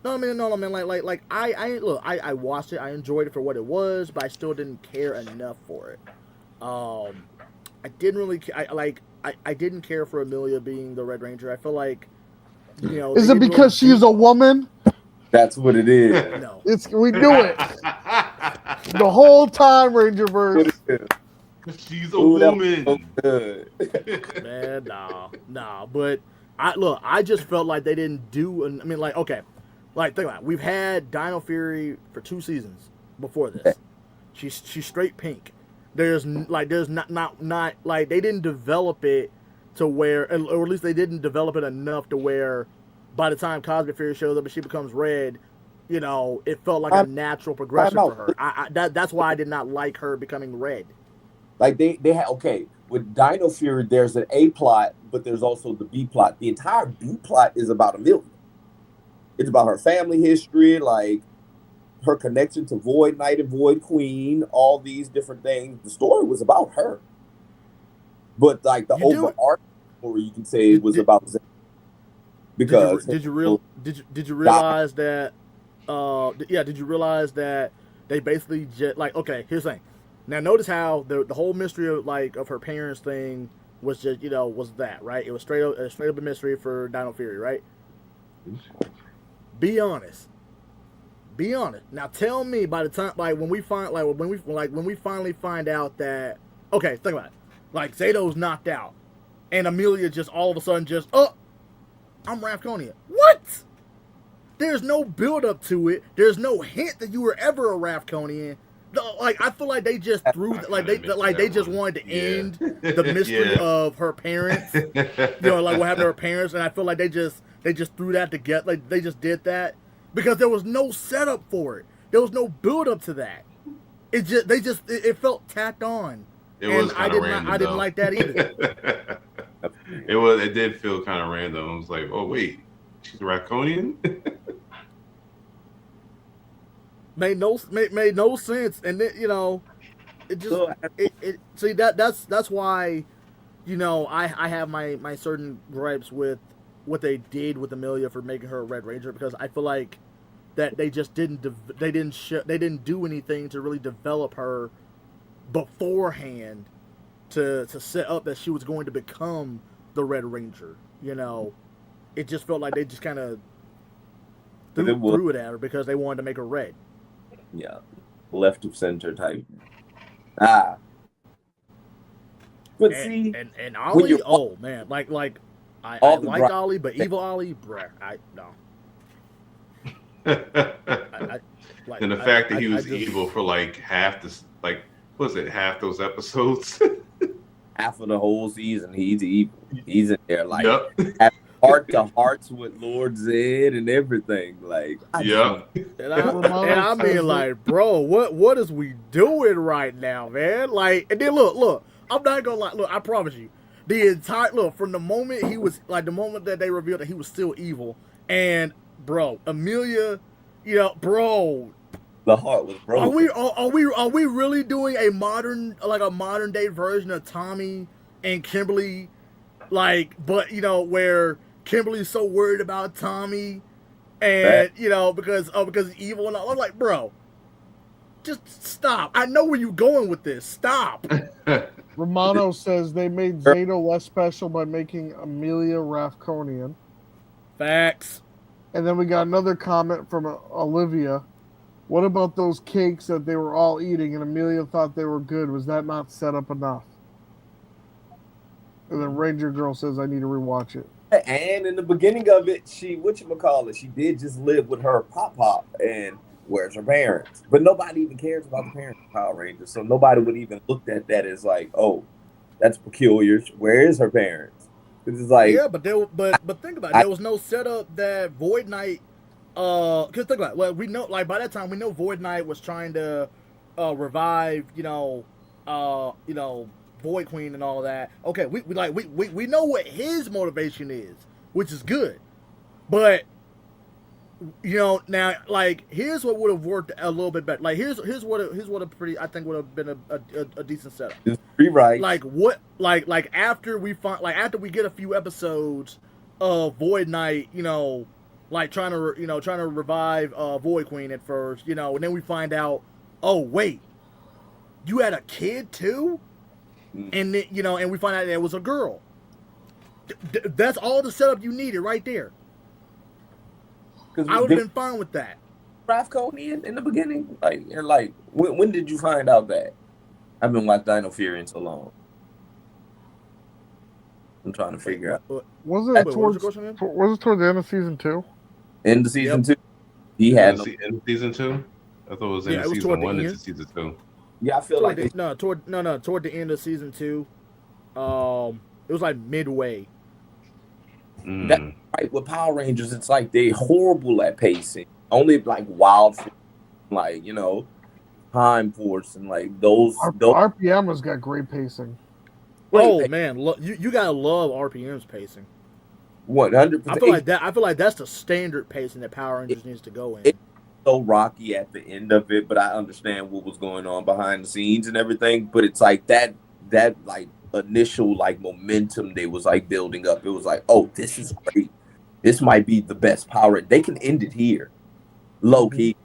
D: No, I mean like I watched it. I enjoyed it for what it was, but I still didn't care enough for it. I didn't really. I didn't care for Amelia being the Red Ranger. I feel like, you know.
A: Is it because she's a woman?
E: That's what it is.
D: No,
A: we knew it the whole time. Rangerverse.
C: She's a woman.
D: Man, nah. But I just felt like they didn't do. I mean, like, okay, like think about it. We've had Dino Fury for 2 seasons before this. She's straight pink. There's not like they didn't develop it to where, or at least they didn't develop it enough to where by the time Cosmic Fury shows up and she becomes red, you know, it felt like a natural progression for her. That's why I did not like her becoming red.
E: Like they had, okay, with Dino Fury, there's an A plot, but there's also the B plot. The entire B plot is about Amelia. It's about her family history, like her connection to Void Knight and Void Queen, all these different things. The story was about her. But like the overarching story, you can say it was about Zane. Because
D: did you realize that did you realize that they basically just like, okay, here's the thing. Now notice how the whole mystery of her parents thing was just, you know, was that, right? It was straight up a mystery for Dino Fury, right? Be honest. Now tell me by the time when we finally find out that, okay, think about it. Like Zato's knocked out and Amelia just all of a sudden just, I'm Ravkonian. What? There's no build up to it. There's no hint that you were ever a Ravkonian. Like I feel like they just threw they just wanted to end the mystery of her parents. You know, like what happened to her parents, and I feel like they just threw that together. Like they just did that. because there was no setup for it. There was no build up to that. It felt tacked on.
C: It was kind of random.
D: I didn't like that either.
C: It did feel kind of random. I was like, oh wait, she's a Raccoonian.
D: made no sense, and then, it just see that's why, I have my certain gripes with what they did with Amelia for making her a Red Ranger, because I feel like that they just didn't do anything to really develop her beforehand to set up that she was going to become the Red Ranger. It just felt like they just kind of threw it at her because they wanted to make her red.
E: Yeah, left of center type. But see,
D: and Ollie, oh man, I like Ollie, but evil Ollie, bruh, no.
C: And the fact that he was evil for like half this, like, was it half those episodes?
E: Half of the whole season, he's evil. He's in there like heart to hearts with Lord Zed and everything. Like,
D: and I mean, like, bro, what is we doing right now, man? Like, and then look, I'm not gonna lie. Look, I promise you, the entire from the moment he was like, the moment that they revealed that he was still evil, and bro, Amelia, bro,
E: the heart was broken.
D: Are we really doing a modern day version of Tommy and Kimberly, but where Kimberly's so worried about Tommy, and because he's evil, and I'm like, bro, just stop. I know where you're going with this. Stop.
A: Romano says they made Zato less special by making Amelia Rafconian.
D: Facts.
A: And then we got another comment from Olivia. What about those cakes that they were all eating and Amelia thought they were good? Was that not set up enough? And then Ranger Girl says, I need to rewatch it.
E: And in the beginning of it, she did just live with her pop, and where's her parents? But nobody even cares about the parents of Power Rangers, so nobody would even look at that as like, oh, that's peculiar. Where is her parents? It's like,
D: yeah, but think about it. There was no setup that Void Knight. Because think about it. Well, we know, by that time, we know Void Knight was trying to revive, Void Queen and all that. Okay, we know what his motivation is, which is good. But now, here's what would have worked a little bit better. Here's what I think would have been a decent setup.
E: Rewrite.
D: After we get a few episodes of Void Knight, trying to revive Void Queen at first, and then we find out, oh wait, you had a kid too, and then, and we find out it was a girl. That's all the setup you needed right there. I would have been fine with that.
E: Rafconian in the beginning, when did you find out that? I've been watching Dino Fury so long. I'm trying to figure out.
A: Was it towards the end of season 2?
E: End of season 2. He had
C: end of season 2. I thought it was in season 1 into season 2.
E: Yeah, I feel toward
D: toward the end of season 2. It was like midway.
E: That, right, with Power Rangers, it's like they horrible at pacing. Only Wild, Time Force and those.
A: RPM has got great pacing.
D: Oh man, you gotta love RPM's pacing.
E: 100%.
D: I feel like that's the standard pacing that Power Rangers needs to go in.
E: It's so rocky at the end of it, but I understand what was going on behind the scenes and everything. But it's like that initial momentum they was building up. It was like, oh, this is great. This might be the best Power. They can end it here, low key,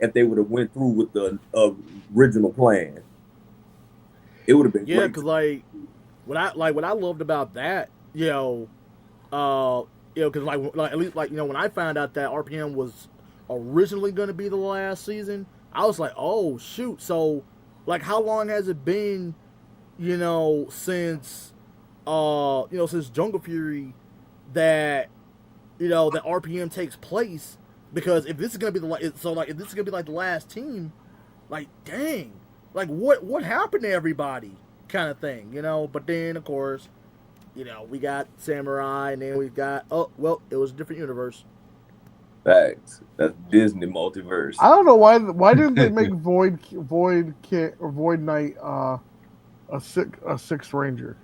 E: if they would have went through with the original plan. It would have been great.
D: Because what I loved about that, because at least when I found out that RPM was originally going to be the last season, I was like, oh shoot. So how long has it been, since Jungle Fury that that RPM takes place? Because if this is gonna be if this is gonna be the last team, dang, what happened to everybody, kind of thing, But then of course, we got Samurai, and then we've got it was a different universe.
E: Facts. That's Disney multiverse.
A: I don't know why didn't they make Void Knight a sixth Ranger?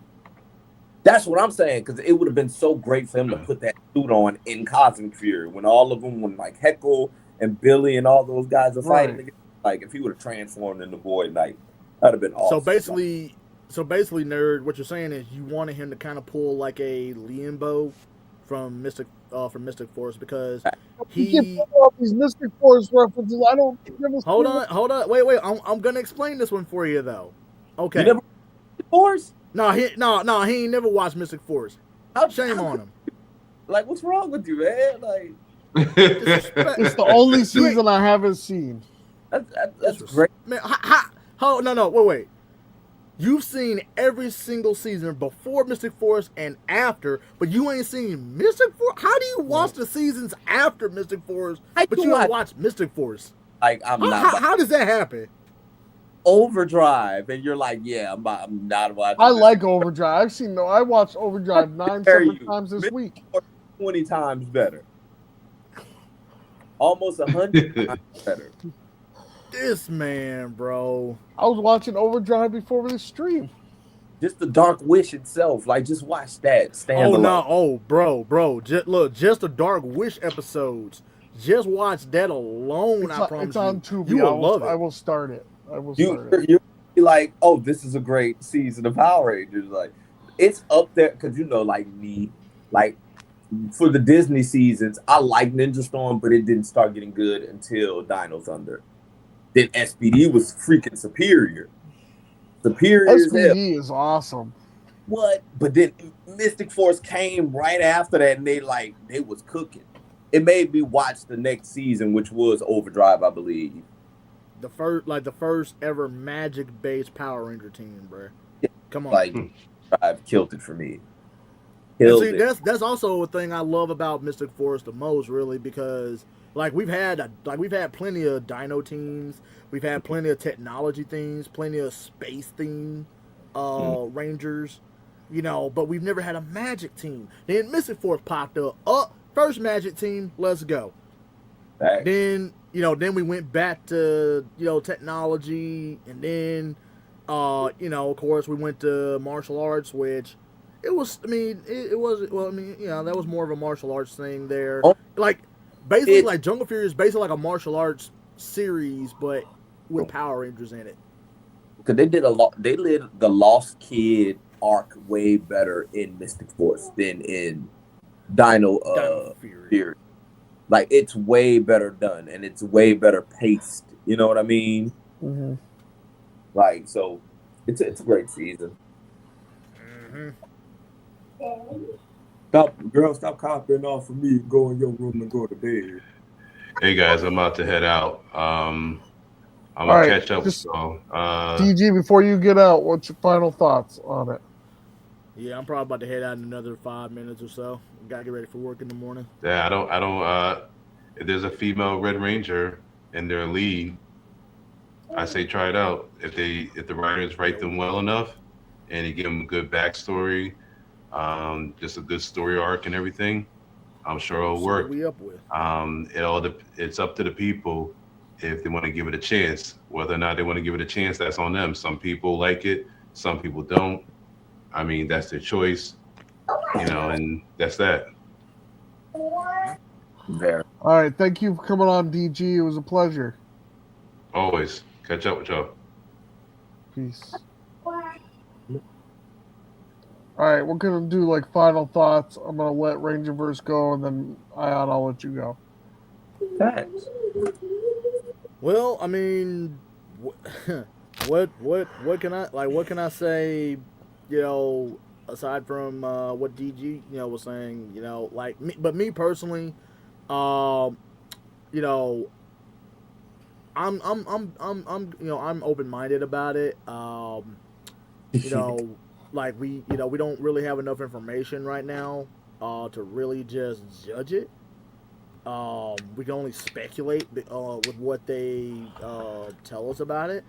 E: That's what I'm saying, because it would have been so great for him to put that suit on in Cosmic Fury when all of them, when like Heckle and Billy and all those guys are fighting together. Like if he would have transformed into Void Knight, that'd have been awesome.
D: So basically, nerd, what you're saying is you wanted him to kind of pull like a Lienbo from Mystic Force, because he
A: all these Mystic Force references. I don't.
D: Hold on, wait. I'm gonna explain this one for you though. Okay.
E: You never Force?
D: No, he ain't never watched Mystic Force. Shame on him.
E: Like, what's wrong with you, man? Like,
A: it's the only season I haven't seen.
E: That's great,
D: man. No, wait. You've seen every single season before Mystic Force and after, but you ain't seen Mystic Force. How do you watch the seasons after Mystic Force, but you don't watch Mystic Force?
E: Like,
D: how does that happen?
E: Overdrive, and you're like, yeah, I'm not watching.
A: I like Overdrive. I watched Overdrive 9 separate times this week.
E: 20 times better. Almost 100 times better.
D: This man, bro.
A: I was watching Overdrive before the stream.
E: Just the Dark Wish itself, like, just watch that.
D: Bro. Just the Dark Wish episodes. Just watch that alone. I promise
A: it's on Tubi.
D: You will love it.
A: I will start it.
E: You'll be like, oh, this is a great season of Power Rangers. Like, it's up there because like me, like for the Disney seasons, I like Ninja Storm, but it didn't start getting good until Dino Thunder. Then SPD was freaking superior.
A: SPD is awesome.
E: What? But then Mystic Force came right after that, and they was cooking. It made me watch the next season, which was Overdrive, I believe.
D: The first ever magic-based Power Ranger team, bro.
E: Yeah,
D: come on.
E: Like, Drive killed it for me.
D: That's also a thing I love about Mystic Force the most, really, because we've had plenty of Dino teams, we've had plenty of technology themes, plenty of space theme Rangers, but we've never had a magic team. Then Mystic Force popped up. First magic team, let's go.
E: Right.
D: Then we went back to technology, and then of course we went to martial arts, which that was more of a martial arts thing there. Jungle Fury is basically like a martial arts series, but with Power Rangers in it.
E: Because they did the Lost Kid arc way better in Mystic Force than in Dino Fury. Like, it's way better done, and it's way better paced. You know what I mean?
A: Mm-hmm.
E: Like, so it's a great season.
D: Mm-hmm.
E: Stop copying off of me. Go in your room and go to bed.
C: Hey guys, I'm about to head out. I'm gonna catch up with y'all.
A: DG, before you get out, what's your final thoughts on it?
D: Yeah, I'm probably about to head out in another 5 minutes or so. Gotta get ready for work in the morning.
C: Yeah, I don't. If there's a female Red Ranger in their lead, I say try it out. If the writers write them well enough, and you give them a good backstory, just a good story arc and everything, I'm sure it'll work.
D: We up with.
C: It's up to the people if they want to give it a chance. Whether or not they want to give it a chance, that's on them. Some people like it, some people don't. I mean, that's their choice, and that's that.
E: There.
A: All right, thank you for coming on, DG. It was a pleasure.
C: Always catch up with y'all.
A: Peace. All right, we're gonna do final thoughts. I'm gonna let Rangerverse go, and then I'll let you go.
E: Thanks.
D: Well, I mean, what can I say? Aside from what DG was saying, but me personally, I'm open-minded about it. We don't really have enough information right now to really just judge it. We can only speculate with what they tell us about it.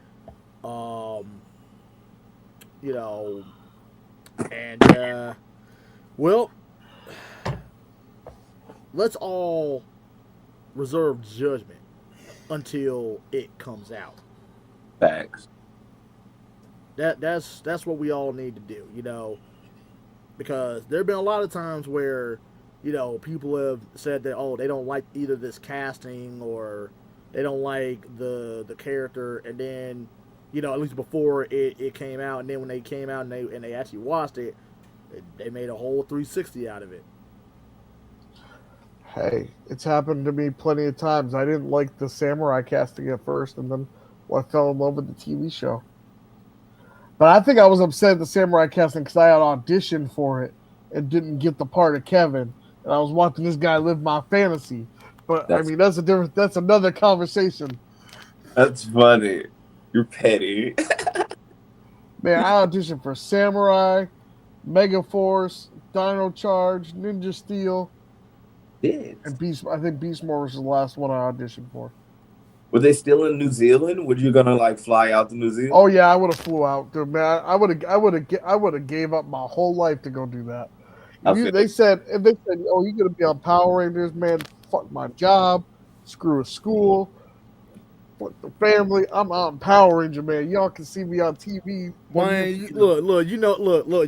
D: Let's all reserve judgment until it comes out.
E: Facts.
D: That's what we all need to do, because there have been a lot of times where, people have said that, oh, they don't like either this casting or they don't like the character, and then, at least before it came out, and then when they came out and they actually watched it, they made a whole 360 out of it.
A: Hey, it's happened to me plenty of times. I didn't like the samurai casting at first, and then I fell in love with the TV show. But I think I was upset at the samurai casting because I had auditioned for it and didn't get the part of Kevin, and I was watching this guy live my fantasy. But that's another conversation.
E: That's funny. You're petty.
A: Man, I auditioned for Samurai, Mega Force, Dino Charge, Ninja Steel. And Beast. I think Beast Morphers was the last one I auditioned for.
E: Were they still in New Zealand? Were you gonna fly out to New Zealand?
A: Oh yeah, I would have flew out, dude, man. I would have gave up my whole life to go do that. They said, oh, you're gonna be on Power Rangers, man. Fuck my job, screw a school, fuck the family. I'm on Power Ranger, man. Y'all can see me on TV.
D: Man, look,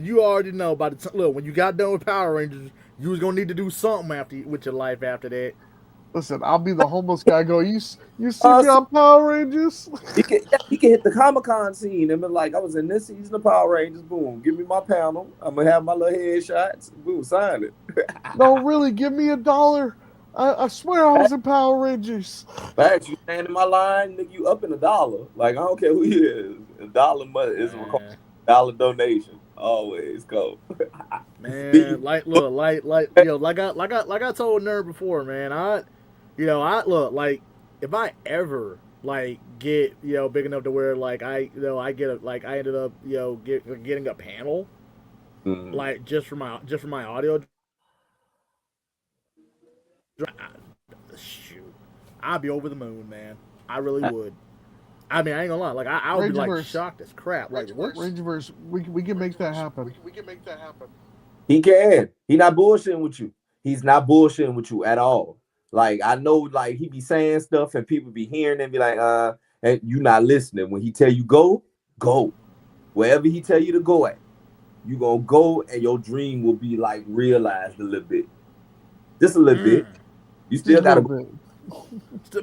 D: you already know by the time. Look, when you got done with Power Rangers, you was gonna need to do something with your life after that.
A: Listen, I'll be the homeless guy. Go, you see me on Power Rangers?
E: He can hit the Comic-Con scene and be like, I was in this season of Power Rangers. Boom, give me my panel. I'm gonna have my little headshots. Boom, sign it.
A: No, really, give me $1. I swear I was in Power Rangers.
E: Facts, you stand in my line, nigga, you up in $1. Like, I don't care who he is. $1 is a $1 donation. Always go.
D: Man, like I told Nerd before, man. I look, like, if I ever get big enough to where I ended up getting a panel, just for my audio. Shoot, I'd be over the moon, man. I really would. I mean, I ain't gonna lie. I would be shocked as crap.
A: Rangerverse, we can make that happen.
E: We can make that happen. He can. He not bullshitting with you. He's not bullshitting with you at all. I know, he be saying stuff and people be hearing and be like, and you not listening. When he tell you go, go. Wherever he tell you to go at, you gonna go and your dream will be realized a little bit. Just a little bit. You still gotta go.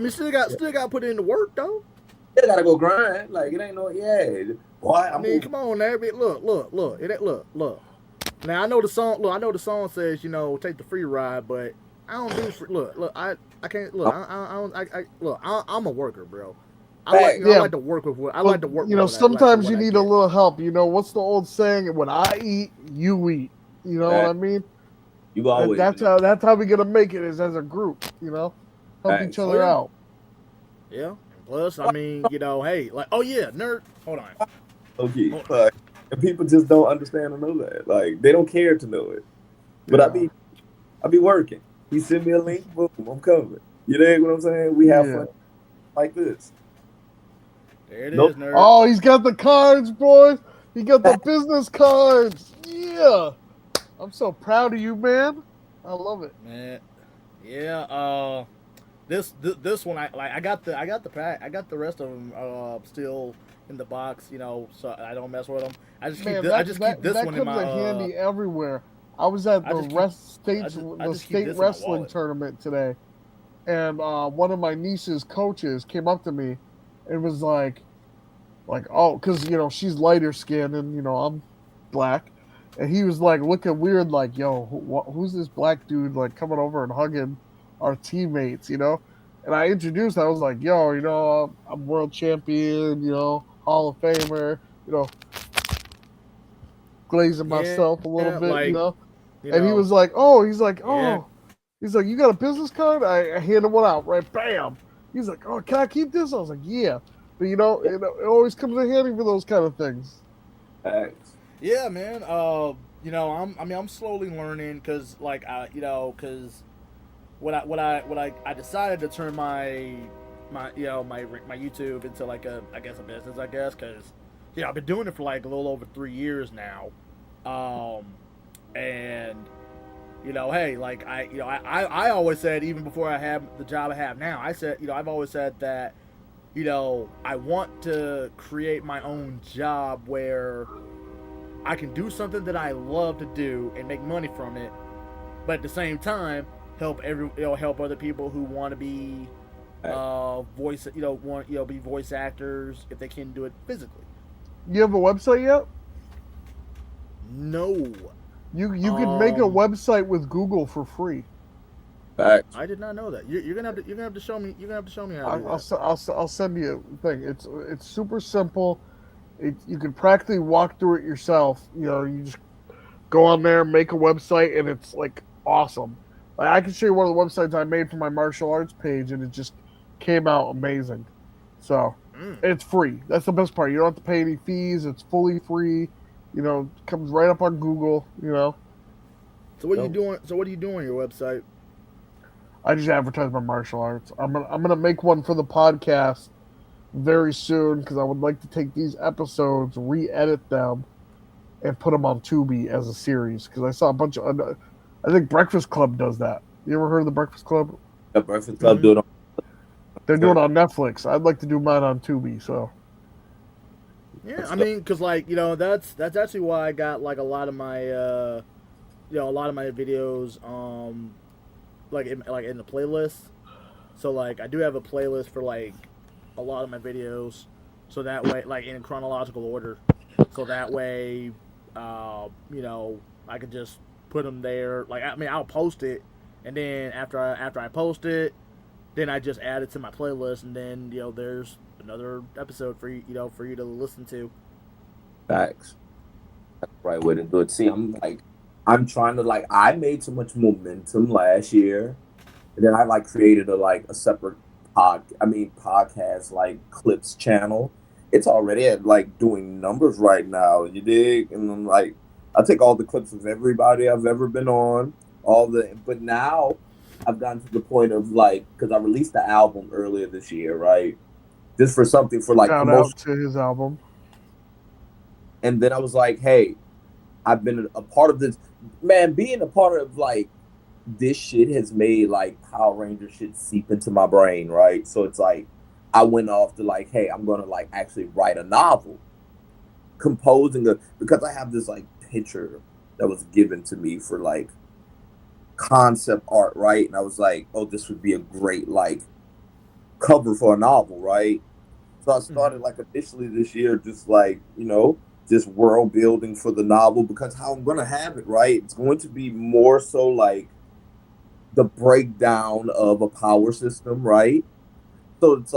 D: Still got to put in the work though.
E: Still gotta go grind. It ain't no boy.
D: Come on, there. Look. Now I know the song. Look, I know the song says take the free ride, but I don't do free. Look. I can't. Look, I'm a worker, bro. I like to work with what I like to work.
A: Sometimes you need a little help. What's the old saying? When I eat, you eat. You know what I mean?
E: You always.
A: That's how we gonna make it is as a group. Help each other out.
D: Yeah. Plus, I mean, hey, oh yeah, nerd. Hold on.
E: Okay. And people just don't understand or know that. They don't care to know it. But I be working. He sent me a link. Boom, I'm coming. You know what I'm saying? We have fun like this.
D: There it is, nerd.
A: Oh, he's got the cards, boys. He got the business cards. Yeah. I'm so proud of you, man. I love it,
D: man. Yeah. This one I got the pack. I got the rest of them still in the box. So I don't mess with them. I just keep this one in my. That comes
A: handy everywhere. I was at the state wrestling tournament today, and one of my niece's coaches came up to me and was like, oh, because she's lighter skinned and I'm black. And he was looking weird, yo, who's this black dude coming over and hugging our teammates, And I introduced, I was like, yo, I'm world champion, Hall of Famer, glazing myself a little bit, And he was like, oh, he's like, you got a business card? I handed one out, right? Bam. He's like, oh, can I keep this? I was like, yeah. But it always comes in handy for those kind of things.
E: Thanks.
D: Yeah, man. I'm slowly learning because, because what I decided to turn my YouTube into a business, because I've been doing it for a little over 3 years now, and hey, like I always said, even before I have the job I have now, I said, I've always said that, I want to create my own job where I can do something that I love to do and make money from it, but at the same time help other people who want to be voice want be voice actors if they can do it physically.
A: You have a website yet?
D: No.
A: You can make a website with Google for free.
E: Facts.
D: I did not know that. You're gonna have to show me. You're gonna have to show me how to do
A: that. I'll send you a thing. It's super simple. You can practically walk through it yourself. You just go on there, make a website, and it's like awesome. Like, I can show you one of the websites I made for my martial arts page, and it just came out amazing. So it's free. That's the best part. You don't have to pay any fees. It's fully free. It comes right up on Google.
D: So what are you doing? So what are you doing on your website?
A: I just advertise my martial arts. I'm gonna make one for the podcast very soon because I would like to take these episodes, re-edit them, and put them on Tubi as a series. Because I saw a bunch of, I think Breakfast Club does that. You ever heard of the Breakfast Club?
E: The Breakfast Club do it.
A: They're doing it on Netflix. I'd like to do mine on Tubi. So.
D: Yeah, I mean, because that's actually why I got like a lot of my videos like in the playlist. So like I do have a playlist for like a lot of my videos, so that way, like in chronological order, so that way I could just put them there. Like, I mean, I'll post it, and then after I post it, then I just add it to my playlist, and then there's another episode for you to listen to.
E: Facts. That's the right way to do it. See, I'm trying to I made so much momentum last year, and then I created a separate podcast clips channel. It's already at doing numbers right now. You dig? And I'm I take all the clips of everybody I've ever been on, but now I've gotten to the point of because I released the album earlier this year, right? Just for something for
A: shout out to his album.
E: And then I was like, hey, I've been a part of this. Man, being a part of this shit has made Power Ranger shit seep into my brain, right? So it's I went off to hey, I'm gonna actually write a novel, because I have this picture that was given to me for concept art, right? And I was oh, this would be a great cover for a novel, right? So I started initially this year, just just world building for the novel, because how I'm gonna have it, right? It's going to be more so the breakdown of a power system, right? So it's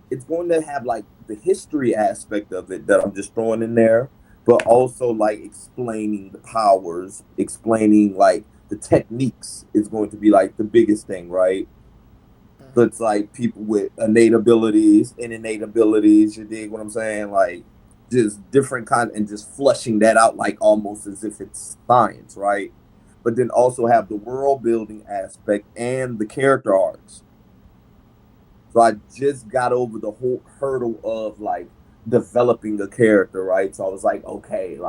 E: it's going to have the history aspect of it that I'm just throwing in there, but also explaining the powers, explaining the techniques is going to be the biggest thing, right? So it's people with innate abilities, you dig what I'm saying? Just different kind, and just fleshing that out almost as if it's science, right? But then also have the world building aspect and the character arcs. So I just got over the whole hurdle of developing a character, right? So I was okay,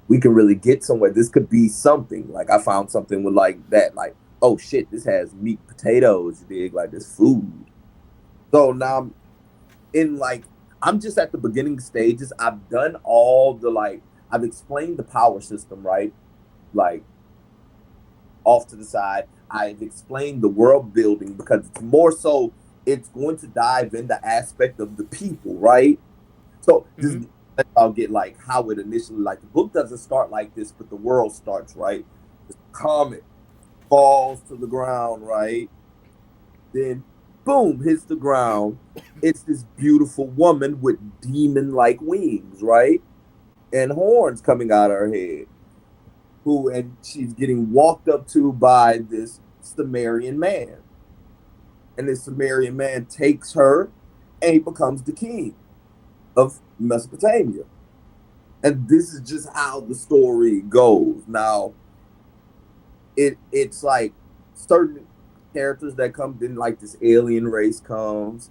E: we can really get somewhere. This could be something. I found something with that, oh shit, this has meat, potatoes, you dig, this food. So now I'm in I'm just at the beginning stages. I've done all the I've explained the power system, right? Off to the side. I've explained the world building, because it's more so it's going to dive in the aspect of the people, right? So just I'll get how it initially the book doesn't start like this, but the world starts, right? The comet falls to the ground, right? Then boom, hits the ground. It's this beautiful woman with demon-like wings, right? And horns coming out of her head. And she's getting walked up to by this Sumerian man. And this Sumerian man takes her, and he becomes the king of Mesopotamia. And this is just how the story goes. Now, it's certain characters that come, then this alien race comes,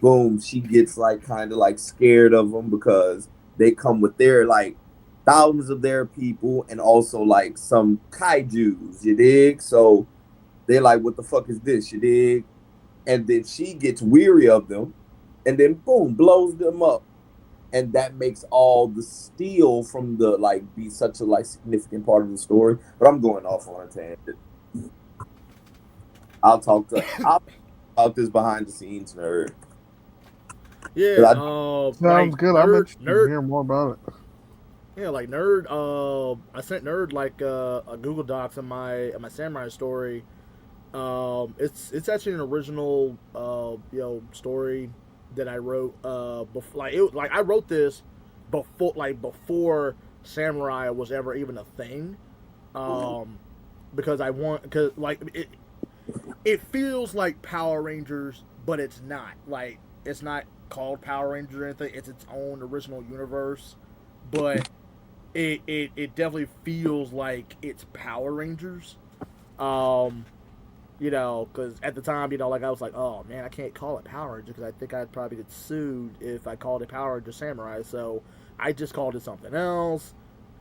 E: boom, she gets kind of scared of them, because they come with their thousands of their people and also like some kaijus, you dig? So they're like, what the fuck is this, you dig? And then she gets weary of them and then boom, blows them up. And that makes all the steel from the like be such a like significant part of the story. But I'm going off on a tangent. I'll talk about this behind the scenes nerd.
D: Yeah,
A: sounds
D: like
A: good. I'm interested to hear more about it.
D: Yeah, like Nerd. I sent Nerd like a Google Docs in my Samurai story. It's actually an original story that I wrote. Before, I wrote this before Samurai was ever even a thing. Because it feels like Power Rangers, but it's not. Like it's not called Power Rangers or anything. It's its own original universe, but it definitely feels like it's Power Rangers. Because at the time, like I was like, oh man, I can't call it Power Rangers because I think I'd probably get sued if I called it Power Rangers Samurai. So I just called it something else.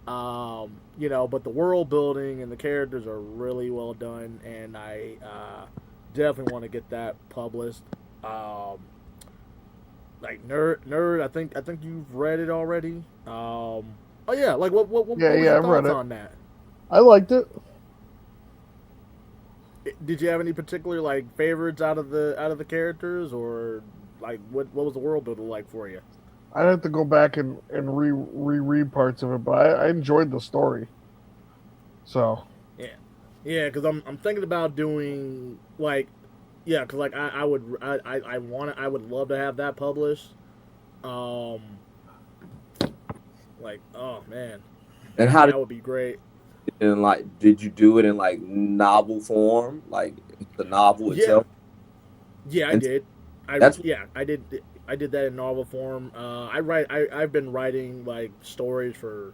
D: But the world building and the characters are really well done, and I definitely want to get that published. Like Nerd, I think you've read it already. Oh yeah, like what were your thoughts on that?
A: I liked it.
D: Did you have any particular like favorites out of the characters, or like what was the world building like for you?
A: I'd have to go back and reread parts of it, but I enjoyed the story. So
D: yeah, because I'm thinking about doing like because like I would love to have that published. Like oh man,
E: and how
D: that would be great.
E: And like, did you do it in like novel form, like the novel itself?
D: Yeah, I did. I did that in novel form. I've been writing like stories for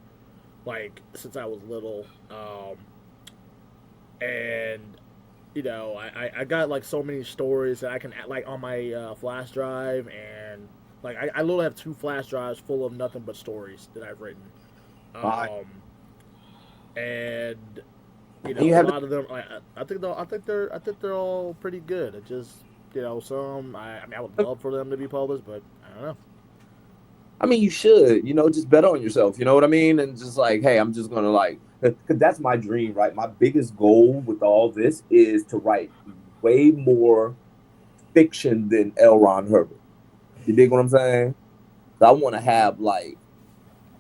D: like since I was little, and I got like so many stories that I can like on my flash drive, and like I literally have 2 flash drives full of nothing but stories that I've written. And a lot of them, I think they're all pretty good. It just some I would love for them to be published, but I don't know.
E: I mean, you should, just bet on yourself. You know what I mean? And just like, hey, I'm just gonna like, because that's my dream, right? My biggest goal with all this is to write way more fiction than L. Ron Hubbard. You dig what I'm saying? So I want to have like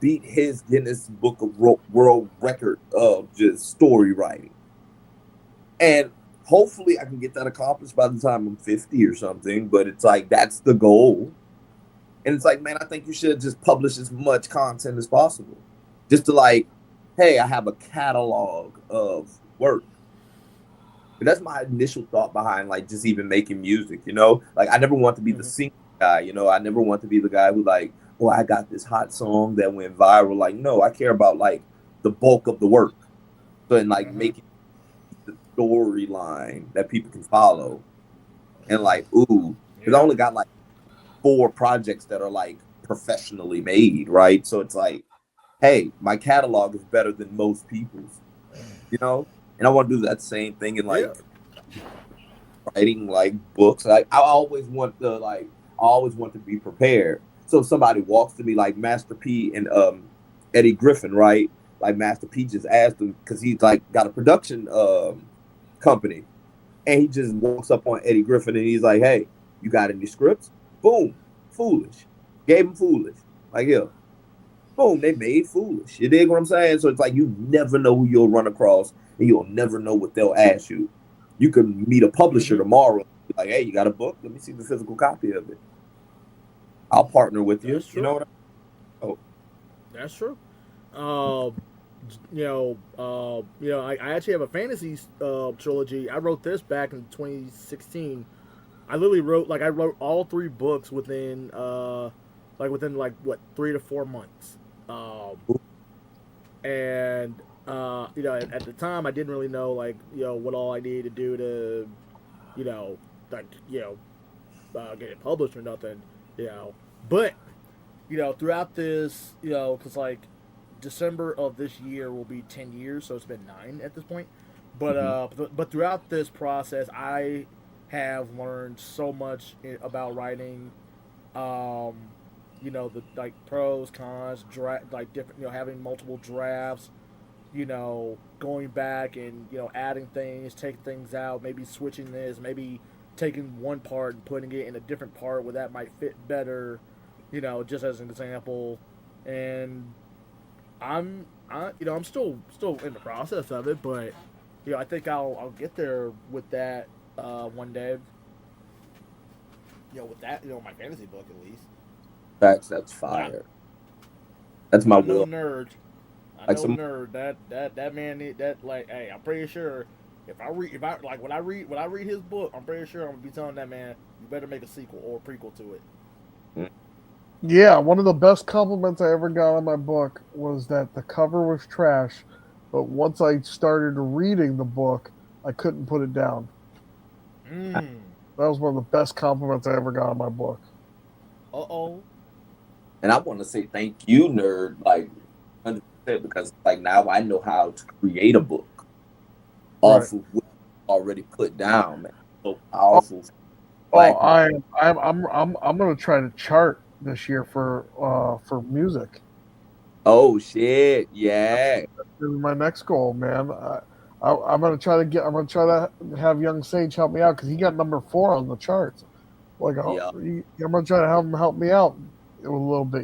E: beat his Guinness Book of World Record of just story writing. And hopefully I can get that accomplished by the time I'm 50 or something. But it's like, that's the goal. And it's like, man, I think you should just publish as much content as possible. Just to like, hey, I have a catalog of work. But that's my initial thought behind like just even making music, Like I never want to be the singer guy, I never want to be the guy who like, oh, I got this hot song that went viral. Like, no, I care about like the bulk of the work. So and like making the storyline that people can follow. And like, ooh, because I only got like 4 projects that are like professionally made, right? So it's like, hey, my catalog is better than most people's, And I want to do that same thing in like writing like books. Like I always want to be prepared. So if somebody walks to me like Master P and Eddie Griffin, right? Like Master P just asked him because he's like got a production company, and he just walks up on Eddie Griffin and he's like, "Hey, you got any scripts?" Boom, Foolish. Gave him Foolish. Like yeah, boom, they made Foolish. You dig what I'm saying? So it's like you never know who you'll run across, and you'll never know what they'll ask you. You could meet a publisher tomorrow, like, "Hey, you got a book? Let me see the physical copy of it." I'll partner with you. You know what
D: That's true. I actually have a fantasy trilogy. I wrote this back in 2016. I literally wrote all 3 books within 3 to 4 months. And at the time I didn't really know what all I needed to do to get it published or nothing. But throughout this, because like December of this year will be 10 years, so it's been 9 at this point. But throughout this process, I have learned so much about writing. Um, the like pros, cons, like different, having multiple drafts. Going back and adding things, taking things out, maybe switching this, maybe taking one part and putting it in a different part where that might fit better. Just as an example, and I'm still in the process of it, but I think I'll get there with that one day. With that, my fantasy book at least.
E: Facts, that's fire. That's my will.
D: Nerd. I know nerd. That man need that. Like, hey, I'm pretty sure if I when I read his book, I'm pretty sure I'm gonna be telling that man, you better make a sequel or a prequel to it.
A: Yeah, one of the best compliments I ever got on my book was that the cover was trash, but once I started reading the book, I couldn't put it down. That was one of the best compliments I ever got on my book.
E: And I want to say thank you, nerd, like 100%, because like now I know how to create a book off of what you already put down, man. So powerful.
A: I'm gonna try to chart this year for music.
E: Oh shit! Yeah,
A: that's my next goal, man. I'm gonna try to have Young Sage help me out because he got number 4 on the charts. Like, I'm gonna try to have him help me out a little bit.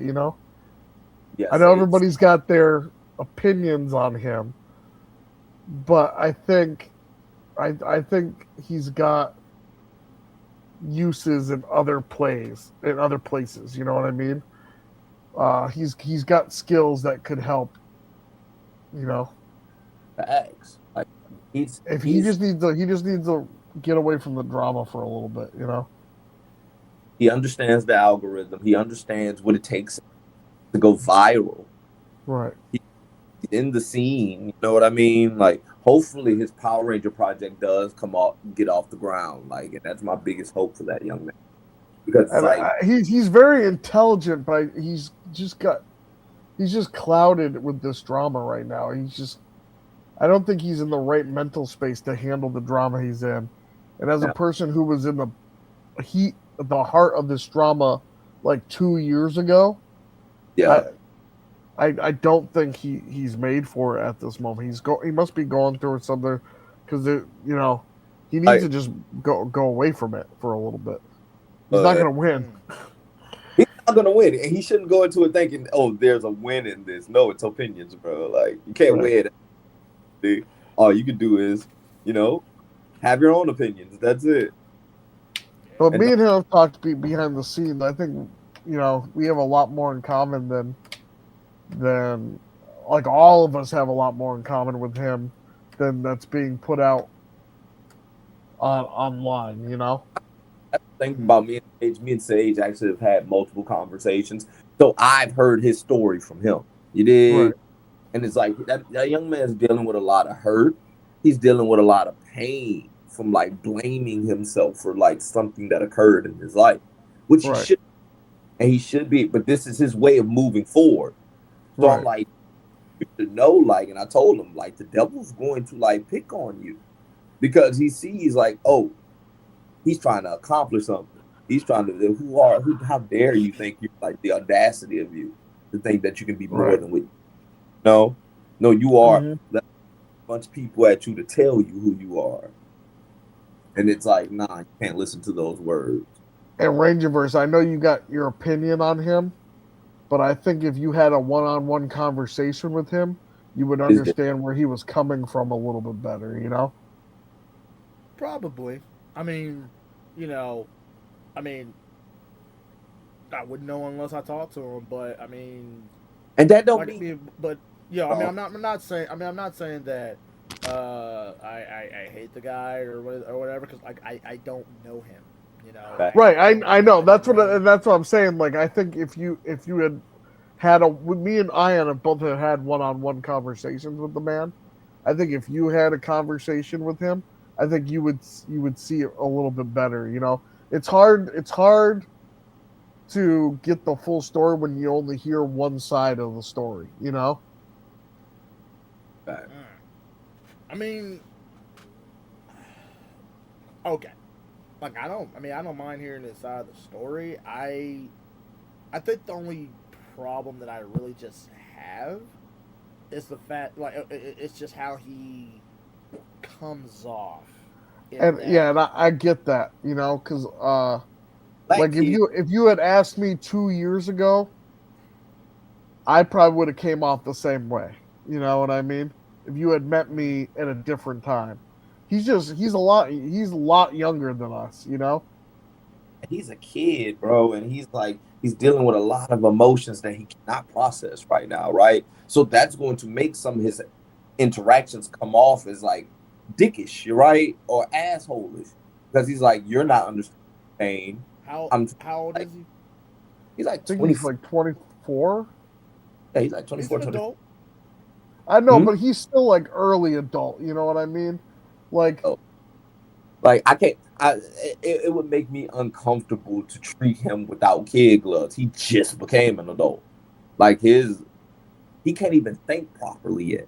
E: Yes,
A: I know everybody's got their opinions on him, but I think he's got uses in other places. You know what I mean? He's got skills that could help.
E: Facts. Like
A: he just needs to get away from the drama for a little bit.
E: He understands the algorithm. He understands what it takes to go viral.
A: Right.
E: He's in the scene. You know what I mean? Like, hopefully his Power Ranger project does get off the ground. Like, and that's my biggest hope for that young man. Because
A: he's very intelligent, but he's just clouded with this drama right now. I don't think he's in the right mental space to handle the drama he's in. And as a person who was in the heart of this drama like 2 years ago, I don't think he's made for it at this moment. He must be going through something because he needs to just go away from it for a little bit. He's not going to win.
E: He's not going to win, and he shouldn't go into it thinking, "Oh, there's a win in this." No, it's opinions, bro. Like, you can't win. All you can do is, have your own opinions. That's it.
A: But me and him have talked behind the scenes. I think, we have a lot more in common than like all of us have a lot more in common with him than that's being put out online.
E: That's the thing about me and Sage actually have had multiple conversations. So I've heard his story from him. You did. Right. And it's like that young man's dealing with a lot of hurt. He's dealing with a lot of pain from like blaming himself for like something that occurred in his life, which he should be. But this is his way of moving forward. So I'm like, you should know, like, and I told him, like, the devil's going to like pick on you because he sees like, oh, he's trying to accomplish something. He's trying to how dare you think you're like the audacity of you to think that you can be more than what you. No, you are. Let a bunch of people at you to tell you who you are. And it's like, nah, you can't listen to those words.
A: And Rangerverse, I know you got your opinion on him, but I think if you had a one-on-one conversation with him, you would understand where he was coming from a little bit better,
D: Probably. I mean, I wouldn't know unless I talked to him, but I mean,
E: and that don't mean.
D: But I'm not saying that I hate the guy or whatever because like I don't know him.
A: Right, I know that's what I'm saying. Like, I think if you had me and Ien have both had one-on-one conversations with the man. I think if you had a conversation with him, I think you would see it a little bit better. It's hard to get the full story when you only hear one side of the story.
D: I mean, okay. Like I don't mind hearing this side of the story. I think the only problem that I really just have is the fact, like, it's just how he comes off.
A: And yeah, and I get that, you know, because like if you had asked me 2 years ago, I probably would have came off the same way. You know what I mean? If you had met me at a different time, he's a lot younger than us. You know,
E: he's a kid, bro, and he's dealing with a lot of emotions that he cannot process right now, right? So that's going to make some of his interactions come off as like dickish, right, or assholeish, because he's like, you're not understanding pain.
D: How old is he?
E: He's like
A: 20. He's like 24.
E: Yeah, he's like 24,
D: he's an adult.
A: I know, but he's still like early adult. You know what I mean? Like,
E: I can't. It would make me uncomfortable to treat him without kid gloves. He just became an adult. Like he can't even think properly yet.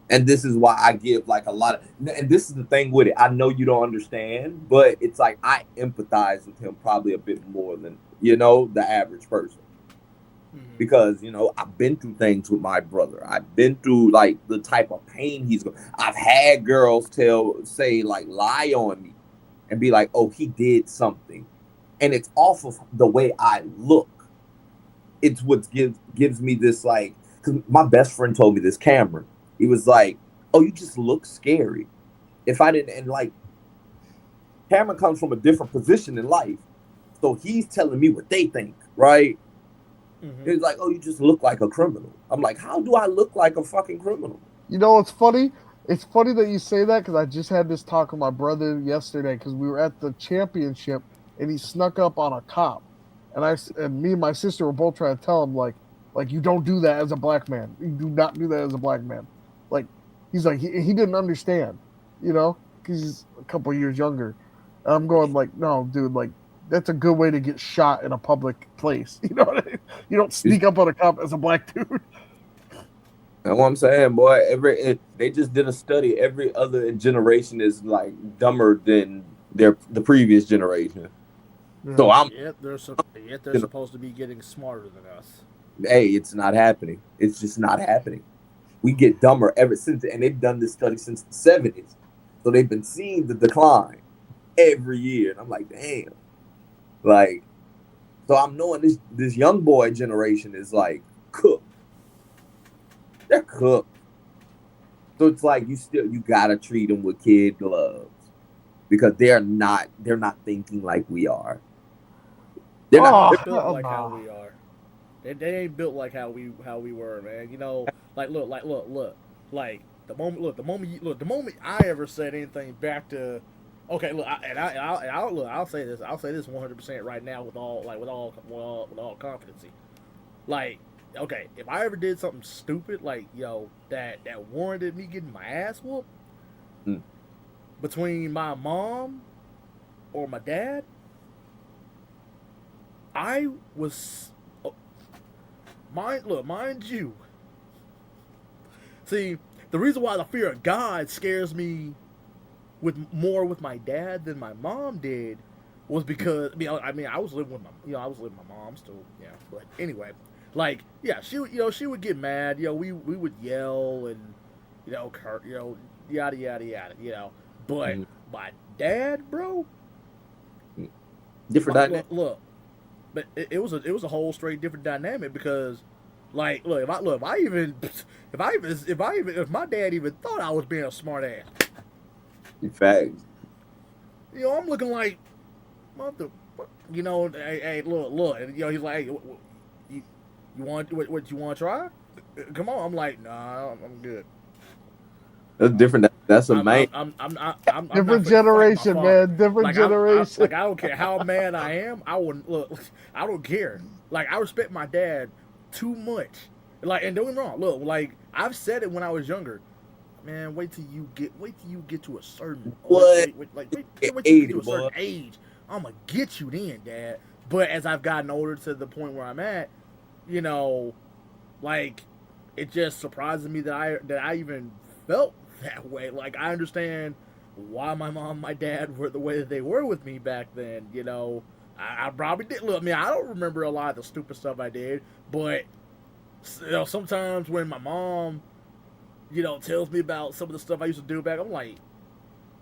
E: And this is why I give like a lot of, and this is the thing with it. I know you don't understand, but it's like I empathize with him probably a bit more than, you know, the average person. Because, you know, I've been through things with my brother. I've been through like the type of pain he's going. I've had girls say like lie on me and be like, oh, he did something. And it's off of the way I look. It's what gives me this, like, because my best friend told me this, Cameron. He was like, oh, you just look scary. If I didn't, and like, Cameron comes from a different position in life. So he's telling me what they think, right? It's like, oh, you just look like a criminal. I'm like, how do I look like a fucking criminal?
A: You know, it's funny. It's funny that you say that because I just had this talk with my brother yesterday because we were at the championship and he snuck up on a cop, and me and my sister were both trying to tell him like you don't do that as a black man. You do not do that as a black man. Like he's like he didn't understand, you know, because he's a couple years younger. And I'm going like, no, dude, like. That's a good way to get shot in a public place. You know what I mean? You don't sneak up on a cop as a black dude.
E: That's what I'm saying, boy. They just did a study. Every other generation is like dumber than the previous generation. So
D: they're supposed to be getting smarter than us.
E: Hey, it's not happening. It's just not happening. We get dumber ever since, and they've done this study since the 70s. So they've been seeing the decline every year, and I'm like, damn. Like, so I'm knowing this young boy generation is like cooked. They're cooked. So it's like you gotta treat them with kid gloves because they're not thinking like we are. They're not
D: built like how we are. They ain't built like how we were, man. You know, like look, like the moment I ever said anything back to. Okay, look, I'll say this. I'll say this 100% right now with all confidence. Like, okay, if I ever did something stupid, like that warranted me getting my ass whooped between my mom or my dad, I was mind you. See, the reason why the fear of God scares me with my dad than my mom did was because I was living with my mom still, yeah. But anyway, like, yeah, she would get mad, we would yell and yada yada yada, but my dad, bro,
E: different dynamic.
D: Look, but it was a whole straight different dynamic because, like, if my dad even thought I was being a smart ass.
E: In fact,
D: I'm looking like, mother, hey, look, and he's like, you want what you want to try? Come on, I'm like, nah, I'm good.
E: That's different. That's a man.
D: I'm
A: different generation, man. Different generation.
D: Like I don't care how mad I am. I wouldn't look. I don't care. Like I respect my dad too much. Like, and don't get me wrong. Look, like I've said it when I was younger. Man, wait till you get to a certain wait till you get to a certain age. I'm gonna get you then, Dad. But as I've gotten older to the point where I'm at, like it just surprises me that I even felt that way. Like I understand why my mom and my dad were the way that they were with me back then. You know, I probably did. Look, I mean, I don't remember a lot of the stupid stuff I did, but you know, sometimes when my mom, you know, tells me about some of the stuff I used to do back, I'm like,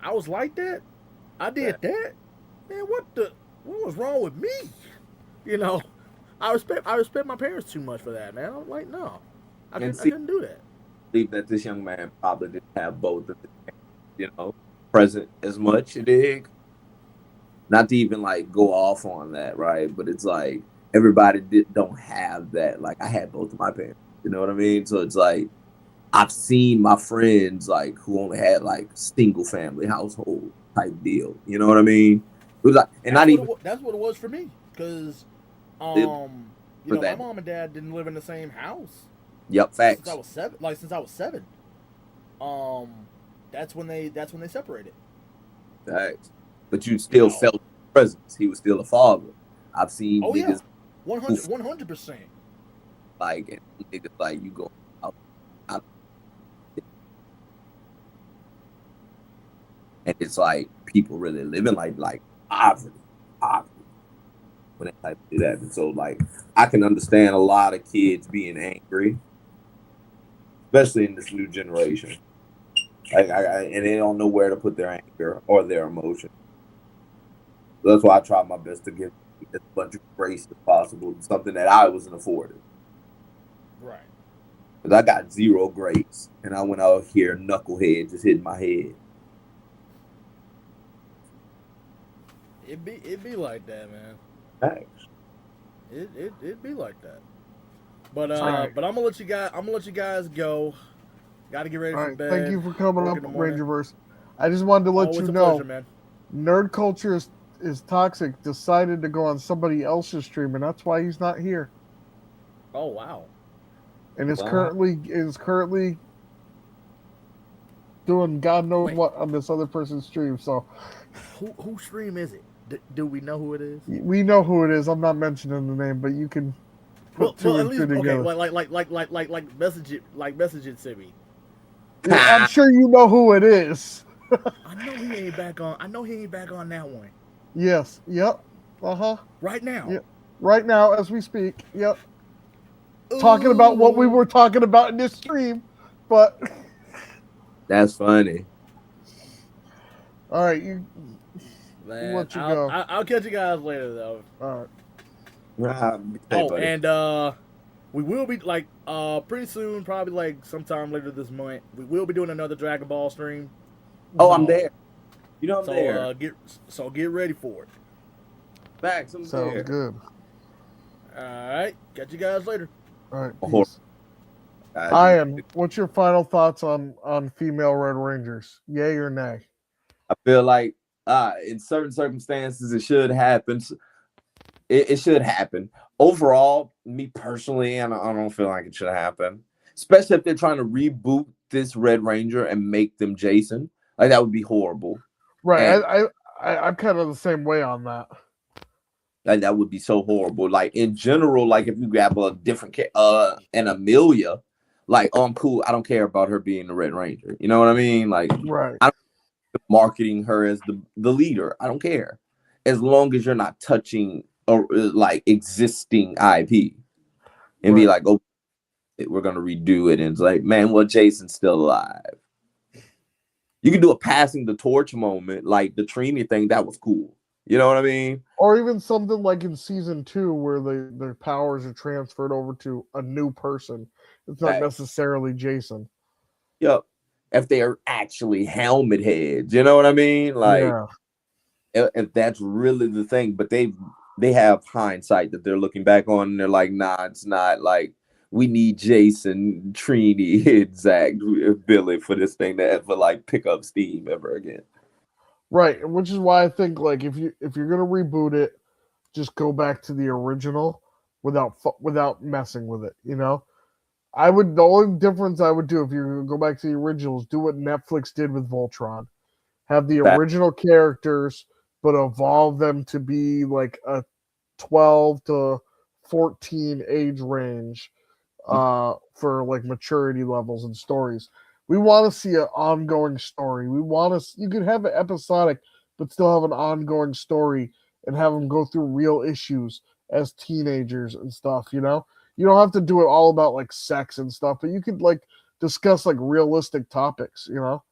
D: I was like that. I did that. Man, what was wrong with me? You know, I respect my parents too much for that, man. I'm like, no, I couldn't do that.
E: I believe that this young man probably didn't have both of them, you know, present as much. Dig. Not to even like go off on that, right? But it's like everybody don't have that. Like I had both of my parents, you know what I mean? So it's like I've seen my friends like who only had like single family household type deal. You know what I mean? It was like, and
D: that's what it was for me, because you know, my mom and dad didn't live in the same house.
E: Yep, facts.
D: Since I was 7, that's when they separated.
E: Facts. But you still felt presence. He was still a father. I've seen niggas
D: 100%.
E: Like niggas like you go out, and it's like people really living like poverty when that type of shit happens. So like I can understand a lot of kids being angry, especially in this new generation. Like and they don't know where to put their anger or their emotion. So that's why I try my best to give as much grace as possible, something that I wasn't afforded.
D: Right.
E: Because I got 0 grace, and I went out here knucklehead just hitting my head.
D: It be like that, man.
E: Thanks.
D: It be like that. But I'm gonna let you guys go. Got to get ready for bed.
A: Thank you for coming up, Rangerverse. I just wanted to let you know,
D: pleasure, man.
A: Nerd Culture is toxic. Decided to go on somebody else's stream, and that's why he's not here.
D: Oh wow!
A: And is currently doing God knows what on this other person's stream. So,
D: whose stream is it? Do we know who it is?
A: We know who it is. I'm not mentioning the name, but you can put two and two together.
D: Like message it to me.
A: Yeah, I'm sure you know who it is.
D: I know he ain't back on. that one.
A: Yes. Yep.
D: Right now.
A: Yep. Right now, as we speak. Yep. Ooh. Talking about what we were talking about in this stream, but
E: that's funny.
A: All right, you.
D: Man, I'll catch you guys later, though.
A: All right.
D: And we will be pretty soon, probably like sometime later this month. We will be doing another Dragon Ball stream.
E: Oh, I'm there. You know I'm there.
A: Get
D: ready for it.
E: Facts,
A: Sounds there. Good.
D: All right, catch you guys later.
A: All right, peace. Ien, what's your final thoughts on female Red Rangers? Yay or nay?
E: I feel like in certain circumstances it should happen. It should happen. Overall, me personally, I don't feel like it should happen. Especially if they're trying to reboot this Red Ranger and make them Jason. Like that would be horrible.
A: Right. And I'm kind of the same way on that.
E: Like that would be so horrible. Like in general, like if you grab a different an Amelia, like I'm cool. I don't care about her being the Red Ranger. You know what I mean? Like
A: right.
E: I don't marketing her as the leader. I don't care. As long as you're not touching like existing IP and be like, oh, we're gonna redo it. And it's like, man, well, Jason's still alive. You can do a passing the torch moment, like the Trini thing. That was cool. You know what I mean?
A: Or even something like in season 2 where their powers are transferred over to a new person. It's not necessarily Jason.
E: Yep. If they are actually helmet heads, you know what I mean? Like, if that's really the thing. But they have hindsight that they're looking back on and they're like, nah, it's not. Like, we need Jason, Trini, Zach, Billy for this thing to ever like pick up steam ever again.
A: Right, which is why I think like if you're gonna reboot it, just go back to the original without messing with it. You know, the only difference I would do if you're gonna go back to the original is do what Netflix did with Voltron, have the original characters but evolve them to be like a 12 to 14 age range, for like maturity levels and stories. We want to see an ongoing story. We want to. You could have it episodic, but still have an ongoing story and have them go through real issues as teenagers and stuff. You know, you don't have to do it all about like sex and stuff, but you could like discuss like realistic topics. You know.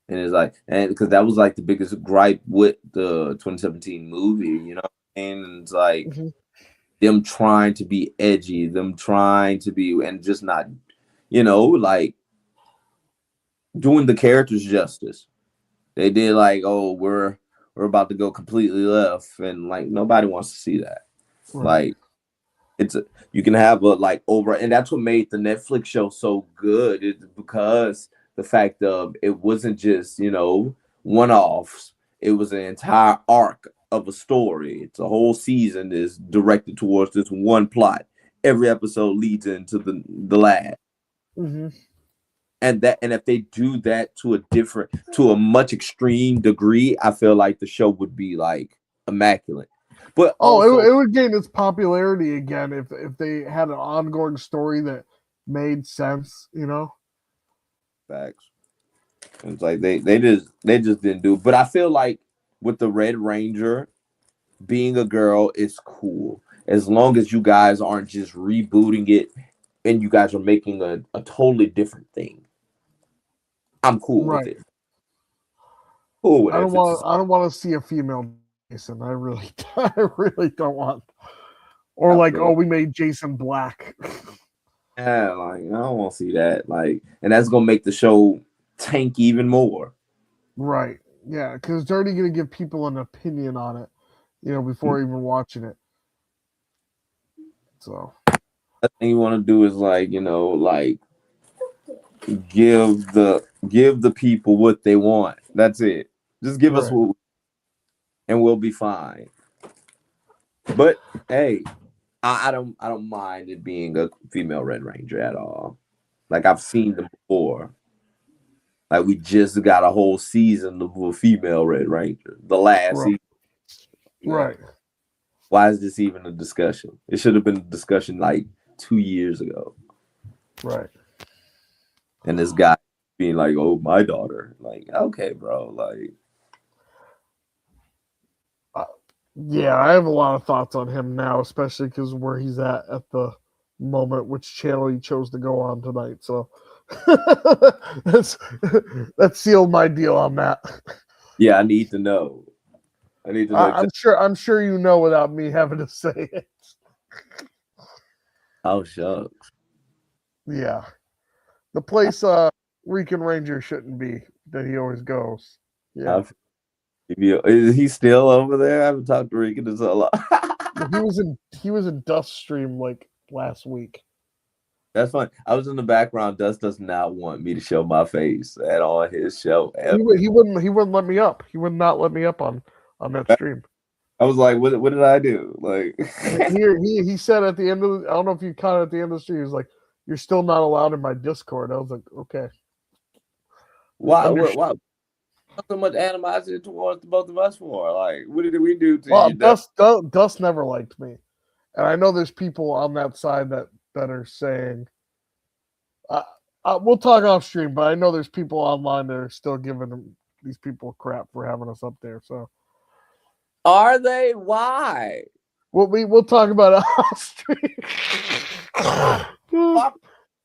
E: And it's like, and because that was like the biggest gripe with the 2017 movie, you know, and it's like them trying to be edgy, them trying to be, and just not, you know, like doing the characters justice. They did like, oh, we're about to go completely left, and like nobody wants to see that. Right. Like you can have a like over, and that's what made the Netflix show so good, is because the fact of it wasn't just, you know, one-offs. It was an entire arc of a story. It's a whole season is directed towards this one plot. Every episode leads into the last. And if they do that to a much extreme degree, I feel like the show would be like immaculate. But also,
A: it would gain its popularity again if they had an ongoing story that made sense, you know.
E: Facts. It's like they just didn't do it. But I feel like with the Red Ranger, being a girl is cool as long as you guys aren't just rebooting it and you guys are making a totally different thing. I'm cool with it. Cool with
A: I don't want to see a female Jason. I really don't want. Or like, oh, we made Jason black.
E: Yeah, like I don't want to see that. Like, and that's gonna make the show tank even more.
A: Right. Yeah, because it's already gonna give people an opinion on it, you know, before even watching it. So
E: the thing you want to do is like, you know, like give the people what they want. That's it. Just give us what, and we'll be fine. But hey, I don't mind it being a female Red Ranger at all. Like I've seen them before. Like we just got a whole season of a female Red Ranger. The last season.
A: Right.
E: Why is this even a discussion? It should have been a discussion like 2 years ago.
A: Right.
E: And this guy being like, oh, my daughter. Like, okay, bro. Like,
A: yeah, I have a lot of thoughts on him now, especially because where he's at the moment, which channel he chose to go on tonight. So that sealed my deal on that.
E: Yeah, I need to know.
A: I'm sure you know without me having to say it.
E: Oh, shucks.
A: Yeah. The place Rican Ranger shouldn't be that he always goes. Yeah.
E: Is he still over there? I haven't talked to Rican in so long.
A: he was in Dust stream like last week.
E: That's fine. I was in the background. Dust does not want me to show my face at all his show.
A: He wouldn't let me up. He would not let me up on that stream.
E: I was like, what did I do? Like
A: he said at the end of I don't know if you caught it at the end of the stream, he was like, you're still not allowed in my Discord. I was like, okay.
E: Why so much animosity towards the both of us for? Like, what did we do to you?
A: Dust never liked me. And I know there's people on that side that are saying we'll talk off stream, but I know there's people online that are still giving these people crap for having us up there. So
E: are they? Why?
A: We'll talk about it off stream.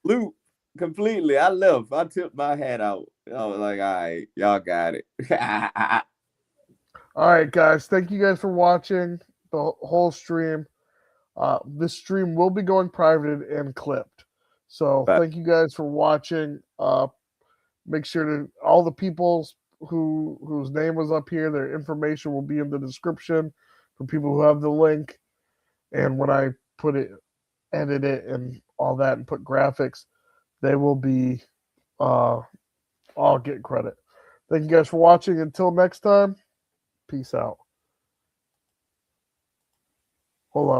E: Loop completely. I left. I tipped my hat out. I was like, all right, y'all got it.
A: All right, guys. Thank you guys for watching the whole stream. This stream will be going private and clipped. So thank you guys for watching. Make sure to all the people whose name was up here, their information will be in the description for people who have the link. And when I edit it and all that and put graphics, they will be all get credit. Thank you guys for watching. Until next time, peace out. Hold on.